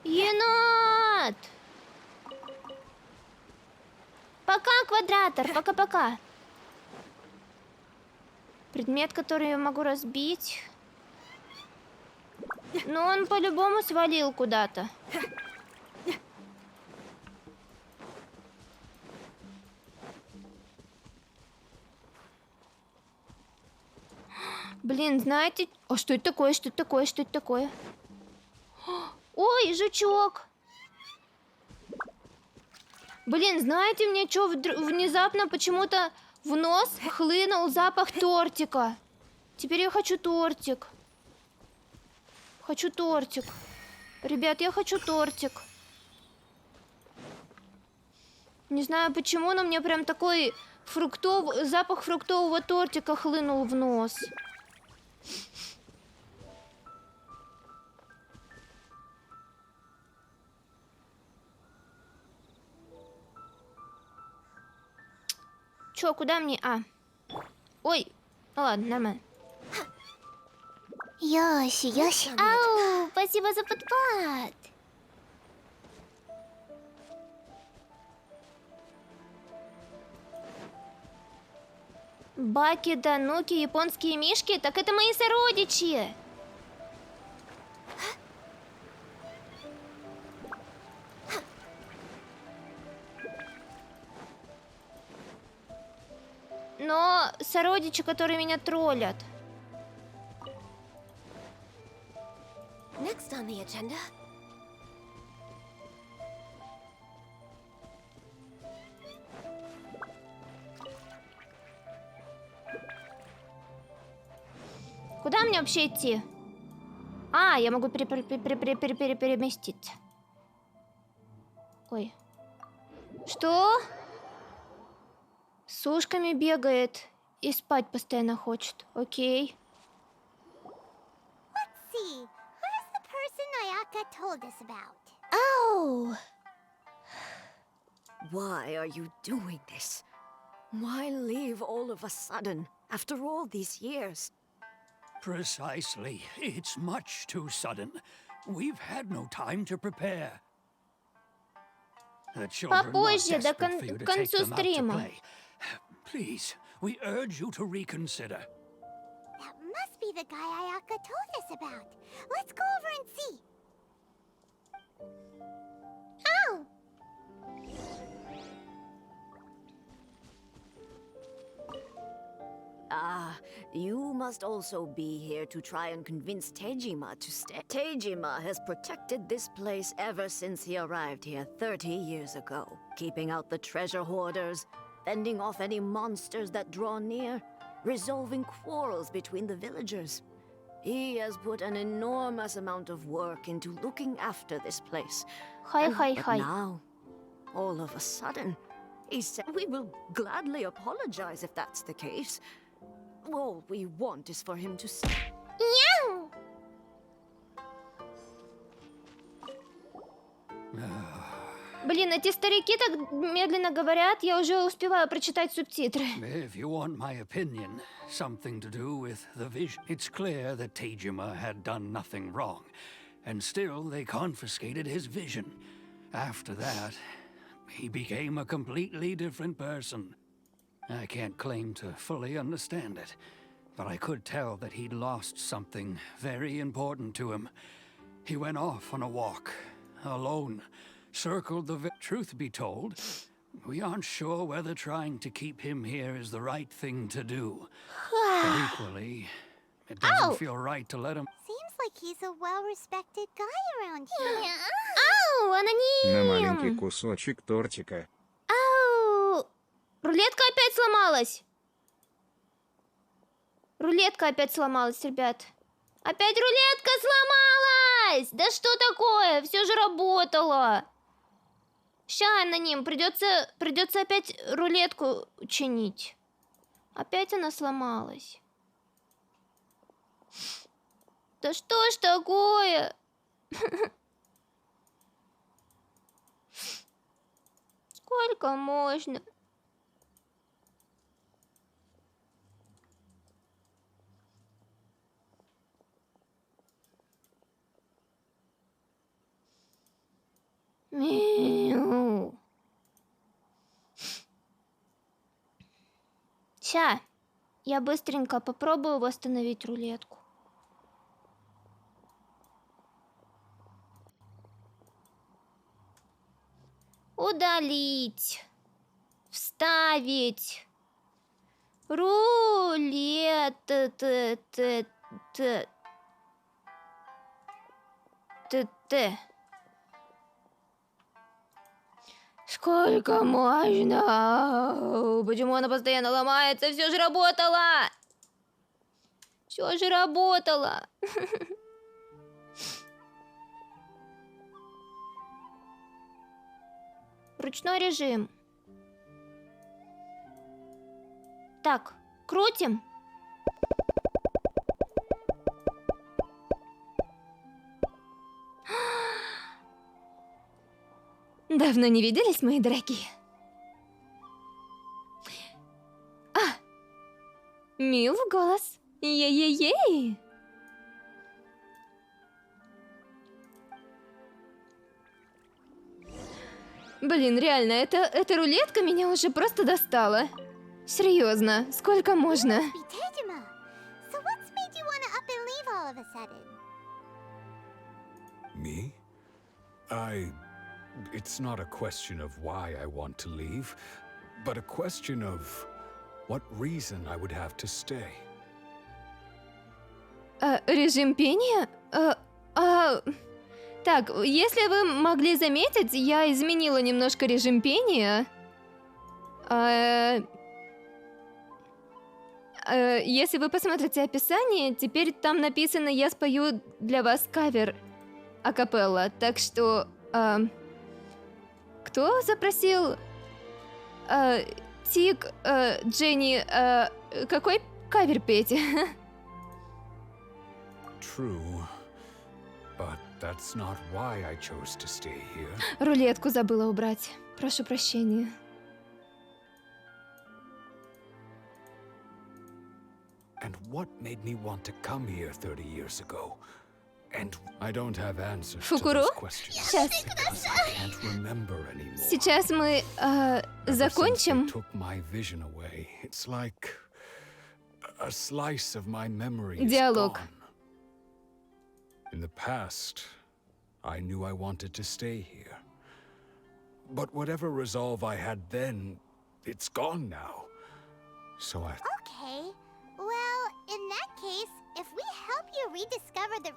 Енот! Пока, квадратор, пока-пока. Предмет, который я могу разбить. Но он по-любому свалил куда-то. Блин, знаете... А что это такое? Что это такое? Что это такое? Ой, жучок! Блин, знаете, мне что, внезапно почему-то в нос хлынул запах тортика. Теперь я хочу тортик. Хочу тортик. Ребят, я хочу тортик. Не знаю почему, но мне прям такой запах фруктового тортика хлынул в нос. Чё, куда мне? Ой, ну ладно, нормально. Йоси, Йоси. Ау, спасибо за подпад. Баки, Дануки, японские мишки? Так это мои сородичи. Но сородичи, которые меня троллят. Next on the agenda. Куда мне вообще идти? Я могу переместиться. Ой. Что? С ушками бегает и спать постоянно хочет. Окей. Let's see. Where's the person Ayaka told us about? Ау! Why are you doing this? Why leave all of a sudden, after all these years? Precisely. It's much too sudden. We've had no time to prepare. The children are Попозже, до desperate for you to take концу them out to стрима. play. Please, we urge you to reconsider. That must be the guy Ayaka told us about. Let's go over and see. Ow! You must also be here to try and convince Tejima to stay. Tejima has protected this place ever since he arrived here 30 years ago, keeping out the treasure hoarders, fending off any monsters that draw near, resolving quarrels between the villagers. He has put an enormous amount of work into looking after this place. But now, all of a sudden, he said we will gladly apologize if that's the case. All we want is for him to say. Мяу! Блин, эти старики так медленно говорят, я уже успеваю прочитать субтитры. If you want my opinion, something to do with the vision. It's clear that Tejima had done nothing wrong, and still they confiscated his vision. After that, he became a completely different person. I can't claim to fully understand it, but I could tell that he'd lost something very important to him. He went off on a walk, alone, circled the truth be told, we aren't sure whether trying to keep him here is the right thing to do. But equally, it doesn't feel right to let him... Seems like he's a well-respected guy around here. Ау, На аноним! маленький кусочек тортика. Ау! Рулетка опять сломалась! Рулетка опять сломалась, ребят. Опять рулетка сломалась! Да что такое? Все же работало. Ща, аноним, придется опять рулетку чинить. Опять она сломалась. Да что ж такое? Сколько можно? Мяу. Ща, я быстренько попробую восстановить рулетку. Удалить. Вставить. Рулет. Сколько можно? Почему она постоянно ломается? Все же работало! Все же работало! Ручной режим. Так, крутим. Давно не виделись, мои дорогие. Мил голос. Ей-ей-ей. Блин, реально, эта рулетка меня уже просто достала. Серьезно, сколько можно? 째ඨᴜಠ. So what's made you want to up and leave all of a sudden? Me? It's not a question of why I want to leave, but a question of what reason I would have to stay. Режим пения? Так, если вы могли заметить, я изменила немножко режим пения. Если вы посмотрите описание, теперь там написано «Я спою для вас кавер акапелла». Так что... кто запросил? Тик, Дженни, какой кавер петь? True, but that's not why I chose to stay here. Рулетку забыла убрать. Прошу прощения. And what made me want to come here 30 years ago? And I don't have answers to those questions because I can't remember anymore. Сейчас мы закончим. Took my vision away. It's like a slice of my memory is Диалог. gone. In the past, I knew I wanted to stay here. But whatever resolve I had then, it's gone now. So I... Okay. Well, in that case, if we help you rediscover the...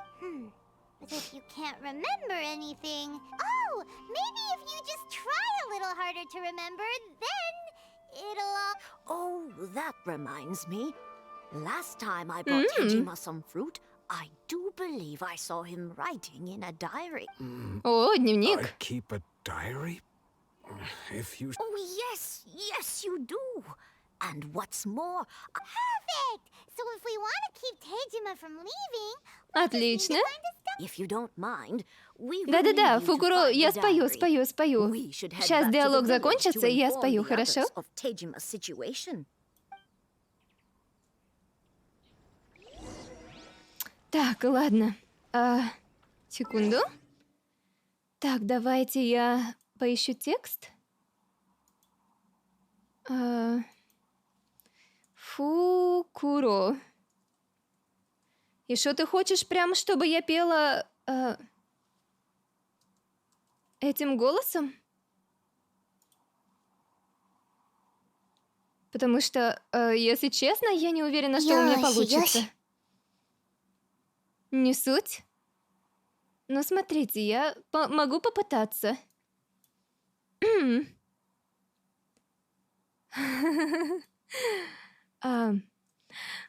But if you can't remember anything... Oh, maybe if you just try a little harder to remember, then it'll all... Oh, that reminds me. Last time I brought Tejima some fruit, I do believe I saw him writing in a diary. О, дневник. I keep a diary? If you... Oh, yes, you do. And what's more... Perfect! So if we want to keep Tejima from leaving... Отлично. If you don't mind, we Да-да-да, Фукуру, я спою. Сейчас диалог закончится, и я спою, хорошо? Так, ладно. Секунду. Так, давайте я поищу текст. Фукуро. И что ты хочешь прям, чтобы я пела этим голосом? Потому что, если честно, я не уверена, что у меня получится. Не суть. Но смотрите, я могу попытаться.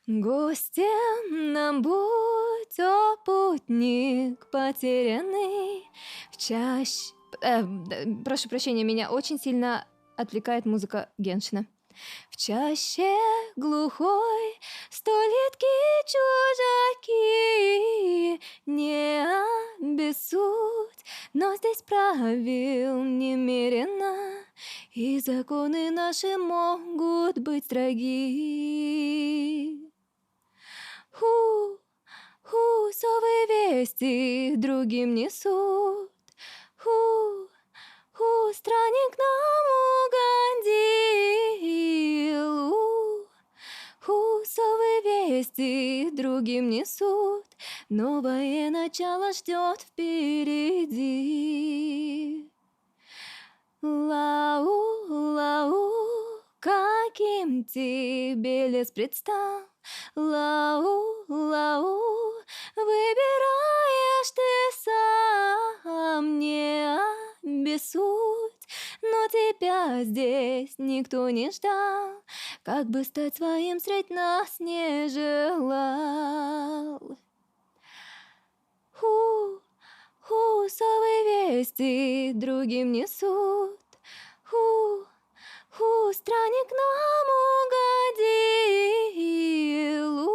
Гостем нам будь, о путник потерянный в чаще Прошу прощения, меня очень сильно отвлекает музыка Геншина. В чаще глухой столетки чужаки не обессудь, но здесь правил немерено, и законы наши могут быть строги. Совы вести другим несут, странник нам угодил. Совы вести другим несут, новое начало ждет впереди. Лау, каким тебе лес предстал? Лау, выбираешь ты сам, не обессудь, но тебя здесь никто не ждал, как бы стать своим средь нас не желал. Совы вести другим несут, странник нам угодил.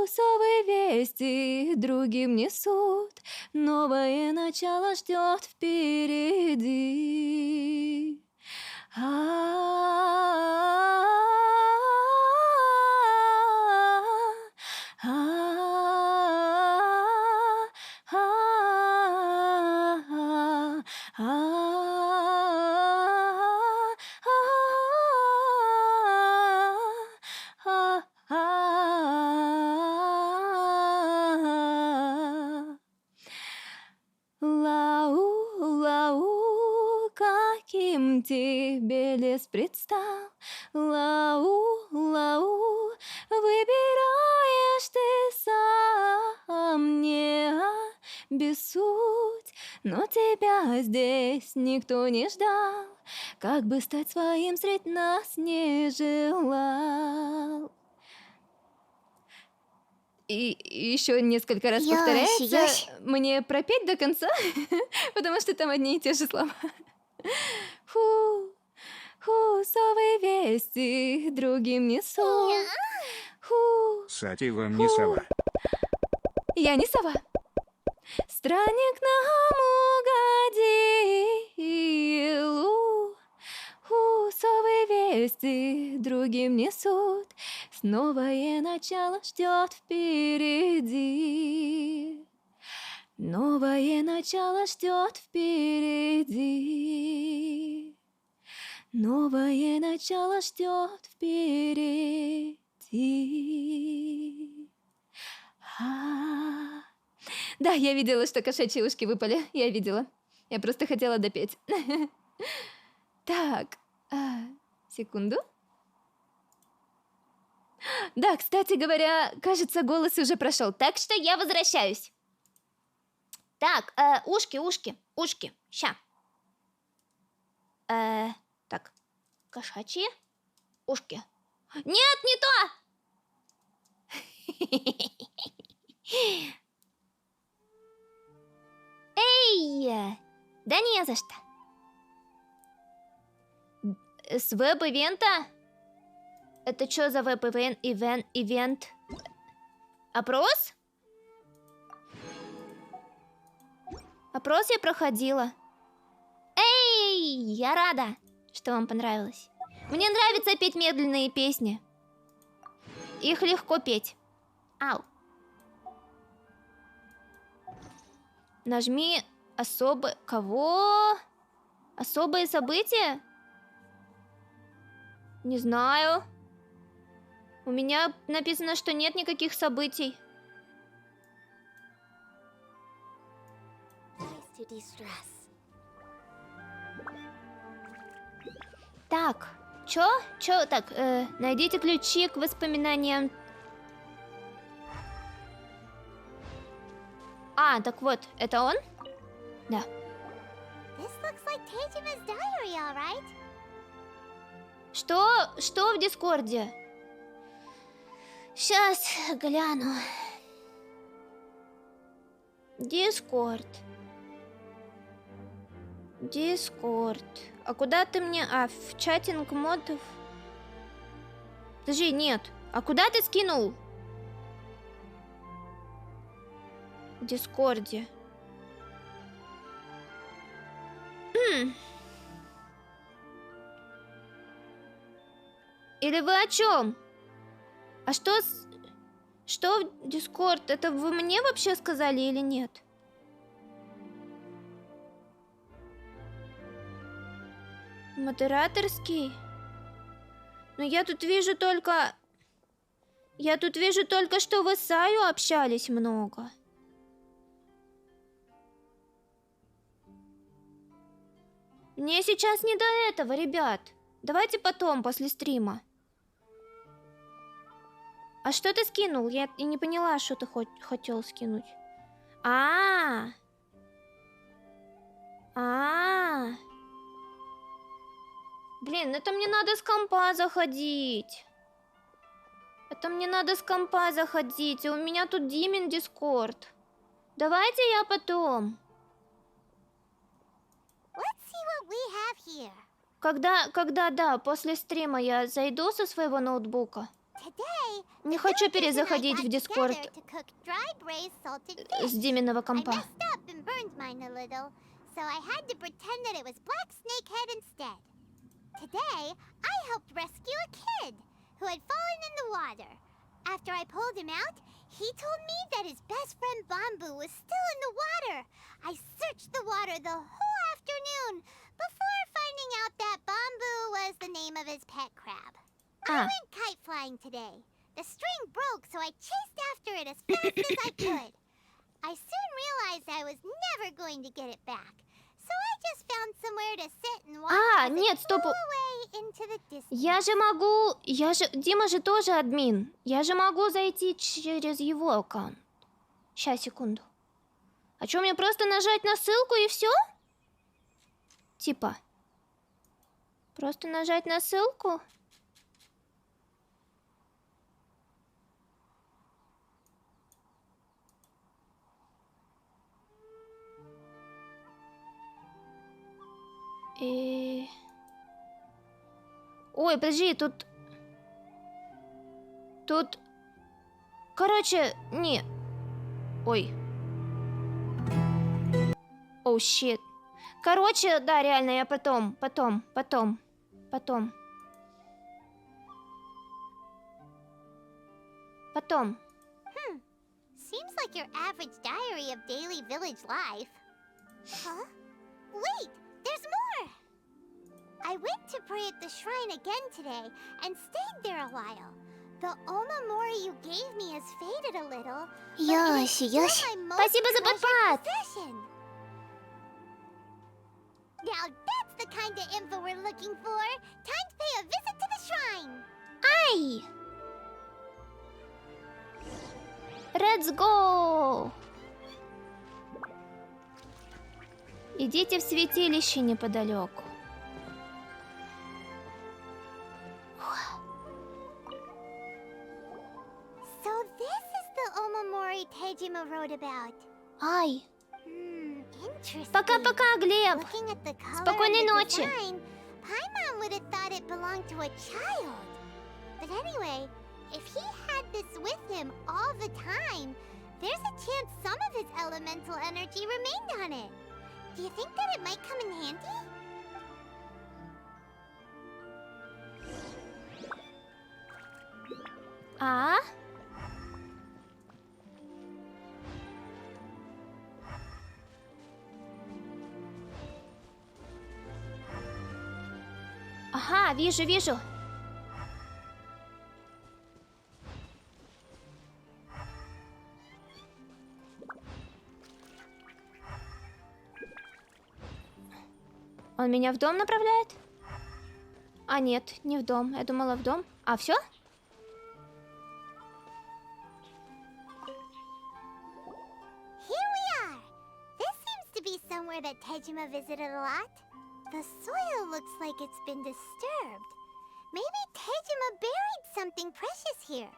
Совы вести другим несут, новое начало ждет впереди. Лау, каким тебе лес предстал? Лау, выбираешь ты сам, не обессудь, но тебя здесь никто не ждал, как бы стать своим средь нас не желал. И еще несколько раз повторяется. Мне пропеть до конца, потому что там одни и те же слова. Совы вести другим несут. Сатива не сова. Я не сова. Странник нам угодил. Совы вести другим несут, новое начало ждет впереди. Новое начало ждет впереди. Новое начало ждет впереди. Да, я видела, что кошачьи ушки выпали. Я видела. Я просто хотела допеть. Так, секунду. Да, кстати говоря, кажется, голос уже прошел, так что я возвращаюсь. Так, ушки, ща. Так, кошачьи ушки. Нет, не то! Эй, да не за что. С веб-ивента? Это что за веб-ивент? Опрос? Опрос я проходила. Эй, я рада, что вам понравилось. Мне нравится петь медленные песни. Их легко петь. Ау. Нажми особо... Кого? Особые события? Не знаю. У меня написано, что нет никаких событий. Так, чё? Так, найдите ключи к воспоминаниям. А, так вот, это он? Да. This looks like ķēఠᴜma's diary, all right? Что в Дискорде? Сейчас гляну. Дискорд. Дискорд. А куда ты мне... А, в чатинг модов? Подожди, нет. А куда ты скинул? В Дискорде. Или вы о чем? А что с... Что в Дискорд? Это вы мне вообще сказали или нет? Модераторский? Но я тут вижу только... Я тут вижу только, что вы с Аю общались много. Мне сейчас не до этого, ребят. Давайте потом, после стрима. А что ты скинул? Я и не поняла, что ты хотел скинуть. Блин, это мне надо с компа заходить. Это мне надо с компа заходить. У меня тут Димин Дискорд. Давайте я потом. Когда, да, после стрима я зайду со своего ноутбука. Не хочу перезаходить в Дискорд с Диминого компа. Today, I helped rescue a kid who had fallen in the water. After I pulled him out, he told me that his best friend Bamboo was still in the water. I searched the water the whole afternoon before finding out that Bamboo was the name of his pet crab. I went kite flying today. The string broke, so I chased after it as fast as I could. I soon realized I was never going to get it back. So I just found somewhere to sit and watch Нет, стоп. Я же могу... Дима же тоже админ. Я же могу зайти через его аккаунт. Сейчас, секунду. А что, мне просто нажать на ссылку и все? Типа. Просто нажать на ссылку? Ой, подожди, тут... Короче, не... Ой. Оу, щит. Короче, да, реально, я потом. Seems like your average diary of daily village life. Huh? Wait, there's more! I went to pray at the shrine again today and stayed there a while. The Omamori you gave me has faded a little. Yoshi. Спасибо за подпад! Now that's the kind of info we're looking for. Time to pay a visit to the shrine. Ай! Let's go! Идите в святилище неподалеку. So this is the Omamori Tejima wrote about. Ай! Interesting. Пока-пока, Глеб! Looking at the color Спокойной of the ночи! design, Paimon would have thought it belonged to a child. But anyway, if he had this with him all the time, there's a chance some of his elemental energy remained on it. Do you think that it might come in handy? Ага, вижу. Он меня в дом направляет? А, нет, не в дом. Я думала, в дом. А, все? Here we are! This seems to be somewhere that Tejima visited a lot. The soil looks like it's been disturbed. Maybe Tejima buried something precious here.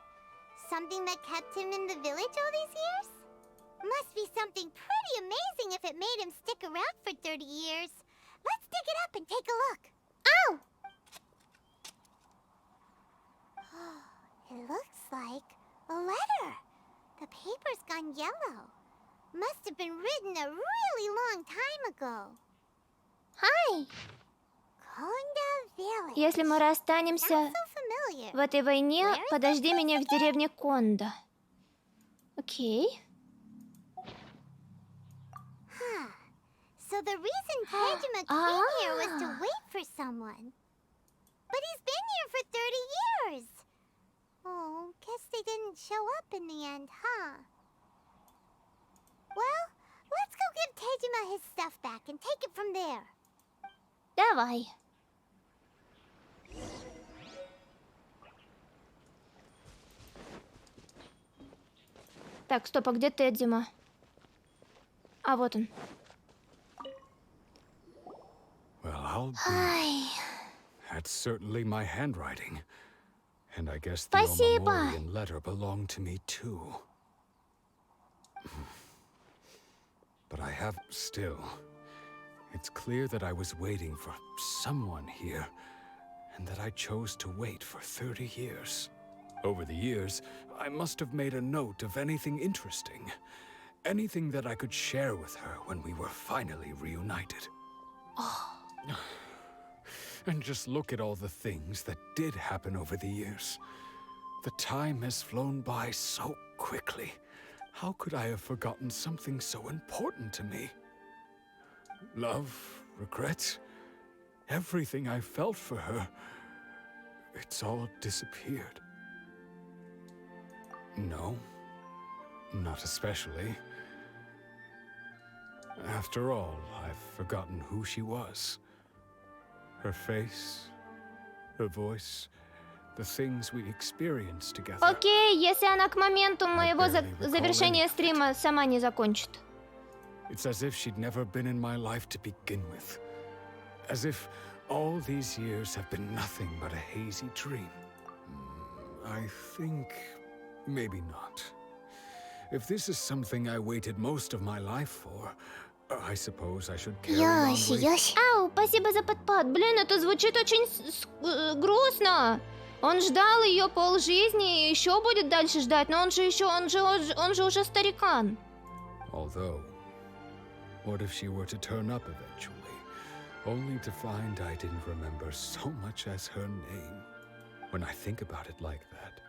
Something that kept him in the village all these years? Must be something pretty amazing if it made him stick around for 30 years. Let's dig it up and take a look. Ow! It looks like a letter. The paper's gone yellow. Must have been written a really long time ago. Hi! Если мы расстанемся в этой войне, подожди меня в деревне Кондо. Окей. So the reason ТЭЧᴏಠʔ came here was to wait for someone. But he's been here for 30 years. Oh, guess they didn't show up in the end, huh? Well, let's go give ТЭЧᴏಠʔ his stuff back and take it from there. Давай. Так, стоп, а где ТЭЧᴏಠʔ? А, вот он. Well, that's certainly my handwriting. And I guess the Omamorian letter belonged to me too. But I have still. It's clear that I was waiting for someone here, and that I chose to wait for 30 years. Over the years, I must have made a note of anything interesting. Anything that I could share with her when we were finally reunited. And just look at all the things that did happen over the years. The time has flown by so quickly. How could I have forgotten something so important to me? Love, regret, everything I felt for her, it's all disappeared. No, not especially. After all, I've forgotten who she was. Her face, her voice, the things we experienced together. Окей, если она к моменту моего завершения стрима сама не закончит. It's as if she'd never been in my life to begin with. As if all these years have been nothing but a hazy dream. I think maybe not. If this is something I waited most of my life for, I suppose I should carry on waiting. Ау, спасибо за подпад. Блин, это звучит очень грустно. Он ждал ее полжизни и еще будет дальше ждать, но он же уже старикан. Although, what if she were to turn up eventually, only to find I didn't remember so much as her name? When I think about it like that,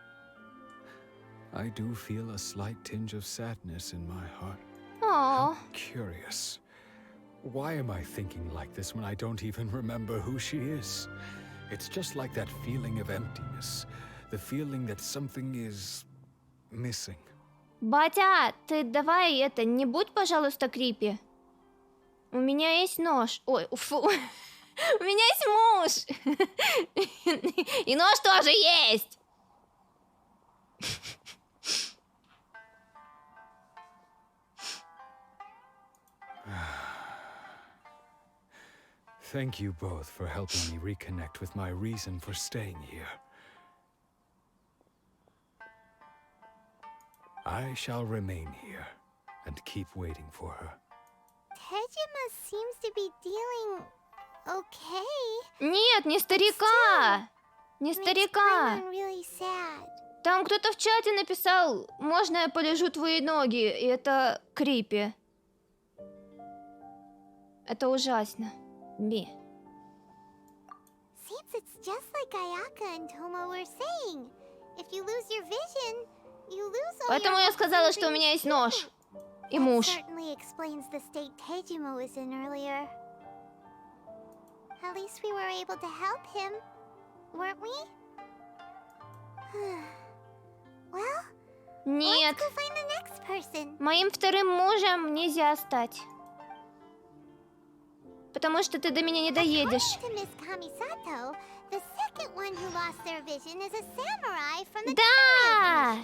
I do feel a slight tinge of sadness in my heart. Aww. How curious. Why am I thinking like this when I don't even remember who she is? It's just like that feeling of emptiness, the feeling that something is missing. Батя, ты давай не будь, пожалуйста, крипи. У меня есть нож. Ой, фу. У меня есть муж. И нож тоже есть. Thank you both for helping me reconnect with my reason for staying here. I shall remain here and keep waiting for her. ТЭЧᴏಠʔ seems to be dealing okay. Нет, не старика. Не старика. Really sad. Там кто-то в чате написал, можно я полежу твои ноги, и это крипи. Это ужасно. Би. Seems it's just like Ayaka and Toma were saying. If you lose your vision, you lose all Поэтому я сказала, что у меня есть нож. И муж. Certainly explains the state ТЭЧᴏಠ was in earlier. At least we were able to help him, weren't we? Well, Нет. let's go find the next person. Моим вторым мужем нельзя стать. Потому что ты до меня не доедешь. According to Miss Kamisato, the second one who lost their vision is a samurai from the Да!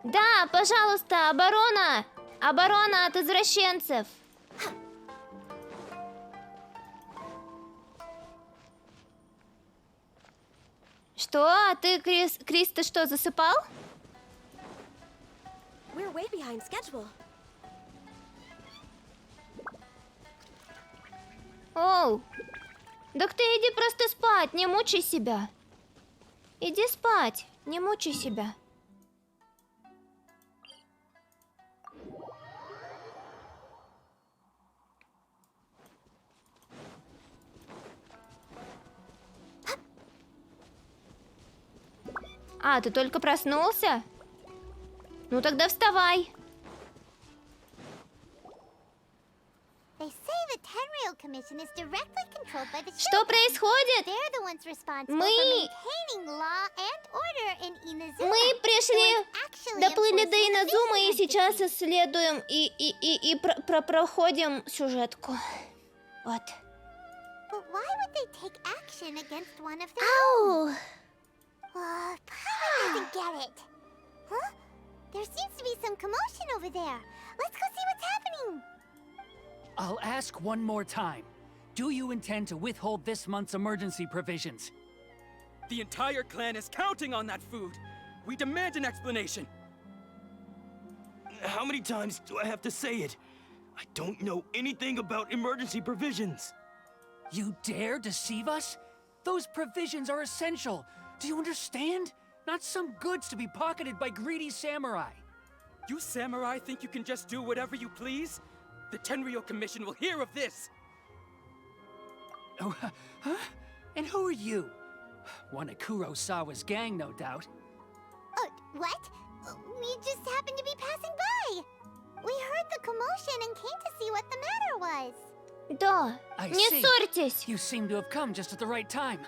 Да, пожалуйста, оборона! Оборона от извращенцев! Что? А ты, Крис, ты что, засыпал? We're way behind schedule. Оу. Так ты иди просто спать, не мучай себя. Иди спать, не мучай себя. А, ты только проснулся? Ну тогда вставай. Что происходит? Мы пришли, доплыли до Иназумы и сейчас исследуем и проходим сюжетку. Вот. Ау! Doesn't get it. Huh? There seems to be some commotion over there. Let's go see what's happening. I'll ask one more time. Do you intend to withhold this month's emergency provisions? The entire clan is counting on that food. We demand an explanation. How many times do I have to say it? I don't know anything about emergency provisions. You dare deceive us? Those provisions are essential. Do you understand? Not some goods to be pocketed by greedy samurai. You samurai think you can just do whatever you please? The Tenryou Commission will hear of this! Oh, huh? And who are you? One of Kurosawa's gang, no doubt. What? We just happened to be passing by. We heard the commotion and came to see what the matter was. Да, не ссорьтесь. You seem to have come just at the right time.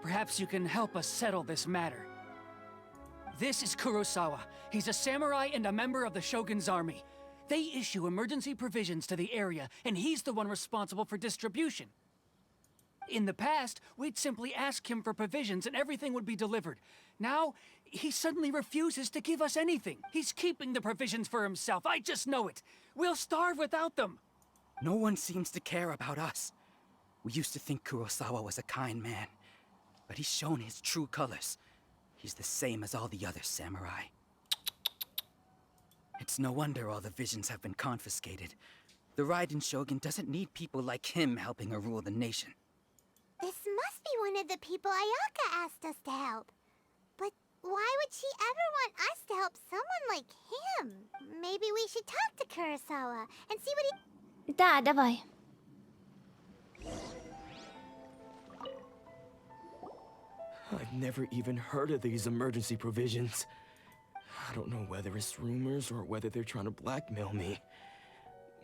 Perhaps you can help us settle this matter. This is Kurosawa. He's a samurai and a member of the Shogun's army. They issue emergency provisions to the area, and he's the one responsible for distribution. In the past, we'd simply ask him for provisions and everything would be delivered. Now, he suddenly refuses to give us anything. He's keeping the provisions for himself. I just know it. We'll starve without them. No one seems to care about us. We used to think Kurosawa was a kind man. But he's shown his true colors. He's the same as all the other samurai. It's no wonder all the visions have been confiscated. The Raiden Shogun doesn't need people like him helping her rule the nation. This must be one of the people Ayaka asked us to help. But why would she ever want us to help someone like him? Maybe we should talk to Kurosawa and see what he... Да, давай. I've never even heard of these emergency provisions. I don't know whether it's rumors or whether they're trying to blackmail me.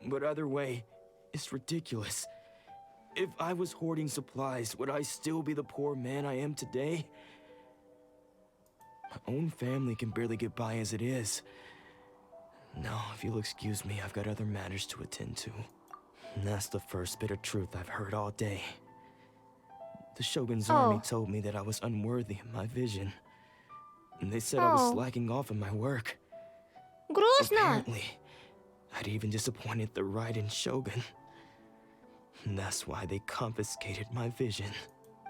But either way, it's ridiculous. If I was hoarding supplies, would I still be the poor man I am today? My own family can barely get by as it is. Now, if you'll excuse me, I've got other matters to attend to. And that's the first bit of truth I've heard all day. The Shogun's army told me that I was unworthy of my vision. And they said I was slacking off in my work. Грустно. Apparently, I'd even disappointed the Raiden Shogun. And that's why they confiscated my vision.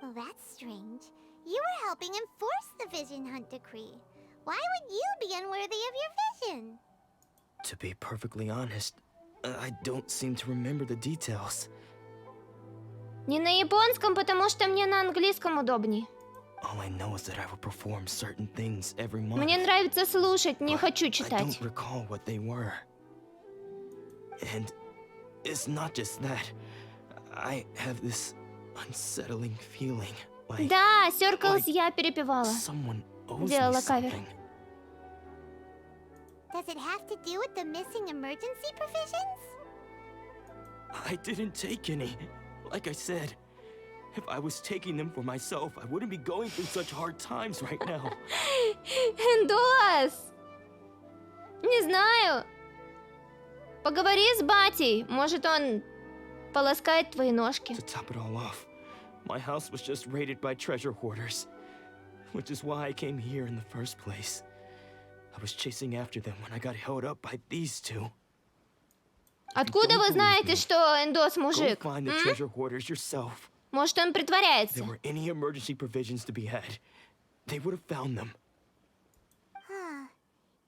Well, that's strange. You were helping enforce the Vision Hunt Decree. Why would you be unworthy of your vision? To be perfectly honest, I don't seem to remember the details. Не на японском, потому что мне на английском удобней. All I know is that I would perform certain things every month. Мне нравится слушать, не хочу I читать. don't recall what they were. And it's not just that. I have this unsettling feeling like... Да, Circles я перепевала. Someone owes me Делала кавер. something. Does it have to do with the missing emergency provisions? I didn't take any. Like I said, if I was taking them for myself, I wouldn't be going through such hard times right now. Эндос! Не знаю. Поговори с батей. Может, он полоскает твои ножки. To top it all off, my house was just raided by treasure hoarders, which is why I came here in the first place. I was chasing after them when I got held up by these two. Откуда вы знаете, что Эндос мужик? Go find the treasure hoarders yourself. Может, он If притворяется? there were any emergency provisions to be had, they would have found them. Huh.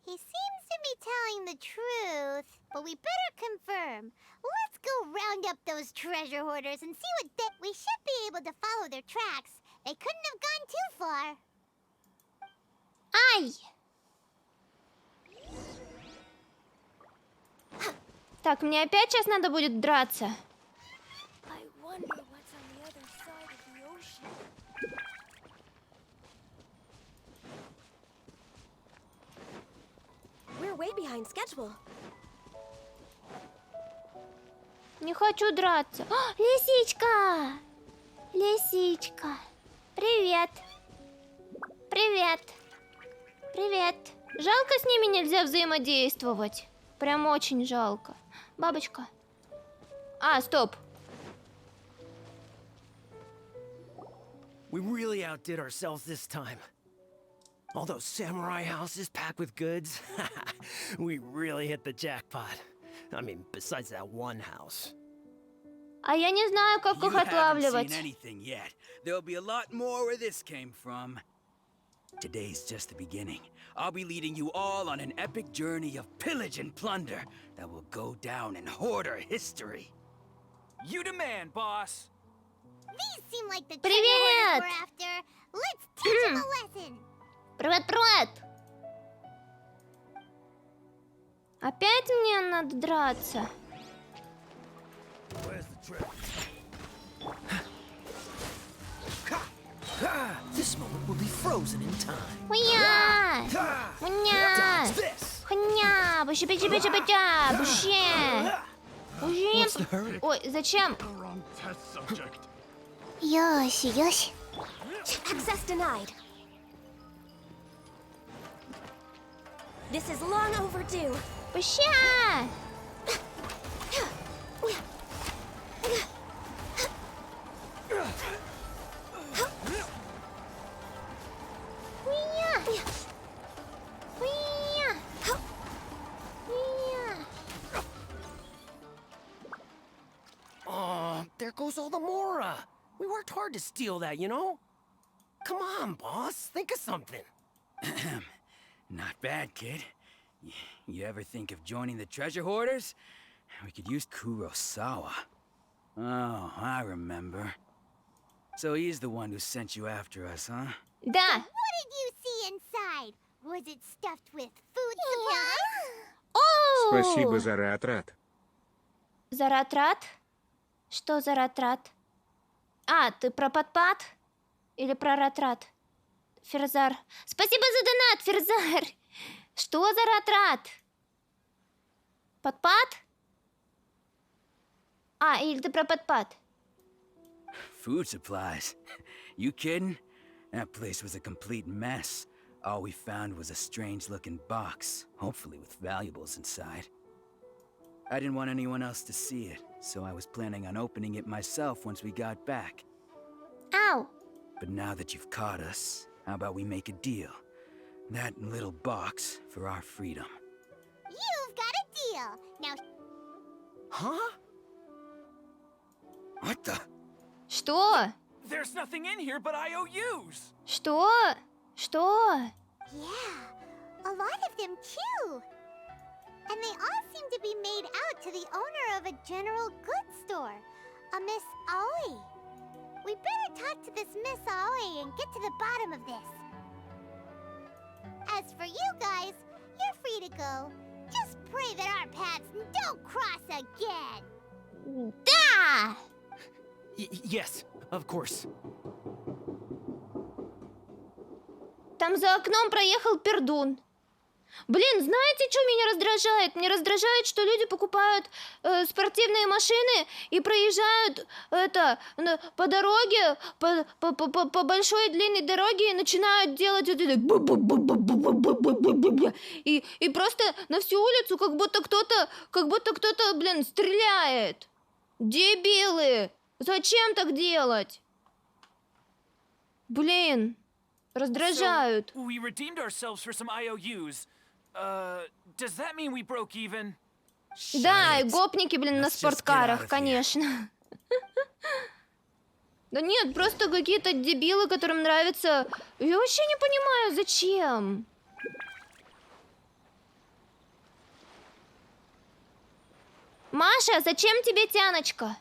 He seems to be telling the truth, but we better confirm. Let's go round up those treasure hoarders and see what we should be able to follow their tracks. They couldn't have gone too far. Ай! Так, мне опять сейчас надо будет драться. I wonder what's on the other side of the ocean. We're way behind schedule. Не хочу драться. О, лисичка! Лисичка. Привет. Привет. Привет. Жалко, с ними нельзя взаимодействовать. Прям очень жалко. Бабочка. А, стоп. We really outdid ourselves this time. All those samurai houses packed with goods. We really hit the jackpot. I mean, besides that one house. А я не знаю, как их You haven't отлавливать. seen anything yet. There'll be a lot more where this came from. Today's just the beginning. I'll be leading you all on an epic journey of pillage and plunder that will go down in hoarder history. You demand, boss. These seem like the Привет! treasure hoarders we're after. Let's teach them a lesson. Привет, привет. Опять мне надо драться. This moment will be frozen in time. Хуя! Хуя! Хуя! Буши, буши, буши, буши, буши. What's the hurry? Ой, зачем? Yoshi, Yoshi. Access denied. This is long overdue. Буща! Хуя! Хуя! Хуя! Oh, there goes all the Mora. We worked hard to steal that, you know? Come on, boss. Think of something. Not bad, kid. You ever think of joining the treasure hoarders? We could use Kurosawa. Oh, I remember. So he's the one who sent you after us, huh? Да. What did you see inside? Was it stuffed with food supplies? О! Спасибо за ратрат. За ратрат? Что за ратрат? А, ты про подпад? Или про ратрат? Ферзар. Спасибо за донат, Ферзар. Что за ратрат? Подпад? А, или ты про подпад? Food supplies? You kidding? That place was a complete mess. All we found was a strange-looking box, hopefully with valuables inside. I didn't want anyone else to see it, so I was planning on opening it myself once we got back. Ow! But now that you've caught us, how about we make a deal? That little box for our freedom. You've got a deal. Now, Huh? What the? Что? There's nothing in here but IOUs. Что? Что? yeah, a lot of them too. And they all seem to be made out to the owner of a general goods store, a Miss Aoi. We better talk to this Miss Aoi and get to the bottom of this. As for you guys, you're free to go. Just pray that our paths don't cross again. Да! Yes, of course. Там за окном проехал пердун. Блин, знаете, что меня раздражает? Меня раздражает, что люди покупают спортивные машины и проезжают по дороге, по большой длинной дороге и начинают делать вот это и просто на всю улицу как будто кто-то, блин, стреляет. Дебилы! Зачем так делать? Блин, раздражают. So, we redeemed ourselves for some IOUs. Does that mean we broke even? Да, и гопники, блин, на спорткарах, конечно. Да нет, просто какие-то дебилы, которым нравится... Я вообще не понимаю, зачем. Маша, зачем тебе тяночка?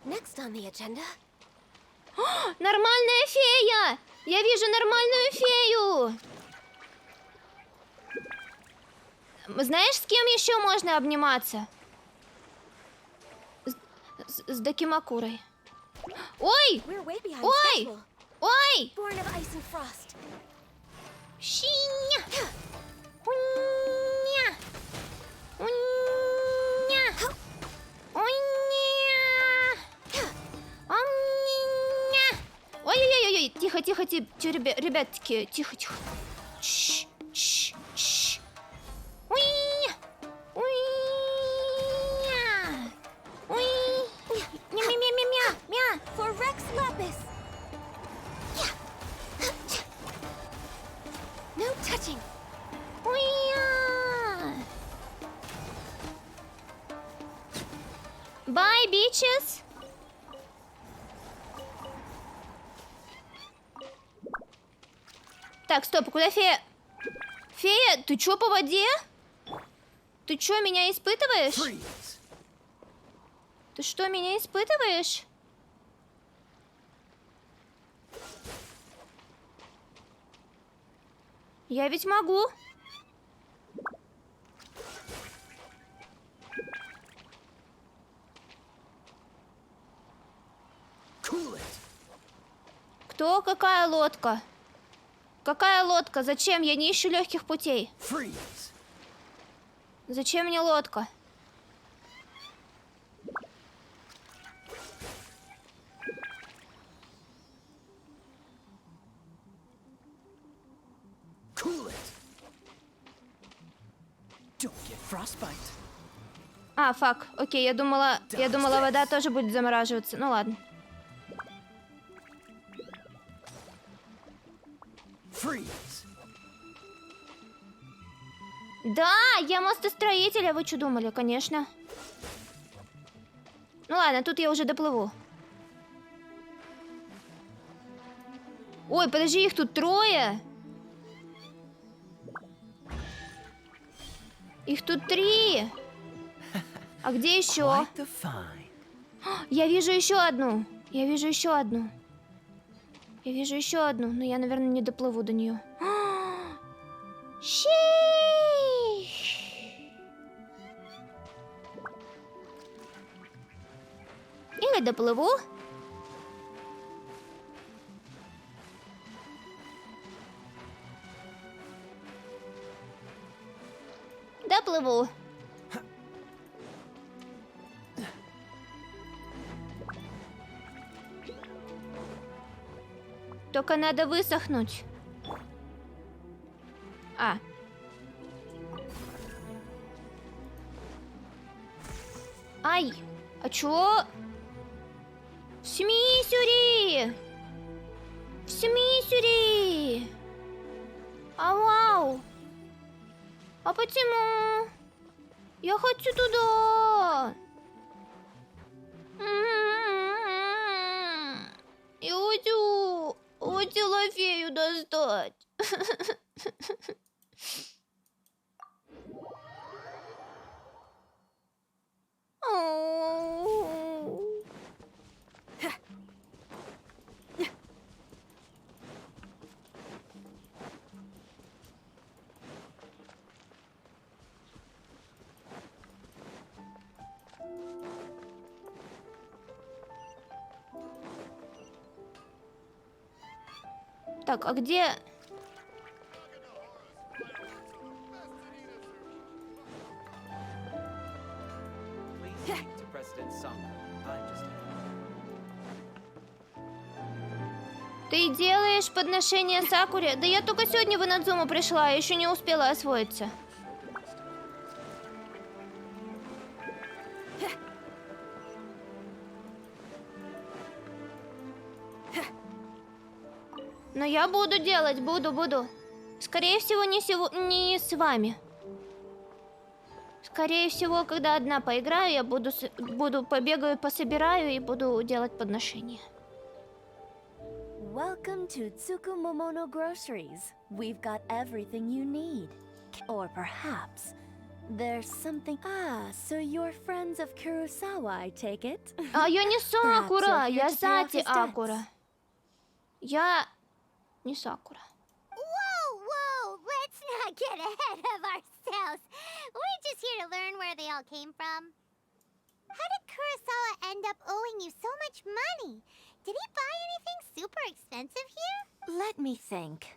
Next on the agenda. Нормальная фея! Я вижу нормальную фею! Знаешь, с кем еще можно обниматься? С Дакимакурой. Ой! Ой! Ой! Щиня! Уня! Уня! Уня! Омня! Ой-ой-ой-ой! Тихо, тихо, тихо, ребятки, тихо, тихо. Чш, чш, чш. Уй! Уй! Уй! Мя-мя-мя-мя-мя! For Rex Lapis. No touching. Bye, bitches! Так, стоп, куда фея? Фея, ты чё по воде? Ты чё, меня испытываешь? Ты что, меня испытываешь? Я ведь могу. Кто? Какая лодка? Какая лодка? Зачем? Я не ищу легких путей. Зачем мне лодка? А, фак. Окей, я думала, вода тоже будет замораживаться. Ну ладно. Да, я мостостроитель, а вы что думали? Конечно. Ну ладно, тут я уже доплыву. Ой, подожди, их тут 3. Их тут 3. А где еще? Я вижу еще одну. Я вижу еще одну. Я вижу еще одну, но я, наверное, не доплыву до нее. Или доплыву. Доплыву. Только надо высохнуть. А. Ай. А чё? В смисюри! В смисюри! А вау! А почему? Я хочу туда! Я хочу! Хотела фею достать. Так, а где... Ты делаешь подношение Сакуре? Да я только сегодня в Инадзуму пришла, еще не успела освоиться. Но я буду делать, буду. Скорее всего, не с вами. Скорее всего, когда одна поиграю, я побегаю, пособираю и буду делать подношения. Welcome to Tsukumomono Groceries. We've got everything you need. Or perhaps there's something. Ah, so you're friends of Kurosawa, I take it? А я не Сакура, Perhaps you're here я to pay off Сати his debts. Акура. Я не Сакура. Whoa! Let's not get ahead of ourselves. We're just here to learn where they all came from. How did Kurosawa end up owing you so much money? Did he buy anything super expensive here? Let me think.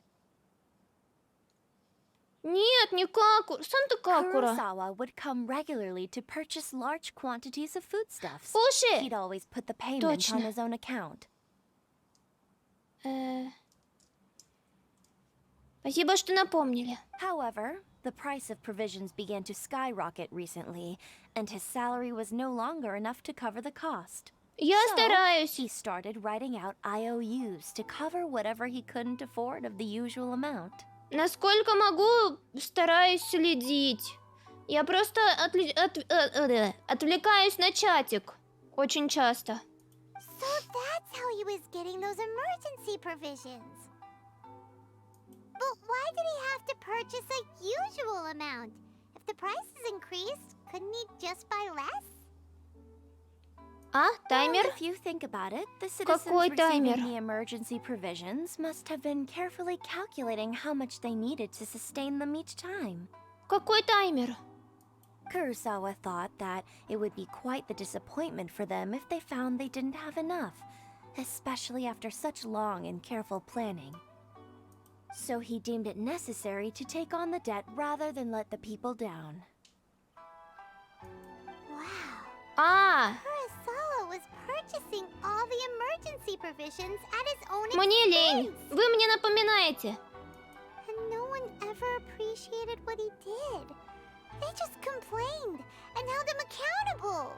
Нет, не Какура. Сам ты Какура. Kurosawa would come regularly to purchase large quantities of foodstuffs. Слушай. He'd always put the payment Точно. on his own account. Спасибо, что напомнили. However, the price of provisions began to skyrocket recently, and his salary was no longer enough to cover the cost. Я стараюсь. He started writing out IOUs to cover whatever he couldn't afford of the usual amount. Насколько могу, стараюсь следить. Я просто отвлекаюсь на чатик. Очень часто. So that's how he was getting those emergency provisions. But why did he have to purchase a usual amount? If the prices increased, couldn't he just buy less? А, таймер? Well, if you think about it, the citizens Какой таймер? receiving the emergency provisions must have been carefully calculating how much they needed to sustain them each time. Какой таймер? Kurosawa thought that it would be quite the disappointment for them if they found they didn't have enough, especially after such long and careful planning. So he deemed it necessary to take on the debt rather than let the people down. А, Kurosawa was purchasing all the emergency provisions at his own мне лень. expense. Вы мне напоминаете. And no one ever appreciated what he did. They just complained and held him accountable.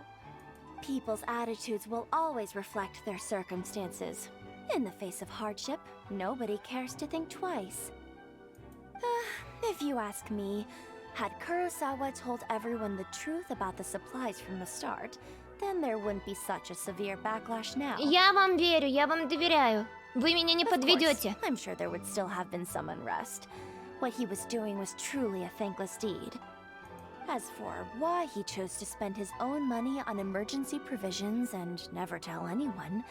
People's attitudes will always reflect their circumstances. In the face of hardship, nobody cares to think twice. If you ask me, had Kurosawa told everyone the truth about the supplies from the start, then there wouldn't be such a severe backlash now. Я вам верю, я вам доверяю. Вы меня не Of course, подведете. I'm sure there would still have been some unrest. What he was doing was truly a thankless deed. As for why he chose to spend his own money on emergency provisions and never tell anyone,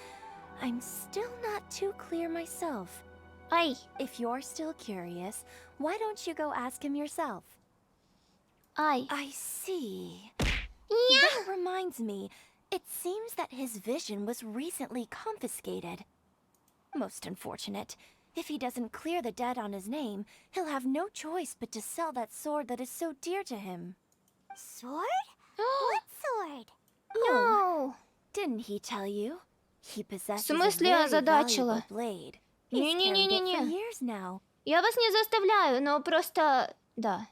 I'm still not too clear myself. If you're still curious, why don't you go ask him yourself? I see. That reminds me, it seems that his vision was recently confiscated. Most unfortunate. If he doesn't clear the debt on his name, he'll have no choice but to sell that sword that is so dear to him. Sword? What sword? No. Didn't he tell you? He possesses a смысле very озадачила? valuable blade. He's carried it for Не-не-не-не-не. years now. Я вас не заставляю, но просто... Да.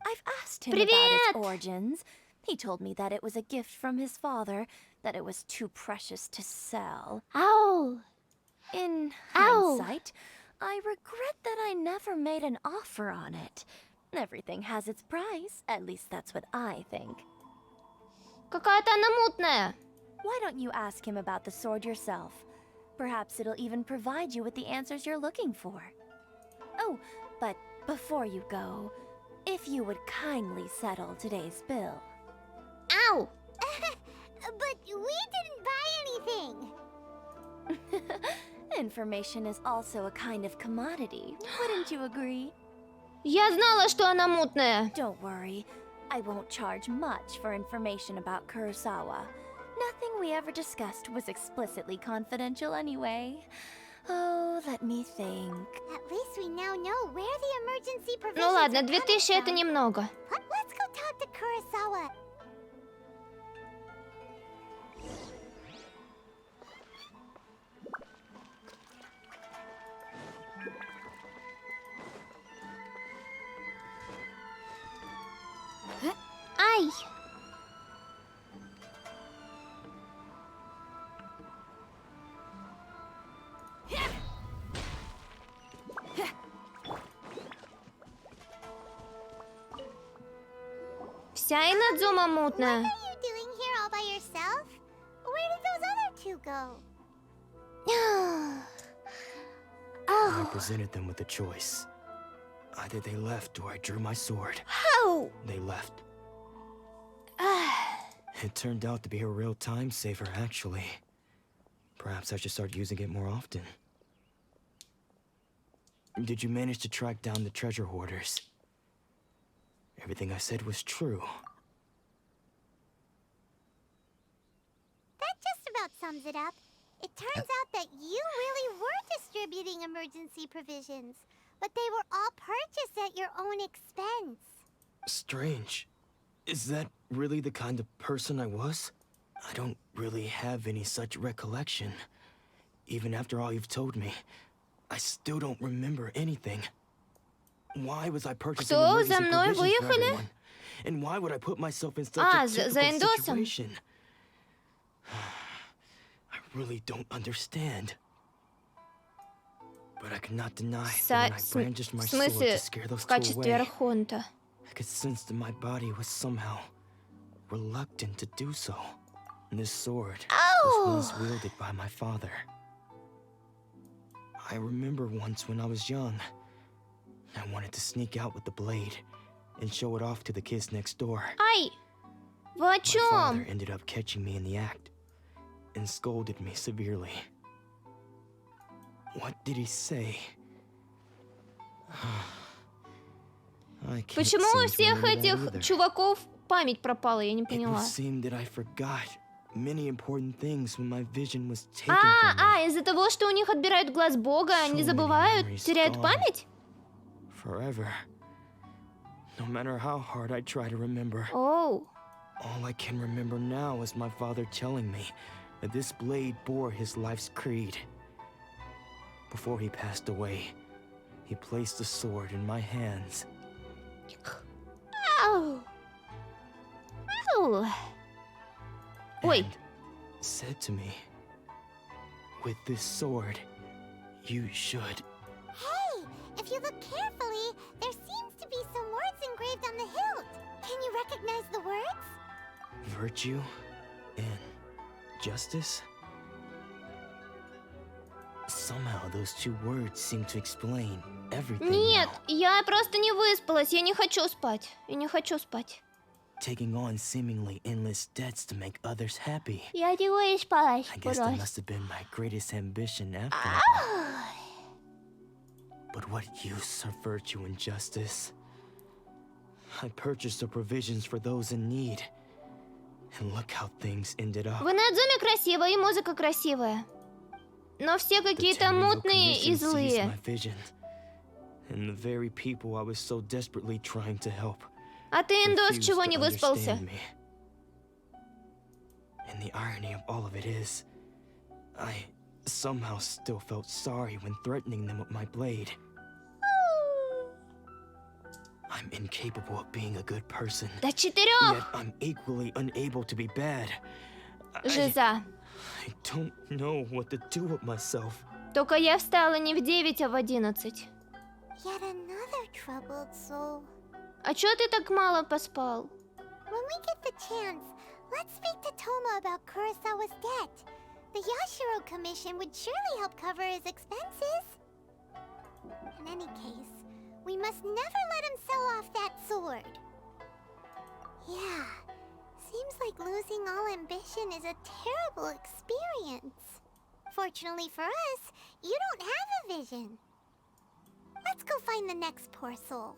I've asked him Привет! about its origins. He told me that it was a gift from his father, that it was too precious to sell. Ow! In Ow! hindsight, I regret that I never made an offer on it. Everything has its price, at least that's what I think. Какая-то она мутная. Why don't you ask him about the sword yourself? Perhaps it'll even provide you with the answers you're looking for. Oh, but before you go, if you would kindly settle today's bill. Ow! But we didn't buy anything. Information is also a kind of commodity, wouldn't you agree? Я знала, что она мутная. Don't worry, I won't charge much for information about Kurosawa. Nothing we ever discussed was explicitly confidential anyway. Oh, let me think. At least we now know where the emergency provisions Ну ладно, are coming 2000 это from. немного. Let's go talk to Kurosawa. Ай! Вся INAZUMA мутная. What are you doing here all by yourself? Where did those other two go? I presented them with a choice. Either they left or I drew my sword. How? They left. It turned out to be a real time saver, actually. Perhaps I should start using it more often. Did you manage to track down the treasure hoarders? Everything I said was true. That just about sums it up. It turns out that you really were distributing emergency provisions, but they were all purchased at your own expense. Strange. Is that really the kind of person I was? I don't really have any such recollection. Even after all you've told me, I still don't remember anything. Why was I purchasing emergency provisions for everyone? And why would I put myself in such a difficult situation? I really don't understand. But I cannot deny that when I brandished my sword to scare those two away, I could sense that my body was somehow reluctant to do so. And this sword was once wielded by my father. I remember once when I was young, I wanted to sneak out with the blade and show it off to the kids next door. My father ended up catching me in the act and scolded me severely. What did he say? Почему у всех этих чуваков память пропала? Я не поняла. Из-за того, что у них отбирают глаз Бога, они забывают, теряют память? All I can remember now is my father telling me that this blade bore his life's creed. Before he passed away, he placed the sword in my hands. Ой. Said to me, with this sword, you should. Hey, if you look carefully, there seems to be some words engraved on the hilt. Can you recognize the words? Virtue and justice? Somehow those two words seem to explain everything. Нет, я просто не выспалась. Я не хочу спать. Я не хочу спать. Taking on seemingly endless debts to make others happy. Я не выспалась. I guess that must have been my greatest ambition after all. But what use are virtue and justice? I purchased the provisions for those in need. And look how things ended up. В INAZUME красиво и музыка красивая. Но все какие-то мутные и злые. And the very people I was so desperately trying to help. А ты, Индос, чего не выспался? And the irony of all of it is, I somehow still felt sorry when threatening them with my blade. I'm incapable of being a good person. До 4. Yet I'm equally unable to be bad. Жиза. I don't know what to do with myself. Только я встала не в 9, а в 11. Yet another troubled soul. А чё ты так мало поспал? When we get the chance, let's speak to Toma about Kurosawa's debt. The Yashiro Commission would surely help cover his expenses. In any case, we must never let him sell off that sword. Yeah, seems like losing all ambition is a terrible experience. Fortunately for us, you don't have a vision. Let's go find the next poor soul.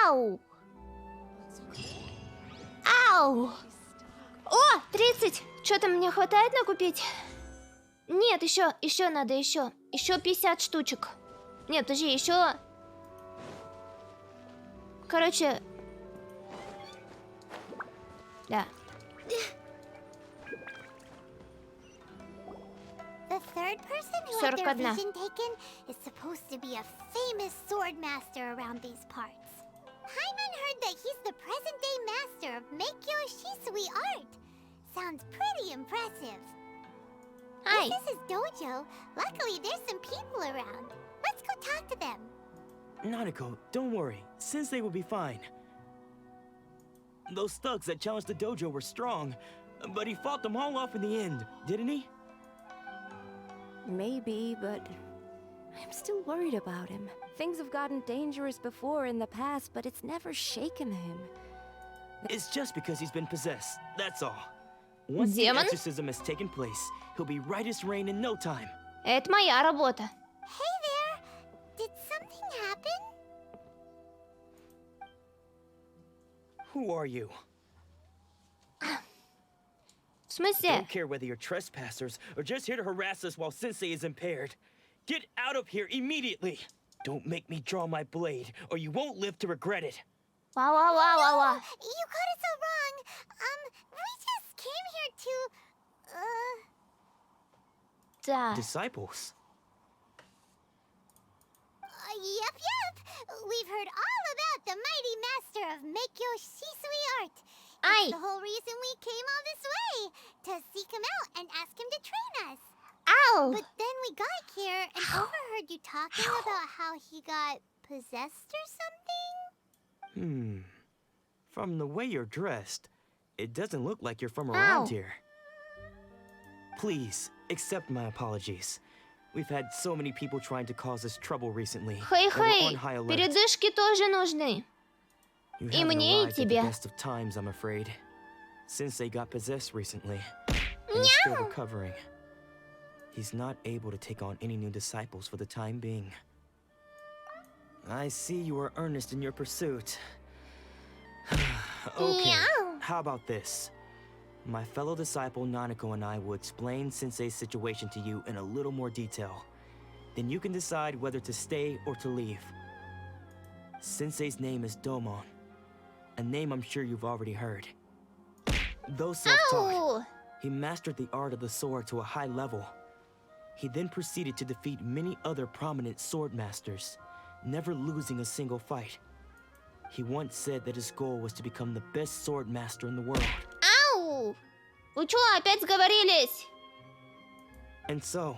Ау! Ау! О, 30! Что-то мне хватает накупить? Нет, еще надо, еще 50 штучек. Нет, подожди, еще... Короче... Да. The third person who had their vision taken is supposed to be a famous sword master around these parts. Paimon heard that he's the present-day master of Meikyo Shisui art. Sounds pretty impressive. Hi. This is his dojo. Luckily, there's some people around. Let's go talk to them. Nanako, don't worry. Sensei will be fine. Those thugs that challenged the dojo were strong, but he fought them all off in the end, didn't he? Maybe, but I'm still worried about him. Things have gotten dangerous before in the past, but it's never shaken him. It's just because he's been possessed, that's all. Once the exorcism has taken place, he'll be right as rain in no time. Это моя работа. Hey there! Did something happen? Who are you? В смысле? Don't care whether you're trespassers or just here to harass us while Sensei is impaired. Get out of here immediately! Don't make me draw my blade, or you won't live to regret it. Wow, wow, wow, wow, wow. You got it so wrong. We just came here to, Да. Disciples? Yep. We've heard all about the mighty master of Meikyo Shisui art. Aye. That's the whole reason we came all this way, to seek him out and ask him to train us. Ow! But then we got here and overheard you talking about how he got possessed or something. From the way you're dressed, it doesn't look like you're from around here. Please, accept my apologies. We've had so many people trying to cause us trouble recently. Хей-хей, передышки тоже нужны. You И haven't мне, и arrived at the тебе. best of times, I'm afraid. Sensei got possessed recently, and is still recovering. He's not able to take on any new disciples for the time being. I see you are earnest in your pursuit. Okay, how about this? My fellow disciple Nanako and I will explain Sensei's situation to you in a little more detail. Then you can decide whether to stay or to leave. Sensei's name is Domon, a name I'm sure you've already heard. Though self-taught, he mastered the art of the sword to a high level. He then proceeded to defeat many other prominent sword masters, never losing a single fight. He once said that his goal was to become the best sword master in the world. Ау! Вы чё, опять сговорились? And so,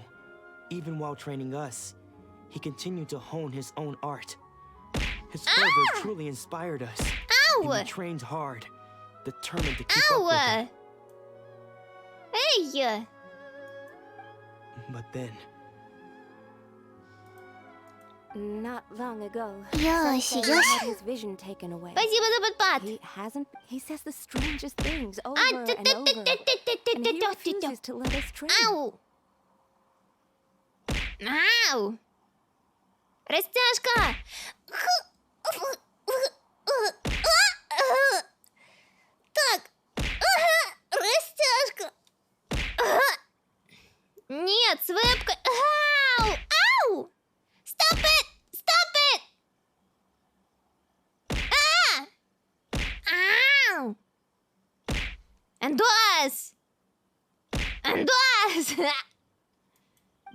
even while training us, he continued to hone his own art. His fervor truly inspired us. And he trained hard, determined to keep up with him. Эй! But then, Not long ago, Yoshi, Sensei had his vision taken away. Спасибо за подпад. He says the strangest things over and over. And he refuses to let us train. Ау! Ау! Растяжка! Так. Растяжка. Нет, с вебкой. Ау! Ау! Stop it! Stop it! Ау! Андуас! Андуас!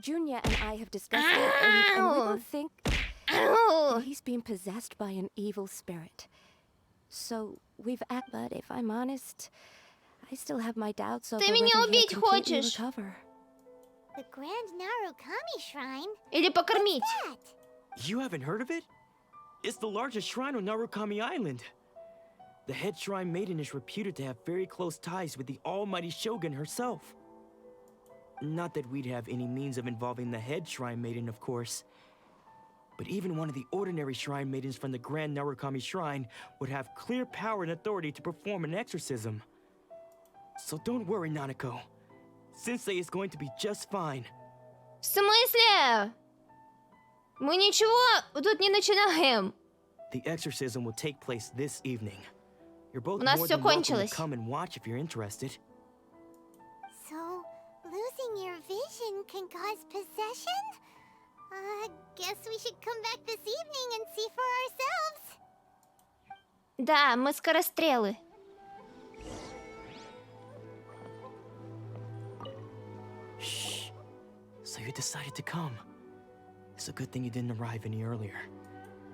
Junya and I have discussed it, and we both think that he's being possessed by an evil spirit. So we've but if I'm honest, I still have my doubts over Ты меня whether he'll убить completely хочешь? recover. The Grand Narukami Shrine? Или покормить? What's that? you haven't heard of it? It's the largest shrine on Narukami Island. The head shrine maiden is reputed to have very close ties with the almighty Shogun herself. Not that we'd have any means of involving the head shrine maiden, of course. But even one of the ordinary shrine maidens from the Grand Narukami Shrine would have clear power and authority to perform an exorcism. So don't worry, Nanako. Sensei is going to be just fine. В смысле? Мы ничего тут не начинаем. The exorcism will take place this evening. You're both У нас more всё than welcome to кончилось. come and watch if you're interested. So, losing your vision can cause possession? Guess we should come back this evening and see for ourselves. Да, мы скорострелы. Shh. So you decided to come. It's a good thing you didn't arrive any earlier.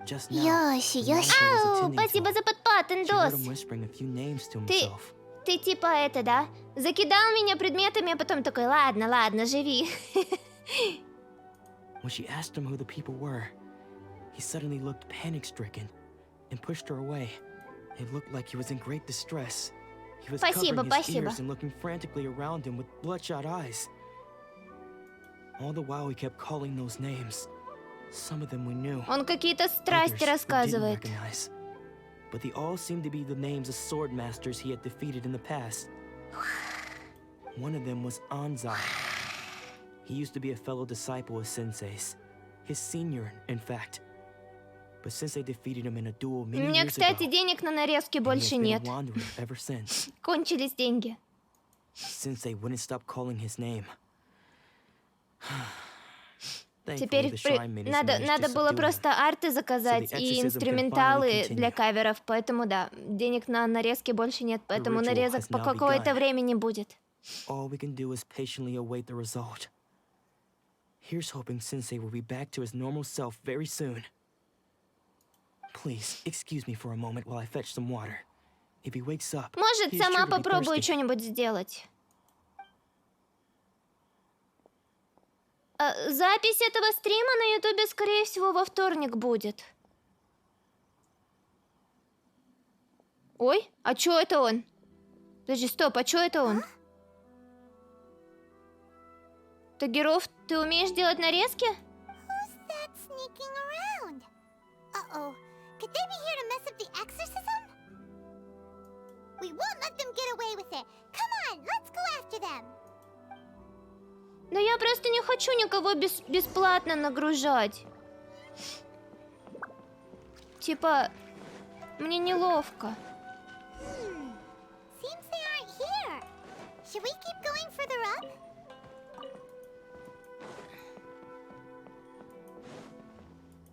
Just now. Yoshi, when Yoshi. Nanako was Ау, attending to спасибо him, за подпад, she heard Эндос. him whispering a few names to Ты, himself. ты типа это, да? Закидал меня предметами, а потом такой, ладно, ладно, живи. When she asked him who the people were, he suddenly looked panic-stricken and pushed her away. It looked like he was in great distress. He was Спасибо, covering his спасибо. ears and looking frantically around him with bloodshot eyes. All the while he kept calling those names. Some of them we knew. Он какие-то страсти рассказывает. But they all seemed to be the names of sword masters he had defeated in the past. One of them was Anzai. He used to be a fellow disciple of Sensei's. His senior, in fact. But Sensei defeated him in a duel many У меня, years ago. кстати, денег на нарезки больше нет. Ever since. Кончились деньги. Sensei wouldn't stop calling his name. Теперь надо было просто арты заказать и инструменталы для каверов, поэтому да, денег на нарезки больше нет, поэтому нарезок по какое-то время не будет. All we can do is patiently await the result. Here's hoping Sensei will be back to his normal self very soon. Please, excuse me for a moment while I fetch some water. If he wakes up, Может, сама попробую что-нибудь сделать. Запись этого стрима на Ютубе, скорее всего, во вторник будет. Ой, а чё это он? Подожди, стоп, а чё это он? Тагиров, ты умеешь делать нарезки? Who's that sneaking around? Uh-oh. Could they be here to mess up the exorcism? We won't let them get away with it. Come on, let's go after them. Да я просто не хочу никого бесплатно нагружать. Типа, мне неловко. Seems they aren't here. Should we keep going further up?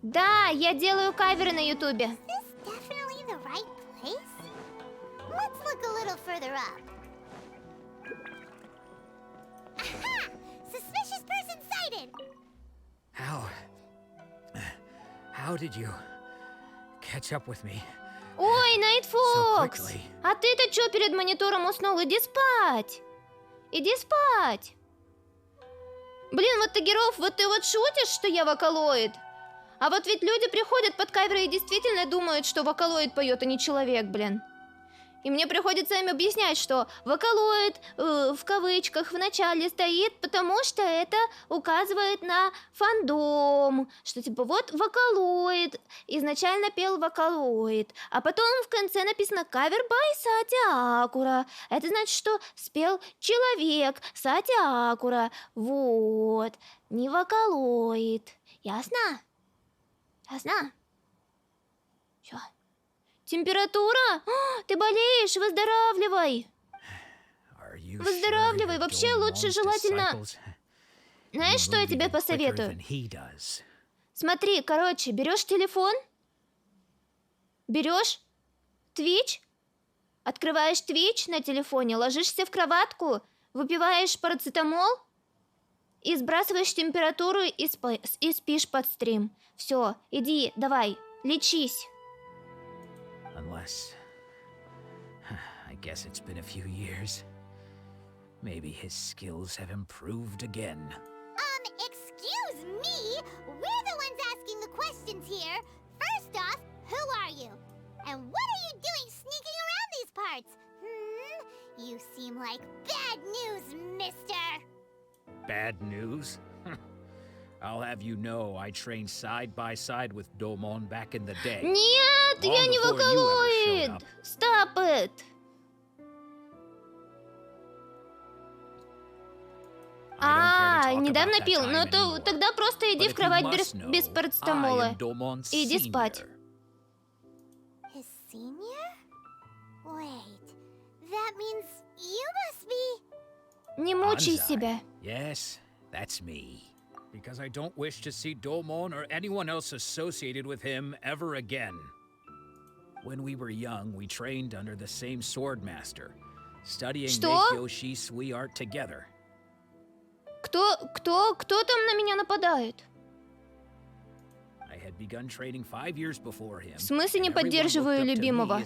Да, я делаю каверы на Ютубе. Is this definitely the right place? Let's look a little further up. Aha! Suspicious person sighted! How did you catch up with me? Ой, Найт Фокс! А ты-то чё перед монитором уснул? Иди спать! Иди спать! Блин, вот Тагиров, вот ты вот шутишь, что я вокалоид? А вот ведь люди приходят под каверы и действительно думают, что вокалоид поет, а не человек, блин. И мне приходится им объяснять, что вокалоид в кавычках в начале стоит, потому что это указывает на фандом. Что типа вот вокалоид, изначально пел вокалоид, а потом в конце написано кавер бай Сати Акура. Это значит, что спел человек Сати Акура. Вот, не вокалоид. Ясно? Ясно? Чё? Температура? О, ты болеешь, выздоравливай. Выздоравливай, вообще лучше желательно... Знаешь, что я тебе посоветую? Смотри, короче, берешь телефон, берешь Twitch, открываешь Twitch на телефоне, ложишься в кроватку, выпиваешь парацетамол и сбрасываешь температуру и спишь под стрим. Все, иди, давай, лечись. Unless... I guess it's been a few years. Maybe his skills have improved again. Excuse me? We're the ones asking the questions here. First off, who are you? And what are you doing sneaking around these parts? You seem like bad news, mister. Bad news? I'll have you know I trained side by side with Domon back in the day. Нет, я не вокалоид! Stop it! Недавно пил, но тогда просто иди в кровать без парацетамола. Иди спать. His senior? Wait, that means you must be... Не мучай себя. Yes, that's me. Because I don't wish to see Domon or anyone else associated with him ever again. When we were young, we trained under the same sword master, studying Meikyo Sui art together. Кто там на меня нападает? I had begun training 5 years before him. В смысле не поддерживаю любимого?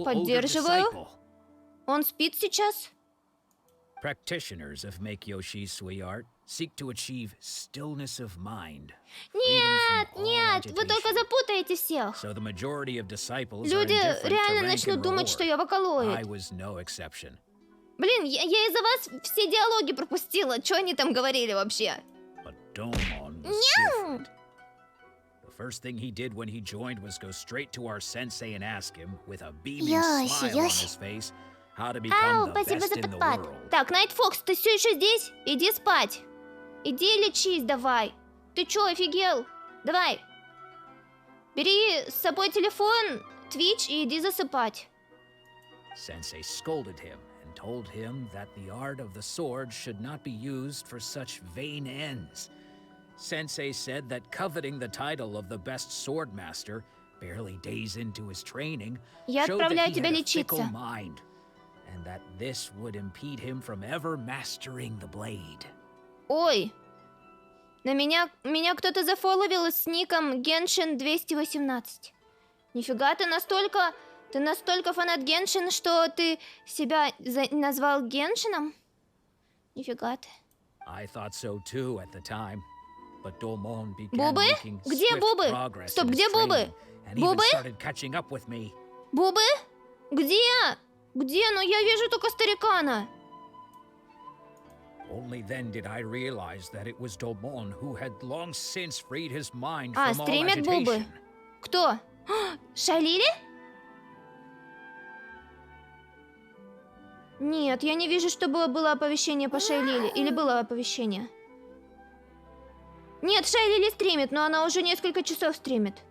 Поддерживаю. Он спит сейчас? Practitioners of Meikyo Sui art seek to achieve stillness of mind. Нет, вы только запутаете всех. So the majority of disciples Люди реально начнут думать, что я вокалоид. I was no exception. Блин, я из-за вас все диалоги пропустила. Что они там говорили вообще? was different. The first thing he did when he joined was go straight to our sensei and ask him, with a beaming smile on his face, how to become the спасибо best за in the подпад. world. Так, Найт Фокс, ты все еще здесь? Иди спать. Иди лечись давай. Ты чё, офигел? Давай. Бери с собой телефон, Twitch и иди засыпать. Sensei scolded him and told him that the art of the sword should not be used for such vain ends. Sensei said that coveting the title of the best sword master, barely days into his training, Я showed that отправляю he тебя had a fickle лечиться. mind, and that this would impede him from ever mastering the blade. Ой, на меня кто-то зафоловил с ником Genshin 218. Нифига, ты настолько фанат Геншин, что ты себя назвал Геншином? Нифига ты. I thought so too at the time, but Domon began Бубы? making Где swift Бубы? progress Стоп, in his где Бубы? training, and even Бубы? started catching up with me. Бубы? Где? Где? Ну я вижу только старикана. Only then did I realize that it was Domon who had long since freed his mind А, from all стримят Бубы. agitation. Кто? Шалили? Нет, я не вижу, чтобы было оповещение по Шайлиле. Или было оповещение? Нет, Шайлили стримит, но она уже несколько часов стримит.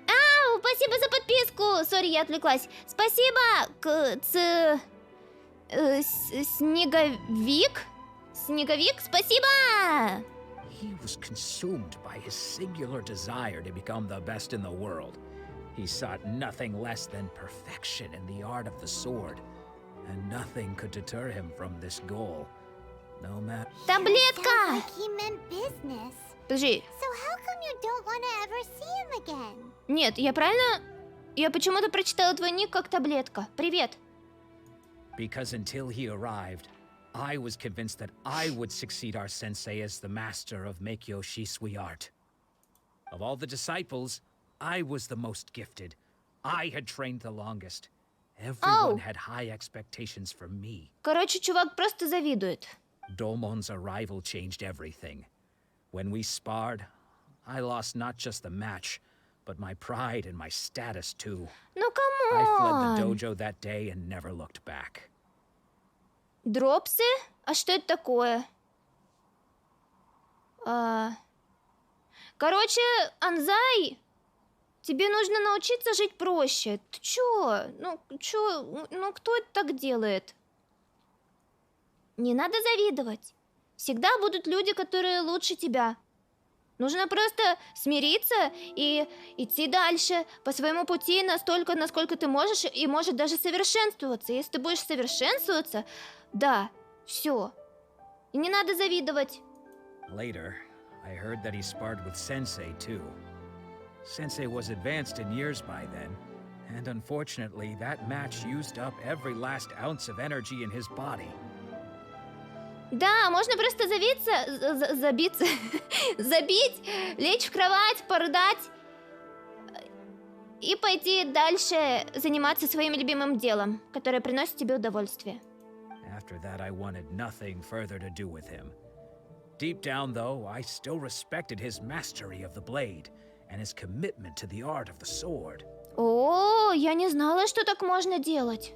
Ау, спасибо за подписку! Сори, я отвлеклась. Спасибо, Снеговик? Снеговик, спасибо! He was consumed by his singular desire to become the best in the world. He sought nothing less than perfection in the art of the sword, and nothing could deter him from this goal. No matter. Таблетка! Like he meant business. Подожди. So how come you don't want to ever see him again? Нет, я правильно... Я почему-то прочитала твой ник как таблетка. Привет. Because until he arrived, I was convinced that I would succeed our sensei as the master of Meikyo Shisui art. Of all the disciples, I was the most gifted. I had trained the longest. Everyone had high expectations from me. Короче, чувак просто завидует. Domon's arrival changed everything. When we sparred, I lost not just the match, but my pride and my status too. Ну, камон! I fled the dojo that day and never looked back. Дропсы? А что это такое? Короче, Анзай, тебе нужно научиться жить проще. Ты чё? Ну кто это так делает? Не надо завидовать. Всегда будут люди, которые лучше тебя. Нужно просто смириться и идти дальше по своему пути настолько, насколько ты можешь, и может даже совершенствоваться. Если ты будешь совершенствоваться, да, все. И не надо завидовать. Later, I heard that he sparred with Sensei too. Sensei was advanced in years by then, and unfortunately, that match used up every last ounce of energy in his body. Да, можно просто забиться, забить, лечь в кровать, порыдать и пойти дальше заниматься своим любимым делом, которое приносит тебе удовольствие. After that, I wanted nothing further to do with him. Deep down, though, I still respected his mastery of the blade and his commitment to the art of the sword. О, я не знала, что так можно делать.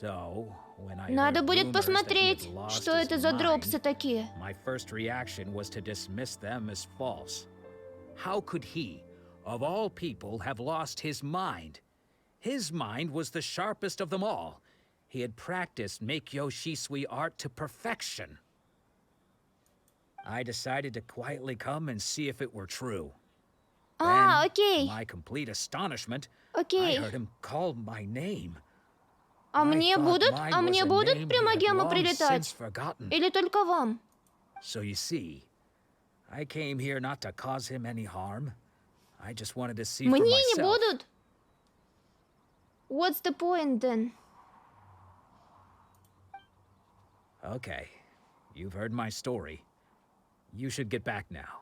So, when I Надо heard будет rumors посмотреть, that he had lost что his это за mind, дропсы такие. my first reaction was to dismiss them as false. How could he, of all people, have lost his mind? His mind was the sharpest of them all. He had practiced Meikyo Shisui art to perfection. I decided to quietly come and see if it were true. Then, окей. to my complete astonishment, Окей. I heard him call my name. А мне будут name прямогемы he had long прилетать? since forgotten. Или только вам? So you see, I came here not to cause him any harm. I just wanted to see for Мне не myself. будут? What's the point then? Okay, you've heard my story. You should get back now.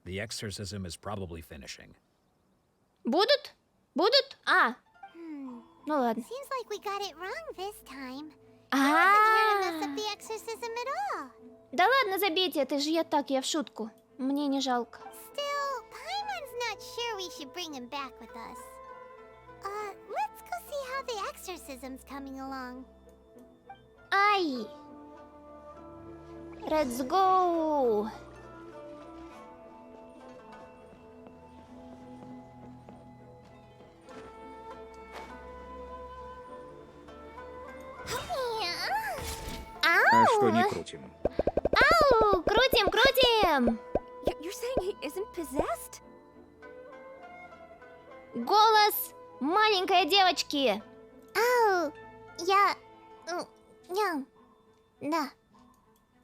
The exorcism is probably finishing. Будут? Будут? Ну ладно. Seems like we got it wrong this time. I wasn't here to mess up the exorcism at all. Да ладно, забейте, это же я в шутку. Мне не жалко. Still, Paimon's not sure we should bring him back with us. Let's go see how the exorcism's coming along. Ай! Let's go! А что не Ау! крутим? Ау! Крутим, крутим! You're saying he isn't possessed? Голос маленькой девочки. Ау! Я... Да.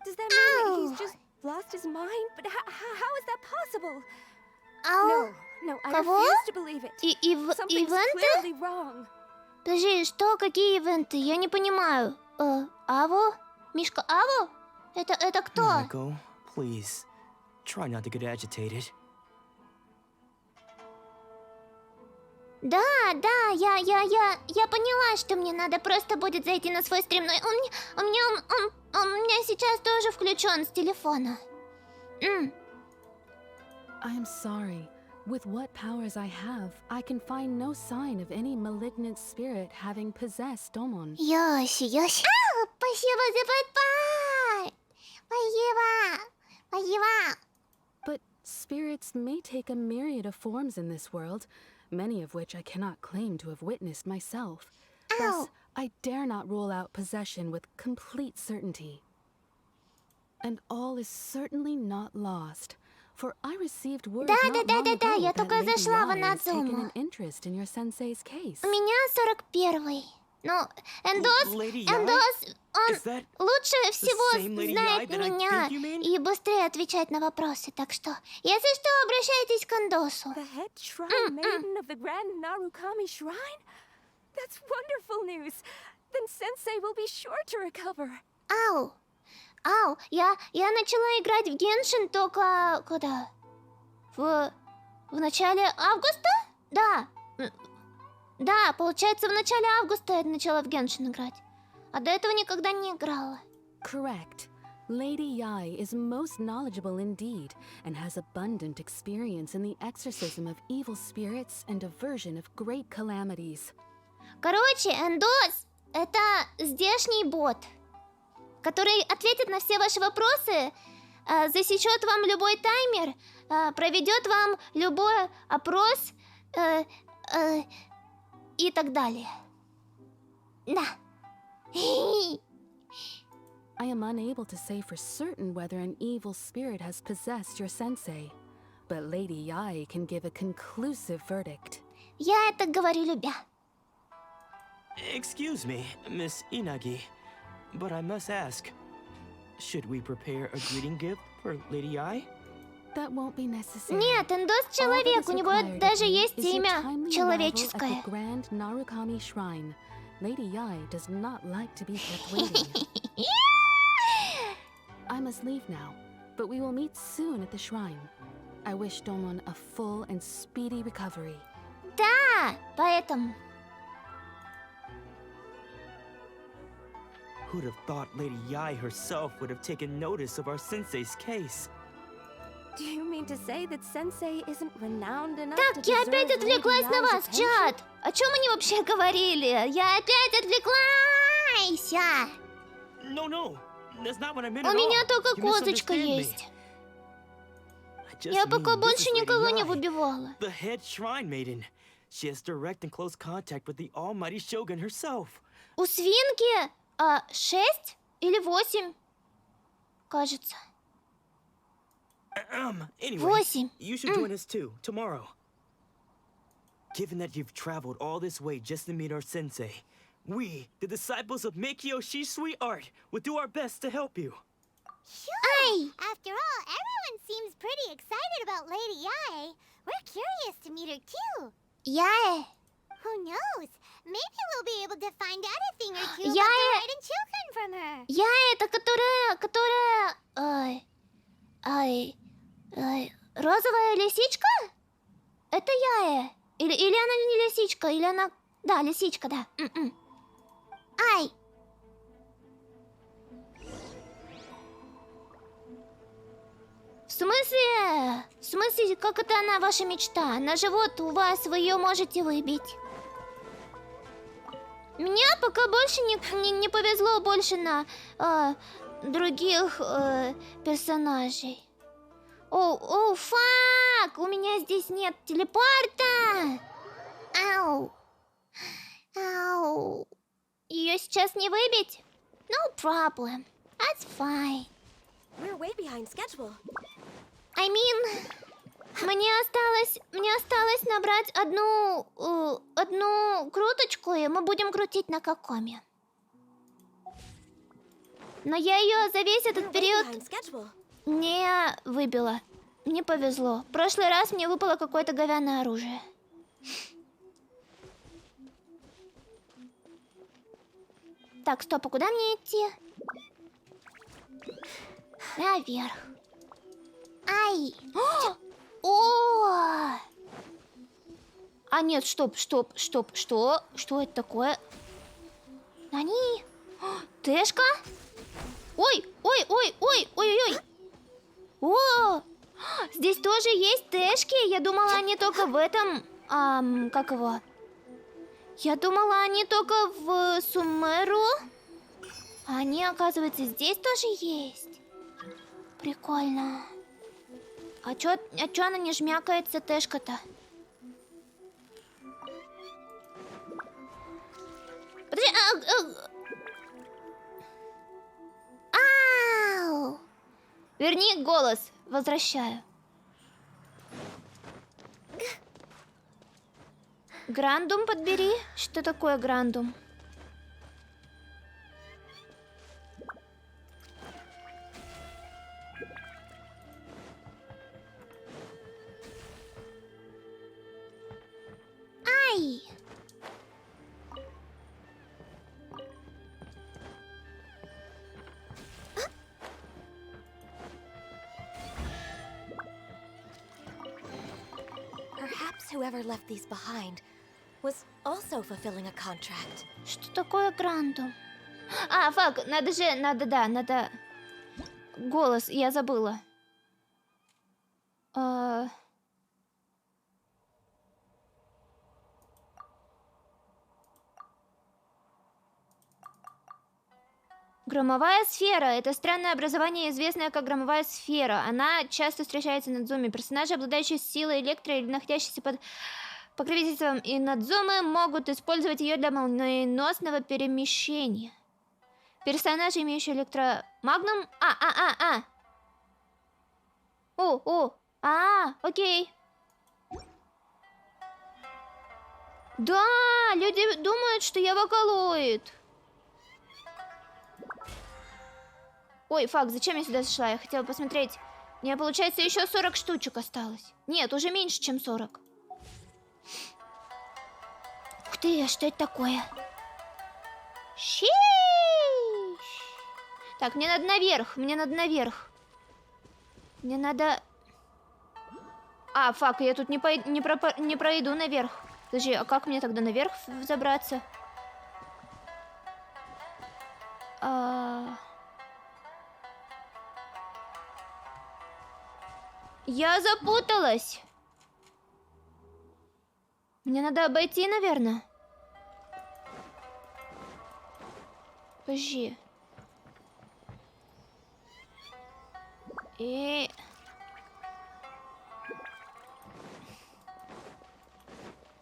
Does that mean that he's just lost his mind? But how is that possible? Ау! No, I Кого? refuse to believe it. Something's Ивенты? clearly wrong. Подожди, что? Какие ивенты? Я не понимаю. Аво? Мишка Аво? Это кто? Nico, please, try not to get agitated. Да, я поняла, что мне надо просто будет зайти на свой стрим, но у меня сейчас тоже включен с телефона. I am sorry. With what powers I have, I can find no sign of any malignant spirit having possessed Domon. Йоси. Ау! Спасибо за подпад! Спасибо! But spirits may take a myriad of forms in this world, many of which I cannot claim to have witnessed myself. Thus, I dare not rule out possession with complete certainty. And all is certainly not lost. For I received word not long ago я that только Lady зашла в Yai has taken INAZUMA. an interest in your sensei's case. У меня 41-й. Ну, Эндос, он Is that лучше the всего same Lady знает Yai that I меня think you mean? и быстрее отвечает на вопросы. Так что, если что, обращайтесь к Эндосу. The head shrine maiden of the Grand Narukami Shrine? That's wonderful news. Then Sensei will be sure to recover. Ау, я начала играть в Геншин только когда? В начале августа? Да, получается, в начале августа я начала в Геншин играть. А до этого никогда не играла. Correct. Lady Yai is most knowledgeable indeed, and has abundant experience in the exorcism of evil spirits and aversion of great calamities. Короче, Эндос — это здешний бот, который ответит на все ваши вопросы, засечет вам любой таймер, проведет вам любой опрос и так далее. Да. I am unable to say for certain whether an evil spirit has possessed your sensei, but Lady Yai can give a conclusive verdict. Я это говорю любя. Excuse me, Miss Inagi, but I must ask, should we prepare a greeting gift for Lady Yai? That won't be necessary. Нет, Эндос человек, у него даже есть имя человеческое. At the Grand Narukami Shrine. Lady Yai does not like to be kept waiting. I must leave now, but we will meet soon at the shrine. I wish Domon a full and speedy recovery. Да, поэтому. Who'd have thought Lady Yai herself would have taken notice of our sensei's case? Do you mean to say that Sensei isn't renowned enough to Так, я deserve опять отвлеклась Lady на Yai's вас, attention? чат. О чем они вообще говорили? Я опять отвлеклась. No, that's not what I meant У at меня all. только You козочка misunderstand me. есть. I just Я mean пока this больше is Lady никого не Yai, выбивала. the head shrine maiden. She has direct and close contact with the almighty shogun herself. У свинки 6 или 8, кажется. Anyway, 8. you should join us too, tomorrow. Given that you've traveled all this way just to meet our sensei, we, the disciples of Meikyo Shisui Art, will do our best to help you. Sure! After all, everyone seems pretty excited about Lady Yai. We're curious to meet her too. Яе. Who knows? Maybe we'll be able to find out a thing or two about Яе. the Raiden children from her. Яе, это которая... розовая лисичка? Это Яе. Или она не лисичка, или она Да, лисичка, да. Ай! В смысле? В смысле, как это она ваша мечта? На живот у вас вы ее можете выбить. Мне пока больше не повезло больше на других персонажей. Оу, фак! У меня здесь нет телепорта! Ау! Ау! Ее сейчас не выбить? No problem. That's fine. We're way behind schedule. I mean, мне осталось набрать одну круточку, и мы будем крутить на Какоме. Но я ее за весь этот период не выбила. Не повезло. В прошлый раз мне выпало какое-то говяное оружие. Так, стоп, а куда мне идти? Наверх. Ай! О! А нет, стоп. Что? Что это такое? Они? Тэшка? Ой! О! Здесь тоже есть тэшки. Я думала, они только в этом... как его? Я думала, они только в Сумеру. А они, оказывается, здесь тоже есть. Прикольно. А чё она не жмякается, тэшка-то? Подожди, Ау! Верни голос, возвращаю. Грандум подбери. Что такое грандум? Ай! Perhaps whoever left these behind was also fulfilling a contract. Что такое грандум? Фак, надо... Голос, я забыла. Громовая сфера. Это странное образование, известное как громовая сфера. Она часто встречается в Иназуме. Персонажи, обладающие силой электро или находящиеся под покровительством Иназумы, могут использовать ее для молниеносного перемещения. Персонажи, имеющие электромагнум... Окей. Да, люди думают, что я вокалоид. Ой, фак, зачем я сюда зашла? Я хотела посмотреть. Мне, получается, еще 40 штучек осталось. Нет, уже меньше, чем 40. Ух ты, что это такое? Щиш! Так, мне надо наверх. Мне надо... Фак, я тут не пройду наверх. Подожди, а как мне тогда наверх забраться? Я запуталась. Мне надо обойти, наверное. Подожди.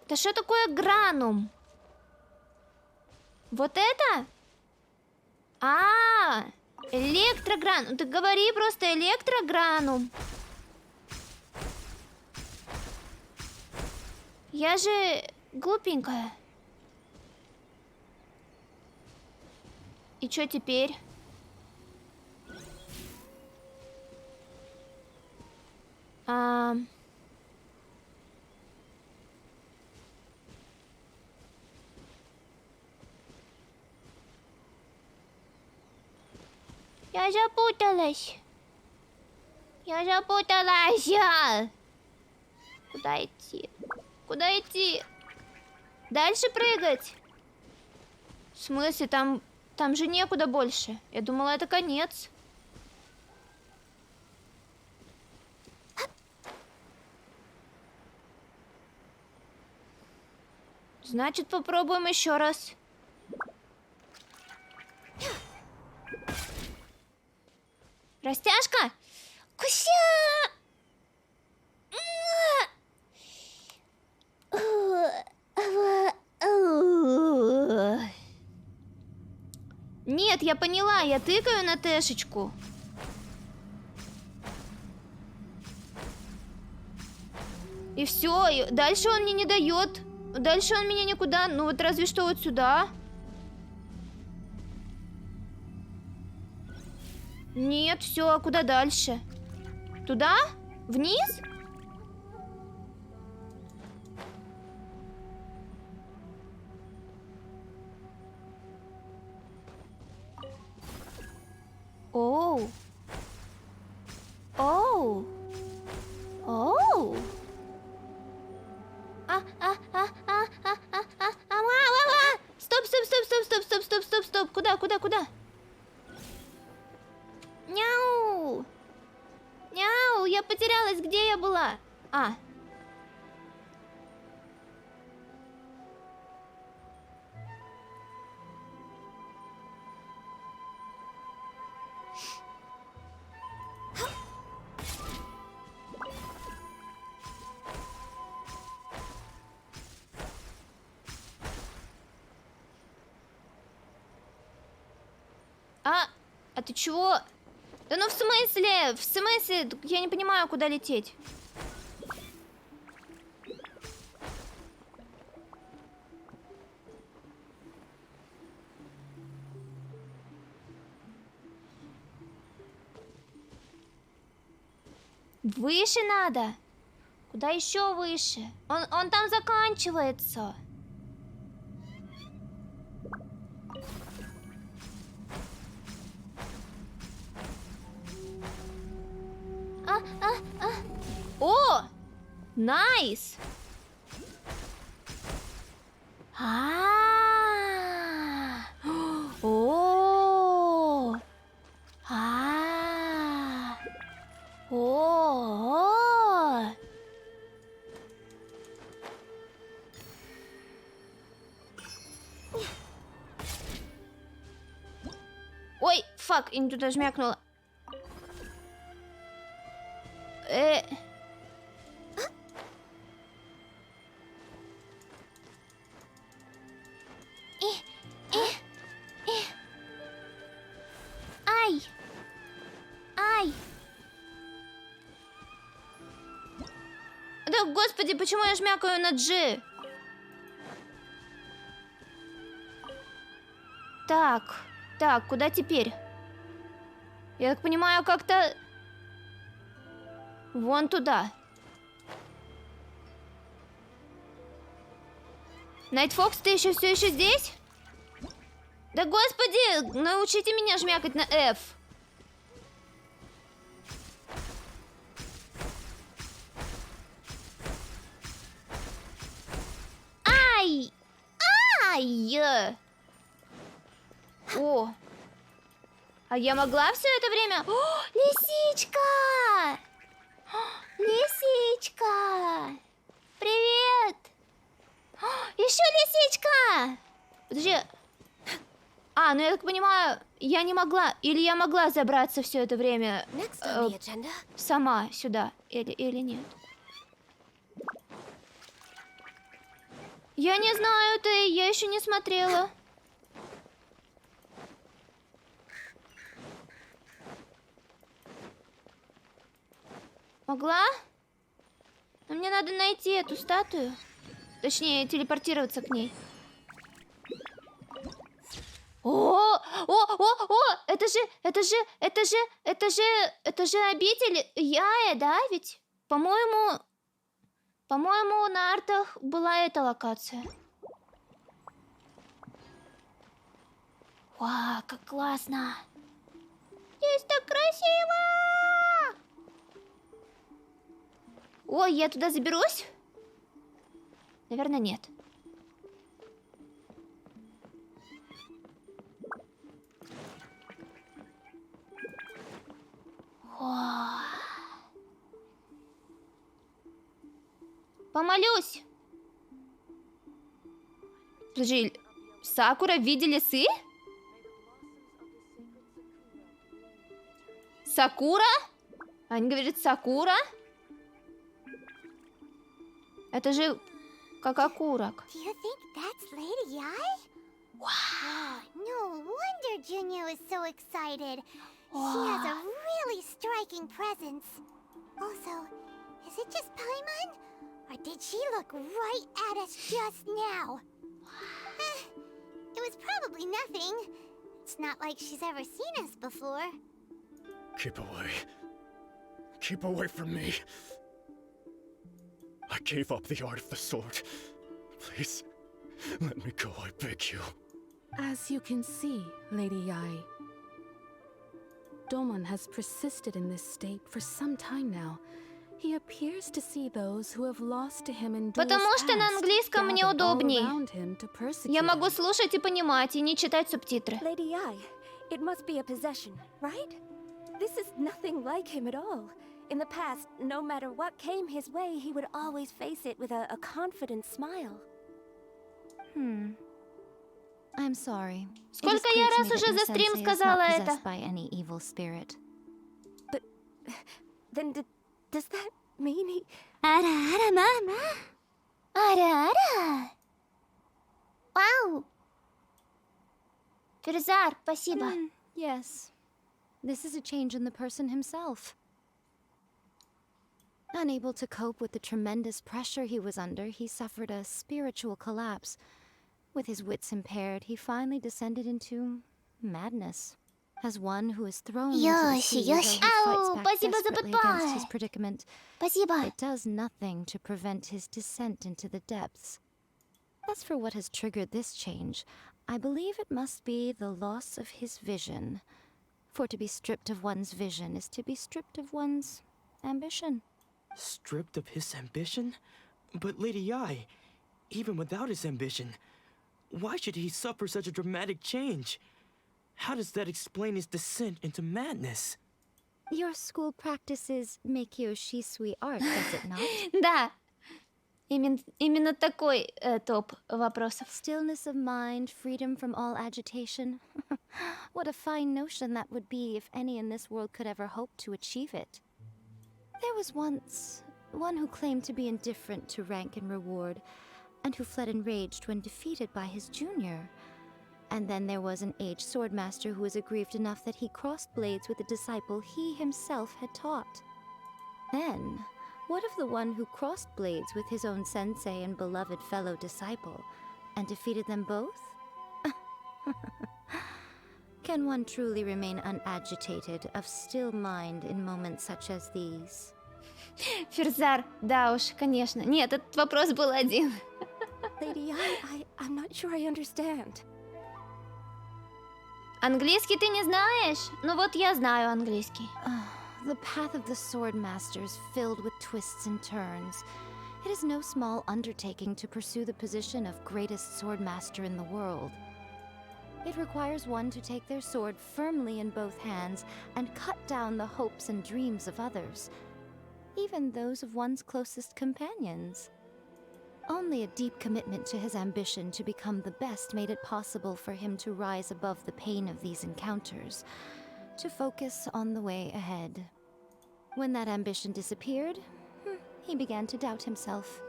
Да что такое гранум? Вот это? Электрогранум. Ты говори просто электрогранум. Я же глупенькая. И что теперь? Я запуталась. Куда идти? Дальше прыгать. В смысле, там же некуда больше. Я думала, это конец. Значит, попробуем еще раз. Растяжка! Куся! Нет, я поняла, я тыкаю на Тэшечку. И все, и дальше он мне не дает. Дальше он меня никуда, ну вот разве что вот сюда. Нет, все, а куда дальше? Туда? Вниз? Оу. Оу. Оу. Стоп. Куда? Няу. Няу, я потерялась, где я была? А ты чего? Да ну в смысле, я не понимаю, куда лететь. Выше надо. Куда еще выше? Он там заканчивается. О! Найс! О! Ой, фак, я не туда жмякнула. Ай! Да, господи, почему я жмякаю на G? Так, куда теперь? Я так понимаю, как-то... Вон туда. Найтфокс, ты все еще здесь? Да господи, научите меня жмякать на F. Ай! О! А я могла все это время... О, лисичка! Лисичка! Привет! Еще лисичка! Подожди. Ну я так понимаю, я не могла... Или я могла забраться все это время сама сюда. Или нет? Я не знаю, я еще не смотрела. Могла? Но мне надо найти эту статую. Точнее, телепортироваться к ней. О! Это же обитель Яя, да, ведь? По-моему, на артах была эта локация. Вау, как классно! Здесь так красиво! Ой, я туда заберусь? Наверное, нет. Помолюсь. Подожди, Сакура в виде лисы? Сакура? Они говорят Сакура? Это же как окурок. Do you think that's Lady Ai? Wow. No wonder Junya was so excited. She has a really striking presence. Also, is it just Paimon? Or did she look right at us just now? It was probably nothing. It's not like she's ever seen us before. Keep away. Keep away from me. I gave up the art of the sword. Please, let me go, I beg you. As you can see, Lady Yae, Domon has persisted in this state for some time now. He appears to see those who have lost to him in duels Потому что на английском мне gathered all удобней. around him to persecute Я могу him. слушать и понимать, и не читать субтитры. Lady Ai, it must be a possession, right? This is nothing like him at all. In the past, no matter what came his way, he would always face it with a confident smile. I'm sorry. Сколько я раз уже за стрим сказала это? By any evil spirit. But then does that mean he... Ара-ара, мама. Ара-ара. Вау. Ферзар, спасибо. Yes. This is a change in the person himself. Unable to cope with the tremendous pressure he was under, he suffered a spiritual collapse. With his wits impaired, he finally descended into madness. As one who is thrown into the sea, though he fights back desperately against his predicament, it does nothing to prevent his descent into the depths. As for what has triggered this change, I believe it must be the loss of his vision. For to be stripped of one's vision is to be stripped of one's ambition. Stripped of his ambition? But Lady Yae, even without his ambition, why should he suffer such a dramatic change? How does that explain his descent into madness? Your school practices Meikyo Shisui art, does it not? Да. Именно такой топ вопросов. Stillness of mind, freedom from all agitation. What a fine notion that would be if any in this world could ever hope to achieve it. There was once one who claimed to be indifferent to rank and reward, and who fled enraged when defeated by his junior. And then there was an aged swordmaster who was aggrieved enough that he crossed blades with a disciple he himself had taught. Then, what of the one who crossed blades with his own sensei and beloved fellow disciple, and defeated them both? Can one truly remain unagitated, of still mind in moments such as these? Ферзар, да уж, конечно. Нет, этот вопрос был один. Lady I'm not sure I understand. Английский ты не знаешь? Ну вот я знаю английский. The path of the Swordmaster is filled with twists and turns. It is no small undertaking to pursue the position of greatest Swordmaster in the world. It requires one to take their sword firmly in both hands and cut down the hopes and dreams of others, even those of one's closest companions. Only a deep commitment to his ambition to become the best made it possible for him to rise above the pain of these encounters, to focus on the way ahead. When that ambition disappeared, he began to doubt himself.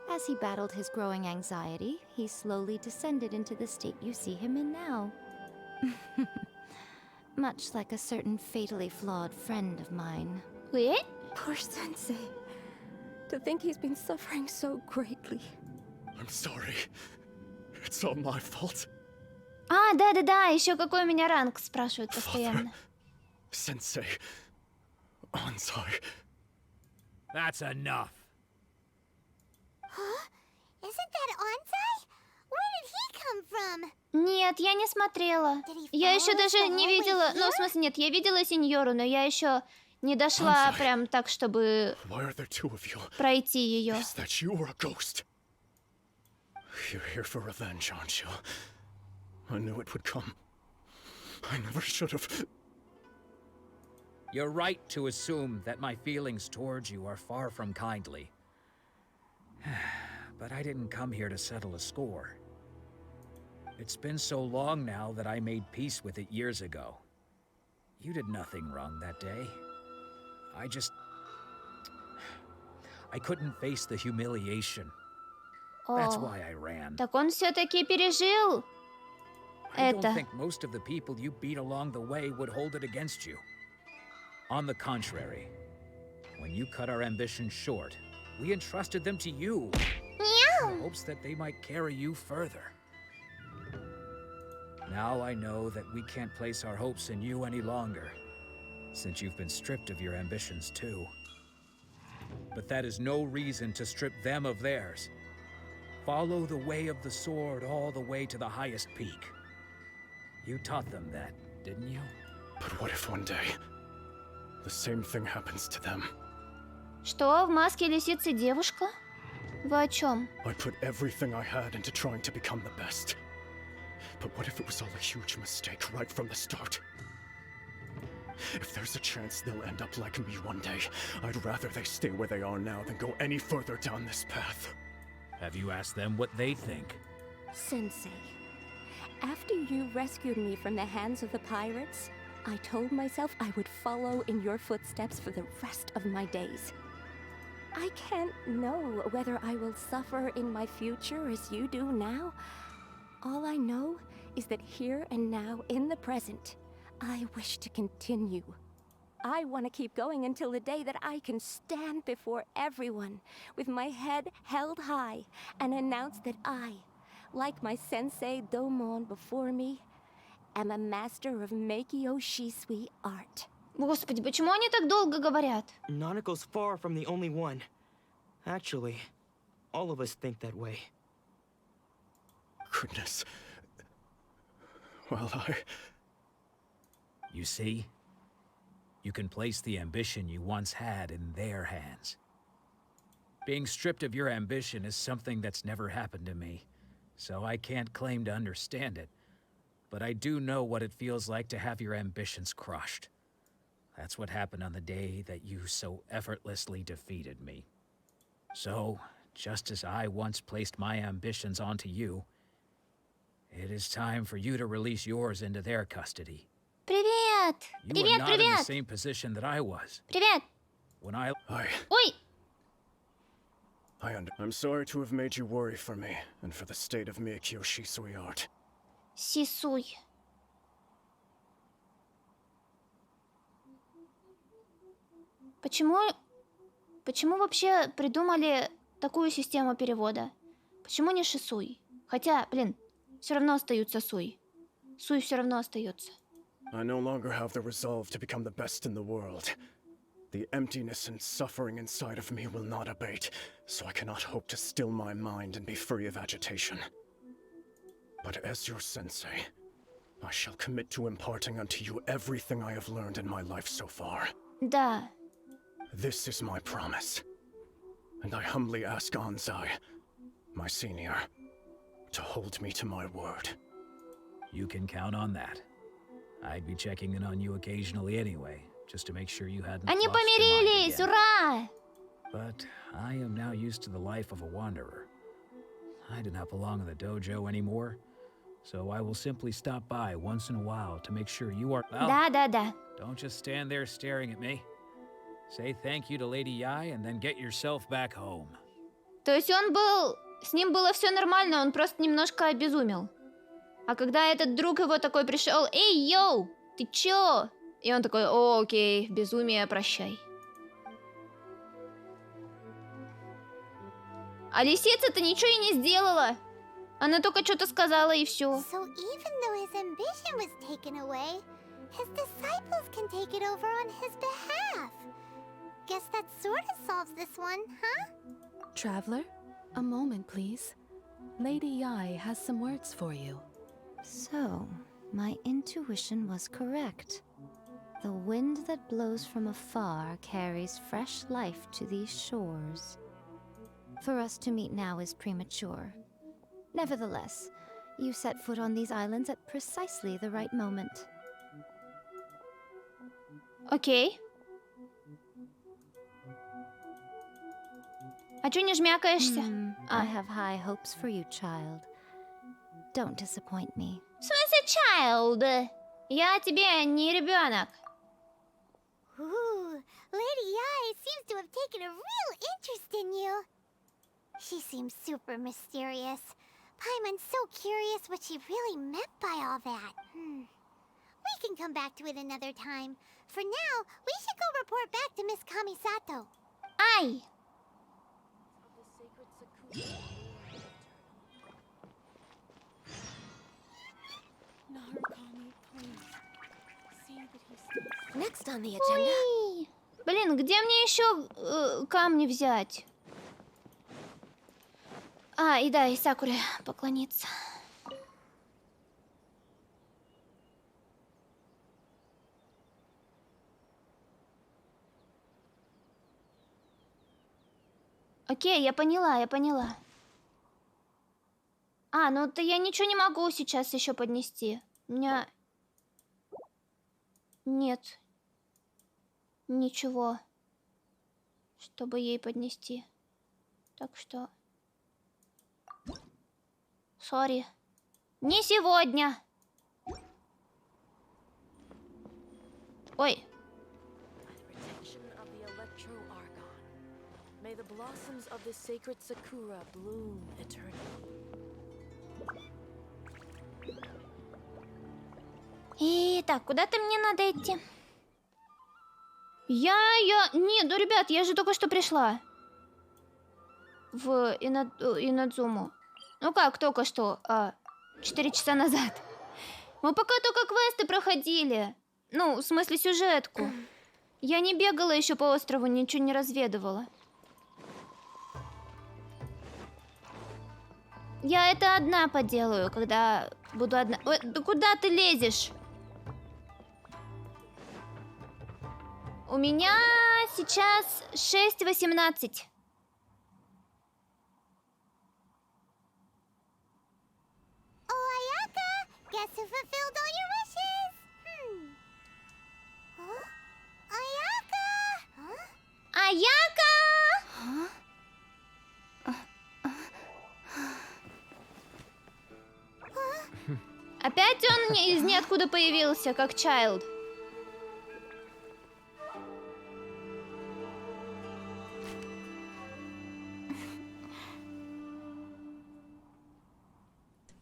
As he battled his growing anxiety, he slowly descended into the state you see him in now. Much like a certain fatally flawed friend of mine. Wait? Poor sensei. To think he's been suffering so greatly. I'm sorry. It's all my fault. А, да-да-да, еще какой у меня ранг, спрашивают постоянно. Sensei. Onsai. That's enough. Huh? Isn't that Onsai? Where did he come from? Нет, я не смотрела. Я еще даже не видела... Ну, в смысле, нет, я видела сеньору, но я еще не дошла прям так, чтобы пройти ее. Is that you or a ghost? You're here for revenge, aren't you? I knew it would come. I never should have. You're right to assume that my feelings towards you are far from kindly. But I didn't come here to settle a score. It's been so long now that I made peace with it years ago. You did nothing wrong that day. I couldn't face the humiliation. That's why I ran. Так он все-таки пережил I это. don't think most of the people you beat along the way would hold it against you. On the contrary, when you cut our ambitions short, we entrusted them to you in hopes that they might carry you further. Now I know that we can't place our hopes in you any longer, since you've been stripped of your ambitions too. But that is no reason to strip them of theirs. Follow the way of the sword all the way to the highest peak. You taught them that, didn't you? But what if one day the same thing happens to them? Что, в маске лисицы девушка? Вы о чем? I put everything I had into trying to become the best. But what if it was all a huge mistake right from the start? If there's a chance they'll end up like me one day, I'd rather they stay where they are now than go any further down this path. Have you asked them what they think? Sensei, after you rescued me from the hands of the pirates, I told myself I would follow in your footsteps for the rest of my days. I can't know whether I will suffer in my future as you do now. All I know is that here and now, in the present, I wish to continue. I want to keep going until the day that I can stand before everyone with my head held high and announce that I, like my sensei Domon before me, am a master of Meikyo Shisui art. Господи, почему они так долго говорят? Nanako's far from the only one. Actually, all of us think that way. Goodness. Well, You see? You can place the ambition you once had in their hands. Being stripped of your ambition is something that's never happened to me, so I can't claim to understand it. But I do know what it feels like to have your ambitions crushed. That's what happened on the day that you so effortlessly defeated me. So, just as I once placed my ambitions onto you, it is time for you to release yours into their custody. Привет! You Привет, are not in the привет! same position that I was. Привет! When I... Ой! I'm sorry to have made you worry for me, and for the state of Meikyo Shisui art. Сисуй. Почему вообще придумали такую систему перевода? Почему не Шисуй? Хотя, блин, все равно остаются Суй. Суй все равно остается. I no longer have the resolve to become the best in the world. The emptiness and suffering inside of me will not abate, so I cannot hope to still my mind and be free of agitation. But as your sensei, I shall commit to imparting unto you everything I have learned in my life so far. Да. This is my promise. And I humbly ask Anzai, my senior, to hold me to my word. You can count on that. I'd be checking in on you occasionally anyway, just to make sure you hadn't Они lost your mind помирились! again. Ура! But I am now used to the life of a wanderer. I do not belong in the dojo anymore, so I will simply stop by once in a while to make sure you are... Well, Да. don't just stand there staring at me. Say thank you to Lady Yai and then get yourself back home. То есть он был... С ним было все нормально, он просто немножко обезумел. А когда этот друг его такой пришел: «Эй, йоу, ты чё?» И он такой: «О, окей, безумие, прощай». А лисица-то ничего и не сделала. Она только что-то сказала и все. So even though his ambition was taken away, his disciples can take it over on his behalf. Guess that sort of solves this one, huh? Traveler, a moment, please. Lady Yai has some words for you. So, my intuition was correct. The wind that blows from afar carries fresh life to these shores. For us to meet now is premature. Nevertheless, you set foot on these islands at precisely the right moment. Окей. А чё не жмякаешься? I have high hopes for you, child. Don't disappoint me. В смысле, child? Я тебе не ребенок. Ooh, Lady Ai seems to have taken a real interest in you. She seems super mysterious. Paimon's so curious what she really meant by all that. We can come back to it another time. For now, we should go report back to Miss Kamisato. Ай! Next on the agenda. Ой! Блин, где мне еще камни взять? А, и да, и Сакуре поклониться. Окей, я поняла. А, ну то я ничего не могу сейчас еще поднести. У меня... Нет. Ничего. Чтобы ей поднести. Так что... Сори. Не сегодня. Ой. May the blossoms of the sacred sakura bloom eternally. Итак, куда-то мне надо идти. Нет, ну, ребят, я же только что пришла. В Инадзуму. Ну как, только что? 4 часа назад. Мы пока только квесты проходили. Ну, в смысле, сюжетку. Я не бегала еще по острову, ничего не разведывала. Я это одна поделаю, когда буду одна... Ой, да куда ты лезешь? У меня сейчас 6:18. Oh, Ayaka! Guess who fulfilled all your wishes? Huh? Ayaka! Huh? Ayaka! Huh? Опять он из ниоткуда появился, как Чайлд.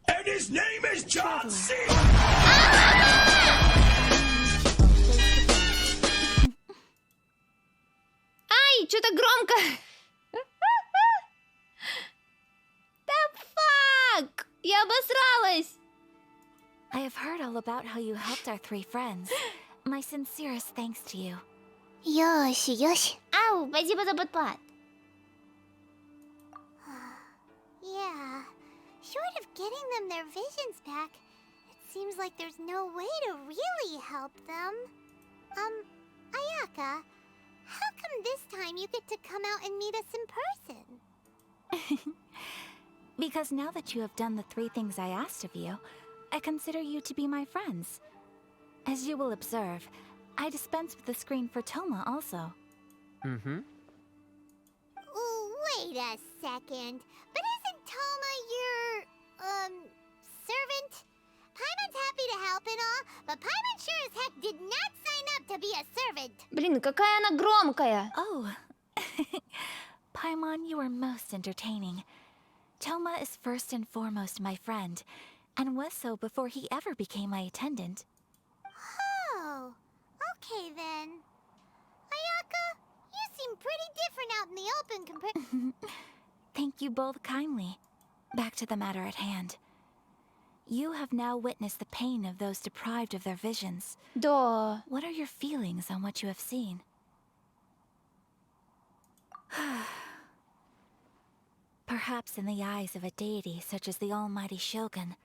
And his name is John C. Ай, что-то громко. The fuck? Я обосралась. I have heard all about how you helped our 3 friends. My sincerest thanks to you. Yoshi. Ау, спасибо за подпад. Yeah. Short of getting them their visions back, it seems like there's no way to really help them. Ayaka, how come this time you get to come out and meet us in person? Because now that you have done the 3 things I asked of you, I consider you to be my friends. As you will observe, I dispense with the screen for Toma also. Mm-hmm. Wait a second. But isn't Toma your, servant? Paimon's happy to help and all, but Paimon sure as heck did not sign up to be a servant. Блин, какая она громкая. Oh. Paimon, you are most entertaining. Toma is first and foremost my friend, and was so before he ever became my attendant. Oh, okay then. Ayaka, you seem pretty different out in the open compared... Thank you both kindly. Back to the matter at hand. You have now witnessed the pain of those deprived of their visions. Да. What are your feelings on what you have seen? Perhaps in the eyes of a deity such as the almighty Shogun,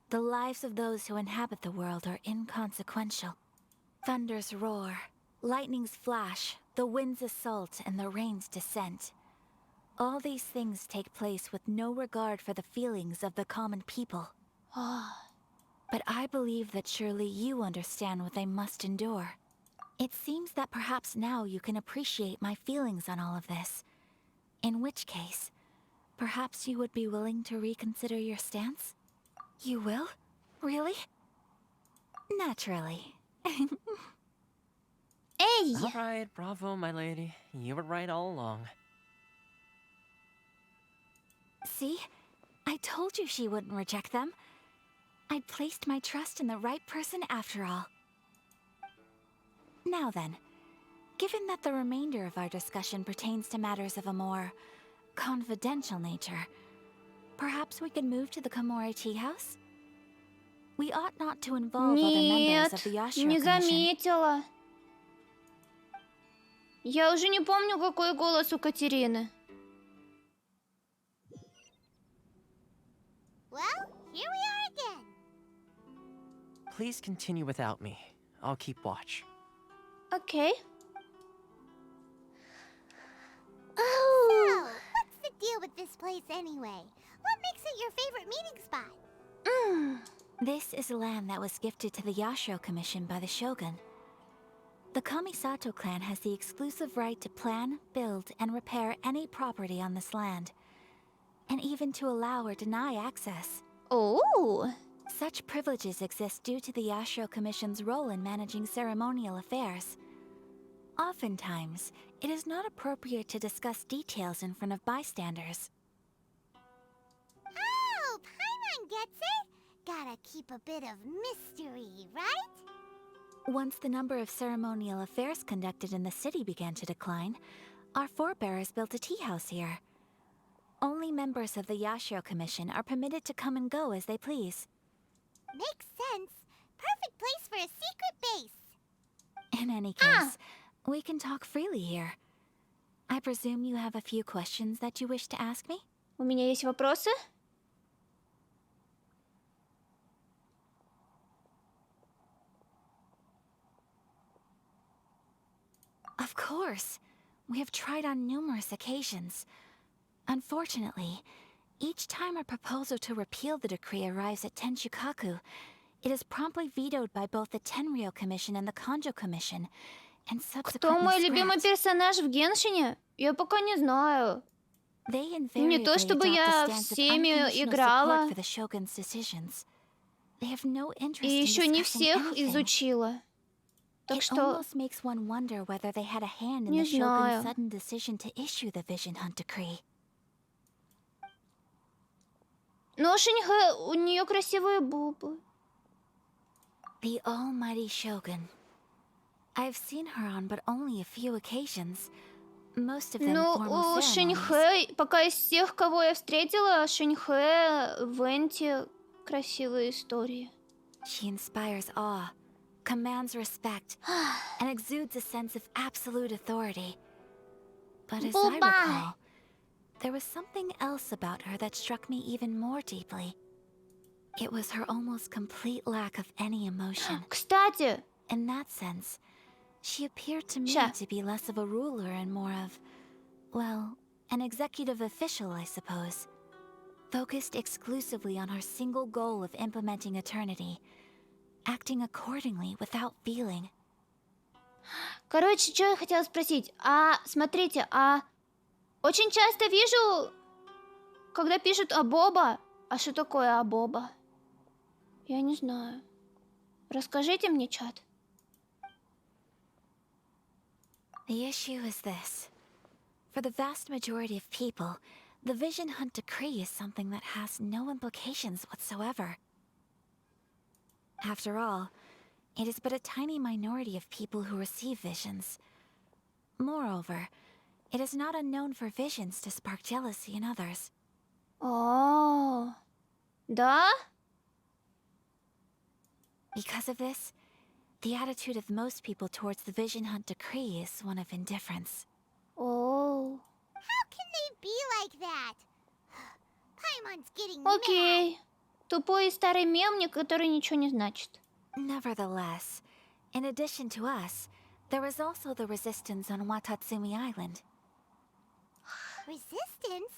the lives of those who inhabit the world are inconsequential. Thunders roar, lightnings flash, the winds assault, and the rains descent. All these things take place with no regard for the feelings of the common people. But I believe that surely you understand what they must endure. It seems that perhaps now you can appreciate my feelings on all of this. In which case, perhaps you would be willing to reconsider your stance? You will? Really? Naturally. Эй! All right, bravo, my lady. You were right all along. See? I told you she wouldn't reject them. I'd placed my trust in the right person after all. Now then, given that the remainder of our discussion pertains to matters of a more confidential nature, perhaps we could move to the Komore Tea House? We ought not to involve other members of the Yashiro не Commission. заметила. Я уже не помню, какой голос у Катерины. Well, here we are again. Please continue without me. I'll keep watch. Okay. So, what's the deal with this place anyway? What makes it your favorite meeting spot? This is land that was gifted to the Yashiro Commission by the Shogun. The Kamisato clan has the exclusive right to plan, build, and repair any property on this land, and even to allow or deny access. Oh! Such privileges exist due to the Yashiro Commission's role in managing ceremonial affairs. Oftentimes, it is not appropriate to discuss details in front of bystanders. Oh, Paimon gets it. Gotta keep a bit of mystery, right? Once the number of ceremonial affairs conducted in the city began to decline, our forebears built a tea house here. Only members of the Yashiro Commission are permitted to come and go as they please. Makes sense. Perfect place for a secret base. In any case, we can talk freely here. I presume you have a few questions that you wish to ask me? У меня есть вопросы? Of course. We have tried on numerous occasions. Unfortunately, each time a proposal to repeal the decree arrives at Tenshukaku, it is promptly vetoed by both the Tenryou Commission and the Kanjo Commission, and Кто subsequently мой любимый scrapped. персонаж в Геншине? Я пока не знаю. They Не invariably то чтобы adopt я a stance of всеми unconditional играла. support for the Shogun's decisions. They have no interest И in еще не discussing всех anything. изучила. Так It что... almost makes one wonder whether they had a hand in Не the Shogun's знаю. sudden decision to issue the Vision Hunt decree. Но Шиньхэ, у нее красивые губы. The almighty Shogun. I've seen her on but only a few occasions. Most of them Ну, formal у ceremonies. Шиньхэ, пока из всех, кого я встретила, Шиньхэ, Венти, красивые истории. She inspires awe, commands respect, and exudes a sense of absolute authority. But as I Буба! recall, there was something else about her that struck me even more deeply. It was her almost complete lack of any emotion. Кстати, In that sense, she appeared to me Ща. to be less of a ruler and more of, well, an executive official, I suppose. Focused exclusively on her single goal of implementing eternity, acting accordingly without feeling. короче, что я хотела спросить? Смотрите, очень часто вижу, когда пишут Абоба. А что такое Абоба? Я не знаю. Расскажите мне, чат. The issue is this. For the vast majority of people, the Vision Hunt decree is something that has no implications whatsoever. After all, it is but a tiny minority of people who receive visions. Moreover, it is not unknown for visions to spark jealousy in others. О, да? Because of this, the attitude of most people towards the Vision Hunt decree is one of indifference. О, How can they be like that? Paimon's getting mad. окей. Тупой старый мемник, который ничего не значит. Nevertheless, in addition to us, there is also the resistance on Watatsumi Island. Resistance?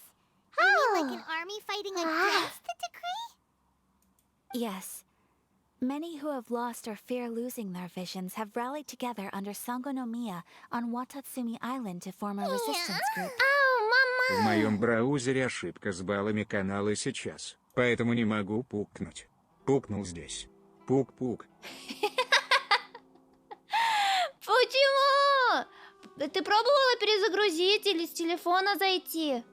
You mean like an army fighting against the decree? Yes. Many who have lost or fear losing their visions have rallied together under Sangonomiya on Watatsumi Island to form a resistance group. Ау, В моем браузере ошибка с баллами канала сейчас, поэтому не могу пукнуть. Пукнул здесь. Пук-пук. Почему? Ты пробовала перезагрузить или с телефона зайти?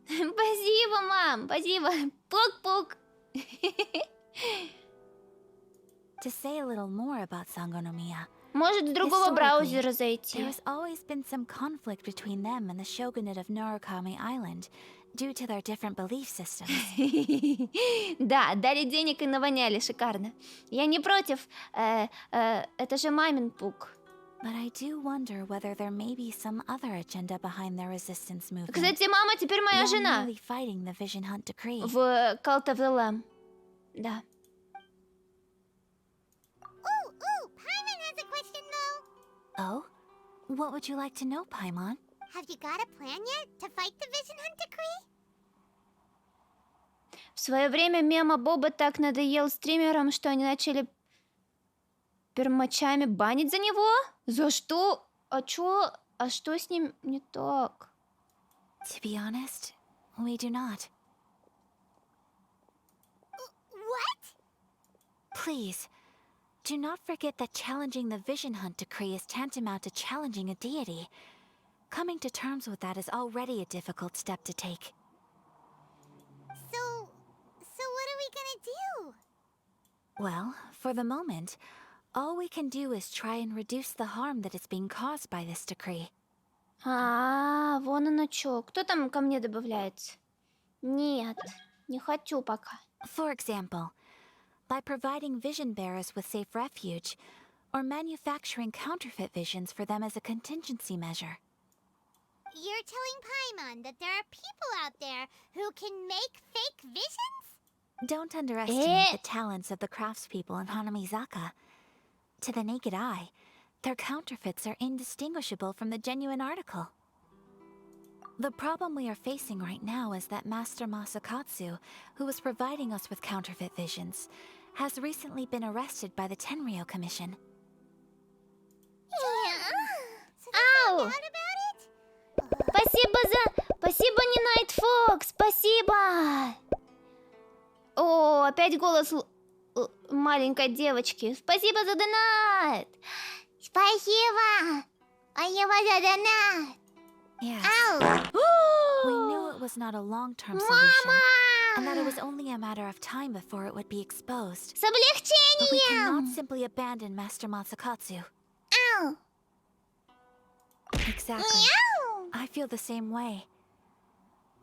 Спасибо, мам, спасибо. Пук-пук. To say a little more about Sangonomiya, Может, с другого браузера there зайти. has always been some conflict between them and the shogunate of Narukami Island due to their different belief systems. Да, дали денег и навоняли, шикарно. Я не против. Это же мамин пук. But I do wonder whether there may be some other agenda behind their resistance movement. Кстати, мама теперь моя beyond жена. merely fighting the Vision Hunt decree. В Cult of the Lamb. Да. Ooh, Paimon has a question though. Oh? What would you like to know, Paimon? Have you got a plan yet to fight the Vision Hunt decree? В свое время мема Боба так надоел стримерам, что они начали пермачами банить за него? За что? А что с ним не так? To be honest, we do not. What? Please, do not forget that challenging the Vision Hunt decree is tantamount to challenging a deity. Coming to terms with that is already a difficult step to take. So what are we gonna do? Well, for the moment, all we can do is try and reduce the harm that is being caused by this decree. Вон оно чё. Кто там ко мне добавляется? Нет, не хочу пока. For example, by providing vision bearers with safe refuge, or manufacturing counterfeit visions for them as a contingency measure. You're telling Paimon that there are people out there who can make fake visions? Don't underestimate the talents of the craftspeople in Hanamizaka. To the naked eye, their counterfeits are indistinguishable from the genuine article. The problem we are facing right now is that Master Masakatsu, who was providing us with counterfeit visions, has recently been arrested by the Tenryo Commission. Ау! Спасибо, не Найт Фокс, спасибо! О, опять голос маленькой девочки. Спасибо за донат! Спасибо! Спасибо за донат! Yes. Ow! We knew it was not a long-term solution, and that it was only a matter of time before it would be exposed. С But we облегчением! cannot simply abandon Master Masakatsu. Ау! Exactly. I feel the same way.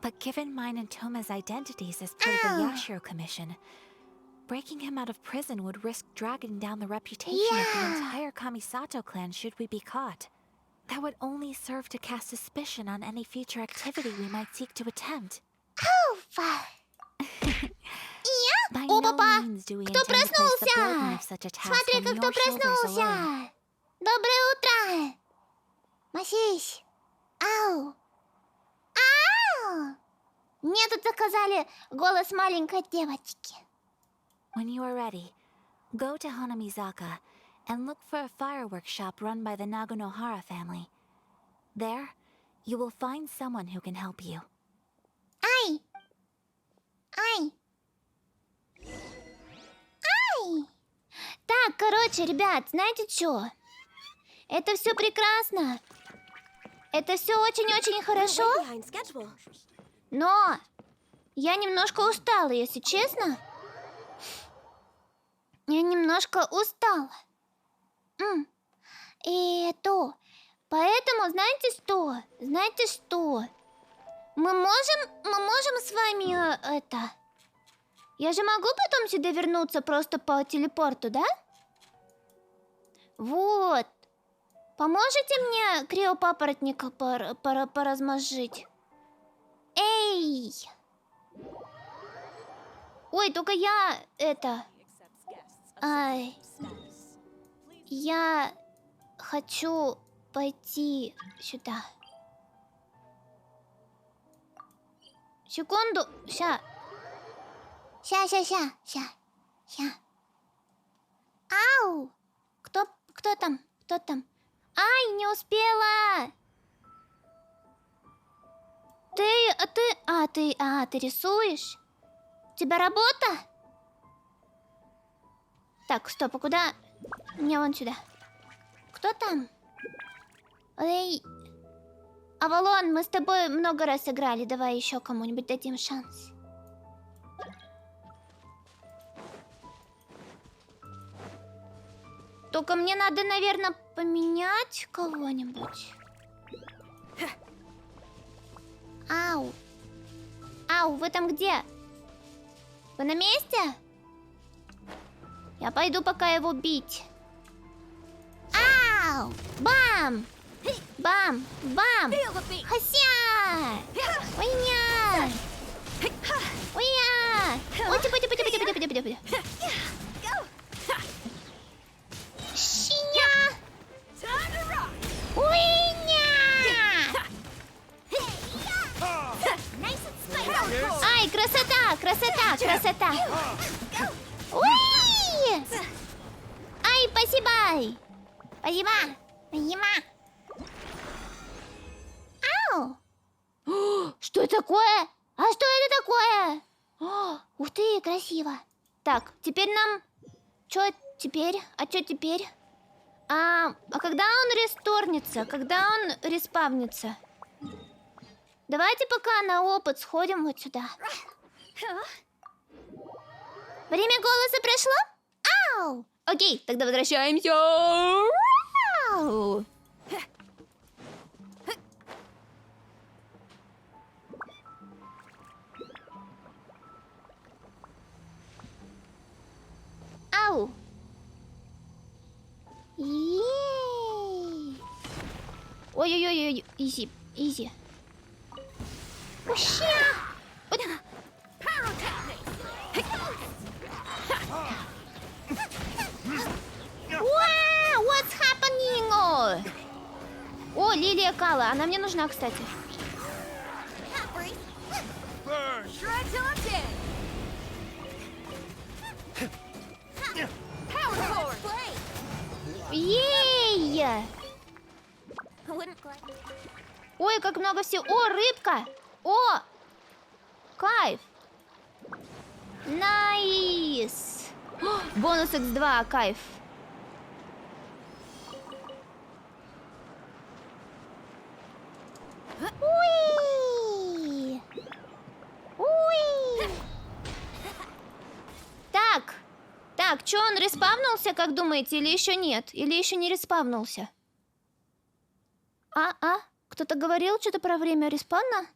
But given mine and Toma's identities as part of the Yashiro Commission, breaking him out of prison would risk dragging down the reputation of the entire Kamisato clan should we be caught. That would only serve to cast suspicion on any future activity we might seek to attempt. By О, no папа! means do we Кто intend to place the burden проснулся? of such a task Смотри-ка, on кто your shoulders alone. проснулся! Доброе утро! Масись! Ау! Ау! Мне тут заказали голос маленькой девочки. When you are ready, go to Hanamizaka and look for a fireworks shop run by the Nagonohara family. There, you will find someone who can help you. Ай! Ай! Ай! Так, короче, ребят, знаете что? Это все прекрасно. Это все очень-очень хорошо. Но я немножко устала, если честно. Я немножко устала. И то. Поэтому, знаете что? Знаете что? Мы можем с вами это... Я же могу потом сюда вернуться просто по телепорту, да? Вот. Поможете мне криопапоротника поразмозжить? Эй! Ой, только я это... Ай... Я хочу пойти сюда. Секунду. Ща. Ау! Кто там? Кто там? Ай, не успела! ты рисуешь? У тебя работа? Так, стоп, а куда? Мне вон сюда. Кто там? Эй, Авалон, мы с тобой много раз играли. Давай еще кому-нибудь дадим шанс. Только мне надо, наверное, поменять кого-нибудь. Ау. Ау, вы там где? Вы на месте? Я пойду пока его бить. Ау! Бам! Бам! Бам! Хася! Уйня! Уйня! Ути-пути-пути-пути-пути-пути-пути! Щиня! Уйня! Ай, красота! Красота! Красота! Уй! Ай, спасибо! Спасибо! Спасибо! Ау! Что это такое? А что это такое? Ух ты, красиво! Так, теперь нам... Чё теперь? А чё теперь? А когда он ресторнится? Когда он респавнится? Давайте пока на опыт сходим вот сюда. Время голоса прошло? Ау! Окей, тогда возвращаемся. Ау! Ау! Ей! Ой-ой-ой, изи, изи. Уща! Wow, what's happening? О, лилия Кала, она мне нужна, кстати. Ей! Ой, как много всего. О, рыбка! О! Кайф! Найс! Бонус X2, кайф. Уи! Уи! Так, чё, он респавнулся, как думаете, или еще нет? Или еще не респавнулся? Кто-то говорил что-то про время респавна?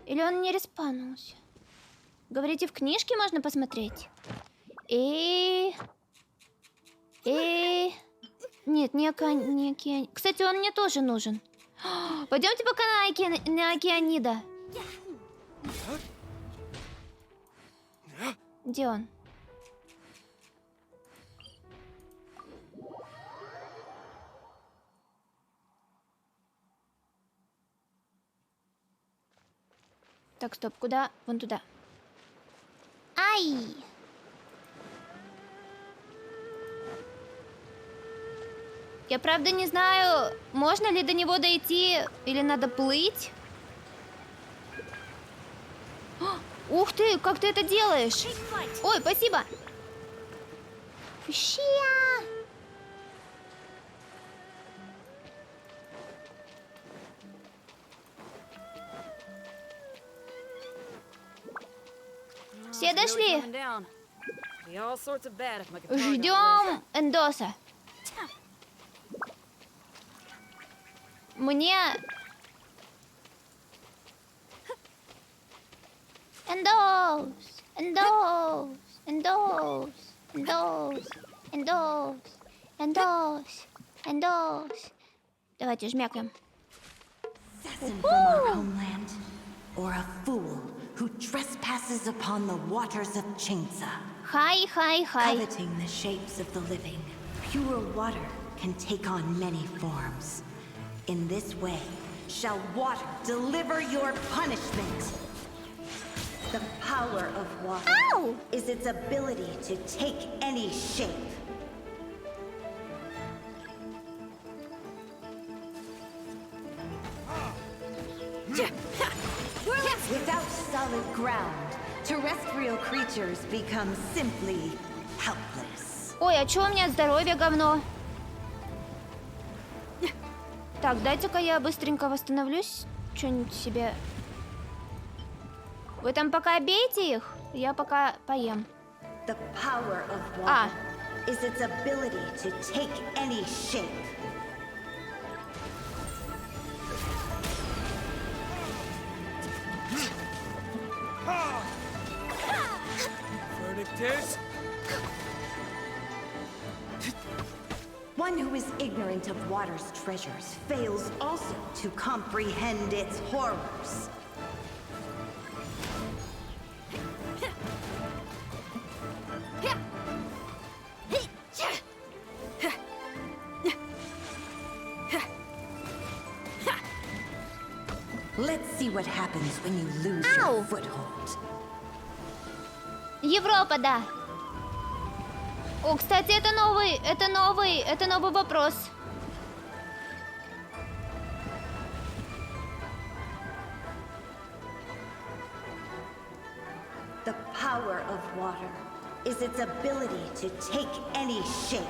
Или он не респавнулся? Говорите, в книжке можно посмотреть? Нет, не океан. Кстати, он мне тоже нужен. Пойдемте пока на океанида. Где он? Так, стоп, куда? Вон туда. Ай! Я правда не знаю, можно ли до него дойти или надо плыть. Ух ты, как ты это делаешь? Ой, спасибо. Ща! Все дошли? Ждем Эндоса. Мне... Эндос! Эндос! Эндос! Эндос! Эндос! Эндос! Эндос! Давайте жмякаем. Assassin from our homeland, or a fool who trespasses upon the waters of Chingsa. Hi. Coveting the shapes of the living, pure water can take on many forms. In this way, shall water deliver your punishment. The power of water is its ability to take any shape. Without solid ground, terrestrial creatures become simply helpless. Ой, а чё у меня здоровье говно? Так, дайте-ка я быстренько восстановлюсь. Что-нибудь себе... Вы там пока бейте их, я пока поем. The power of water is its ability to take any shape. One who is ignorant of water's treasures fails also to comprehend its horrors. Let's see what happens when you lose your foothold. Европа, да. О, кстати, это новый вопрос. The power of water is its ability to take any shape.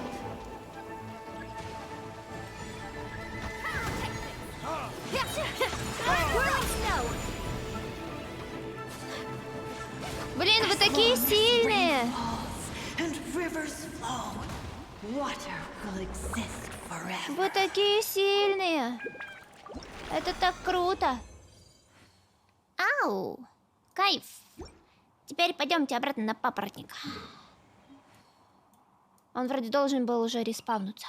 Блин, вы такие сильные! Вы такие сильные! Это так круто! Ау! Кайф! Теперь пойдемте обратно на папоротник. Он вроде должен был уже респавнуться.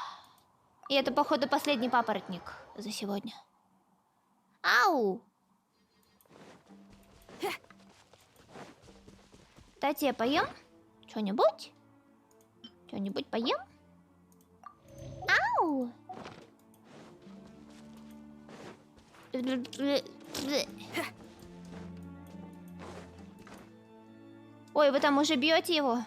И это, походу, последний папоротник за сегодня. Ау! Дайте я поем? Что-нибудь? Что-нибудь поем? Ау! Ой, вы там уже бьете его?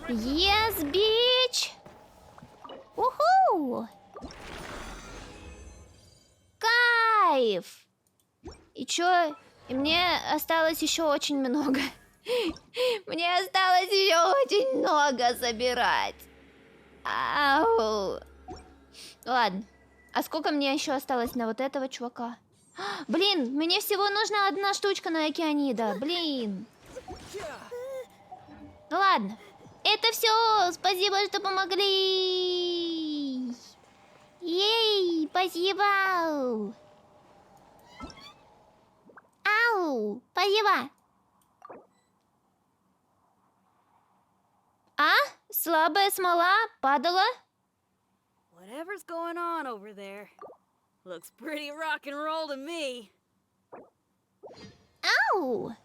Yes, bitch! Уху! Кайф! И чё? И мне осталось еще очень много. Мне осталось еще очень много собирать. Ау! Ладно. А сколько мне еще осталось на вот этого чувака? Блин, мне всего нужна одна штучка на океанида. Блин. Ну ладно. Это все. Спасибо, что помогли. Ей, спасибо. Ау, спасибо. А? Слабая смола падала? Whatever's going on over there looks pretty rock and roll to me. Ау!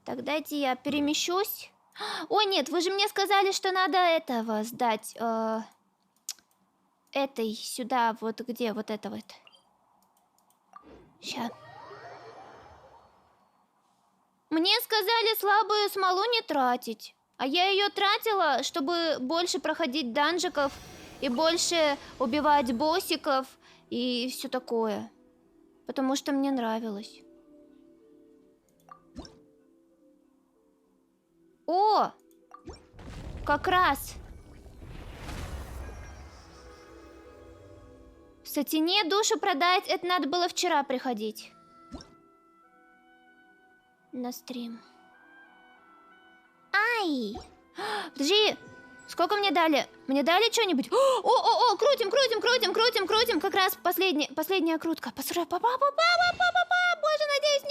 Так, дайте я перемещусь. О, нет, вы же мне сказали, что надо этого сдать. Этой сюда, вот где вот это вот. Ща. Мне сказали слабую смолу не тратить. А я ее тратила, чтобы больше проходить данжиков и больше убивать боссиков и все такое. Потому что мне нравилось. О! Как раз! В сатине душу продать, это надо было вчера приходить. На стрим. Ай! Подожди! Сколько мне дали? Мне дали что-нибудь? О, крутим! Как раз последняя крутка. Боже, надеюсь,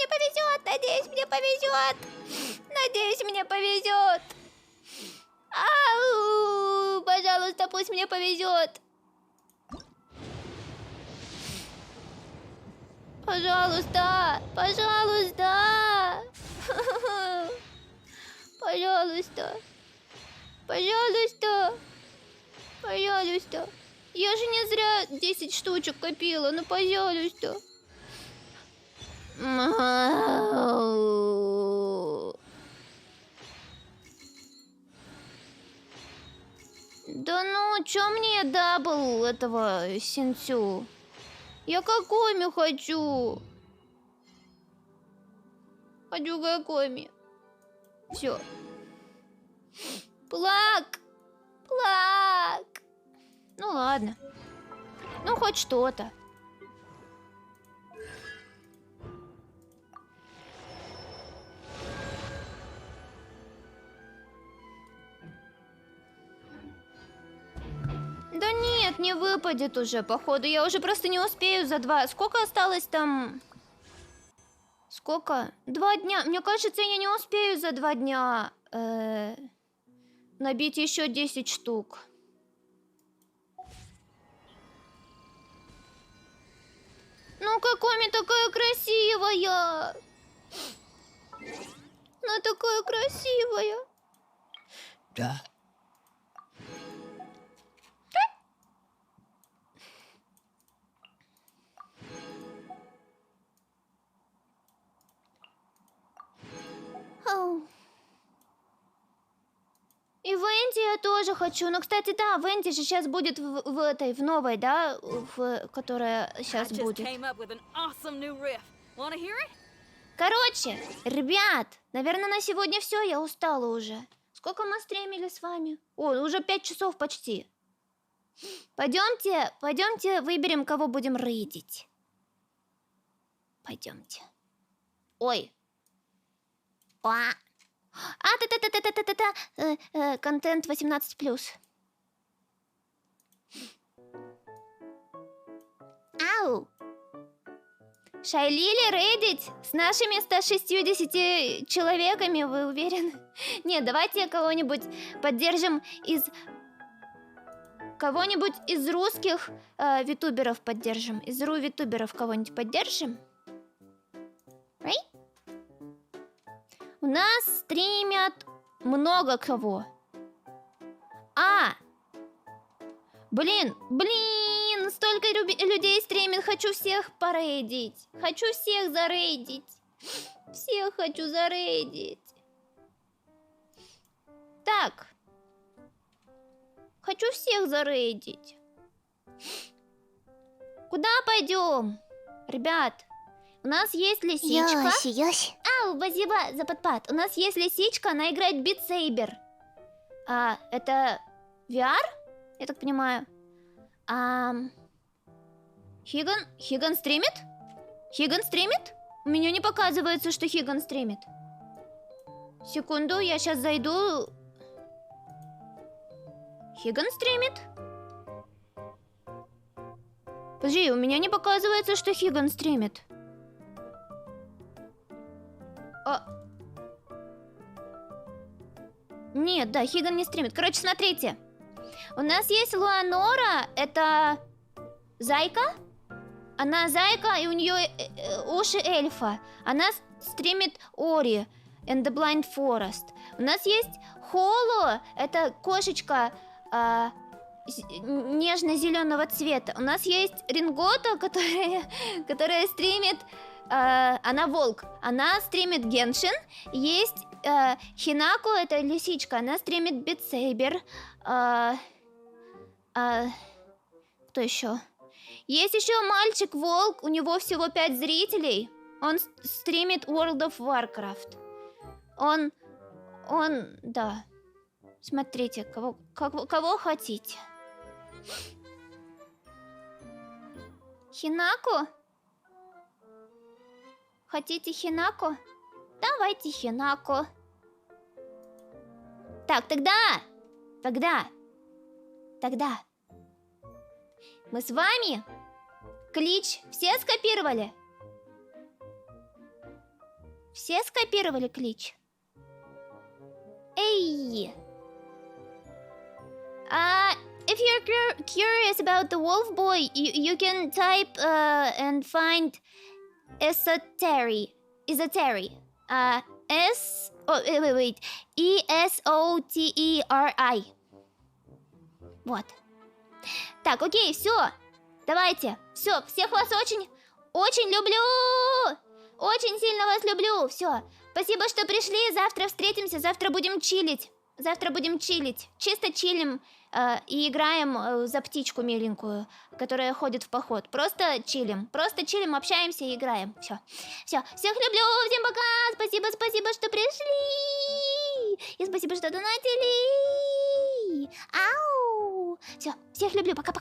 мне повезет. Ау! Пожалуйста, пусть мне повезет. Пожалуйста. Пожалуйста. Я же не зря 10 штучек копила, ну пожалуйста. Да ну, чё мне дабл этого синцю? Я какоми хочу. Хочу какоми. Все. Плак. Плак. Ну ладно. Ну хоть что-то. Да нет, не выпадет уже, походу. Я уже просто не успею за 2. Сколько осталось там? Сколько? 2 дня. Мне кажется, я не успею за 2 дня набить еще 10 штук. Ну, какоми такая красивая. Она такая красивая. Да. И Венди я тоже хочу. Но, кстати, да, Венди же сейчас будет в этой, в новой, да, которая сейчас будет. Короче, ребят, наверное, на сегодня все, я устала уже. Сколько мы стримили с вами? О, уже 5 часов почти. Пойдемте выберем, кого будем рейдить. Пойдемте. Ой. Контент 18+. Ау. Шайлили рейдить с нашими 160 человеками, вы уверены? Нет, давайте кого-нибудь поддержим из... Кого-нибудь из русских витуберов поддержим. Из ру-витуберов кого-нибудь поддержим? Right? У нас стримят много кого. Блин, столько людей стримит, хочу всех порейдить. Хочу всех зарейдить. Всех хочу зарейдить. Так. Хочу всех зарейдить. Куда пойдем? Ребят, у нас есть лисичка. Ау, спасибо за подпад. У нас есть лисичка, она играет в Beat Saber. Это VR? Я так понимаю. Хиган стримит? Хиган стримит? У меня не показывается, что Хиган стримит. Секунду, я сейчас зайду. Хиган стримит? Подожди, у меня не показывается, что Хиган стримит. Нет, да, Хиган не стримит. Короче, смотрите. У нас есть Луанора, это зайка. Она зайка, и у нее уши эльфа. Она стримит Ори and the Blind Forest. У нас есть Холо, это кошечка нежно-зеленого цвета. У нас есть Рингота, которая стримит... она волк. Она стримит Геншин. Есть Хинако, это лисичка. Она стримит Beat Saber. Кто еще? Есть еще мальчик-волк. У него всего 5 зрителей. Он стримит World of Warcraft. Он, да. Смотрите, кого хотите. Хинако? Хотите Хинако? Давайте Хинако. Так, тогда мы с вами клич все скопировали? Все скопировали клич? Эй! If you're curious about the wolf boy, you can type and find Esoteri. Esoteri. Вот. Так, окей, все. Давайте. Все, всех вас очень люблю. Очень сильно вас люблю. Все. Спасибо, что пришли. Завтра встретимся. Завтра будем чилить. Чисто чилим и играем за птичку миленькую, которая ходит в поход. Просто чилим, общаемся и играем. Все. Всех люблю. Всем пока. Спасибо, что пришли. И спасибо, что донатили. Ау. Все, всех люблю. Пока.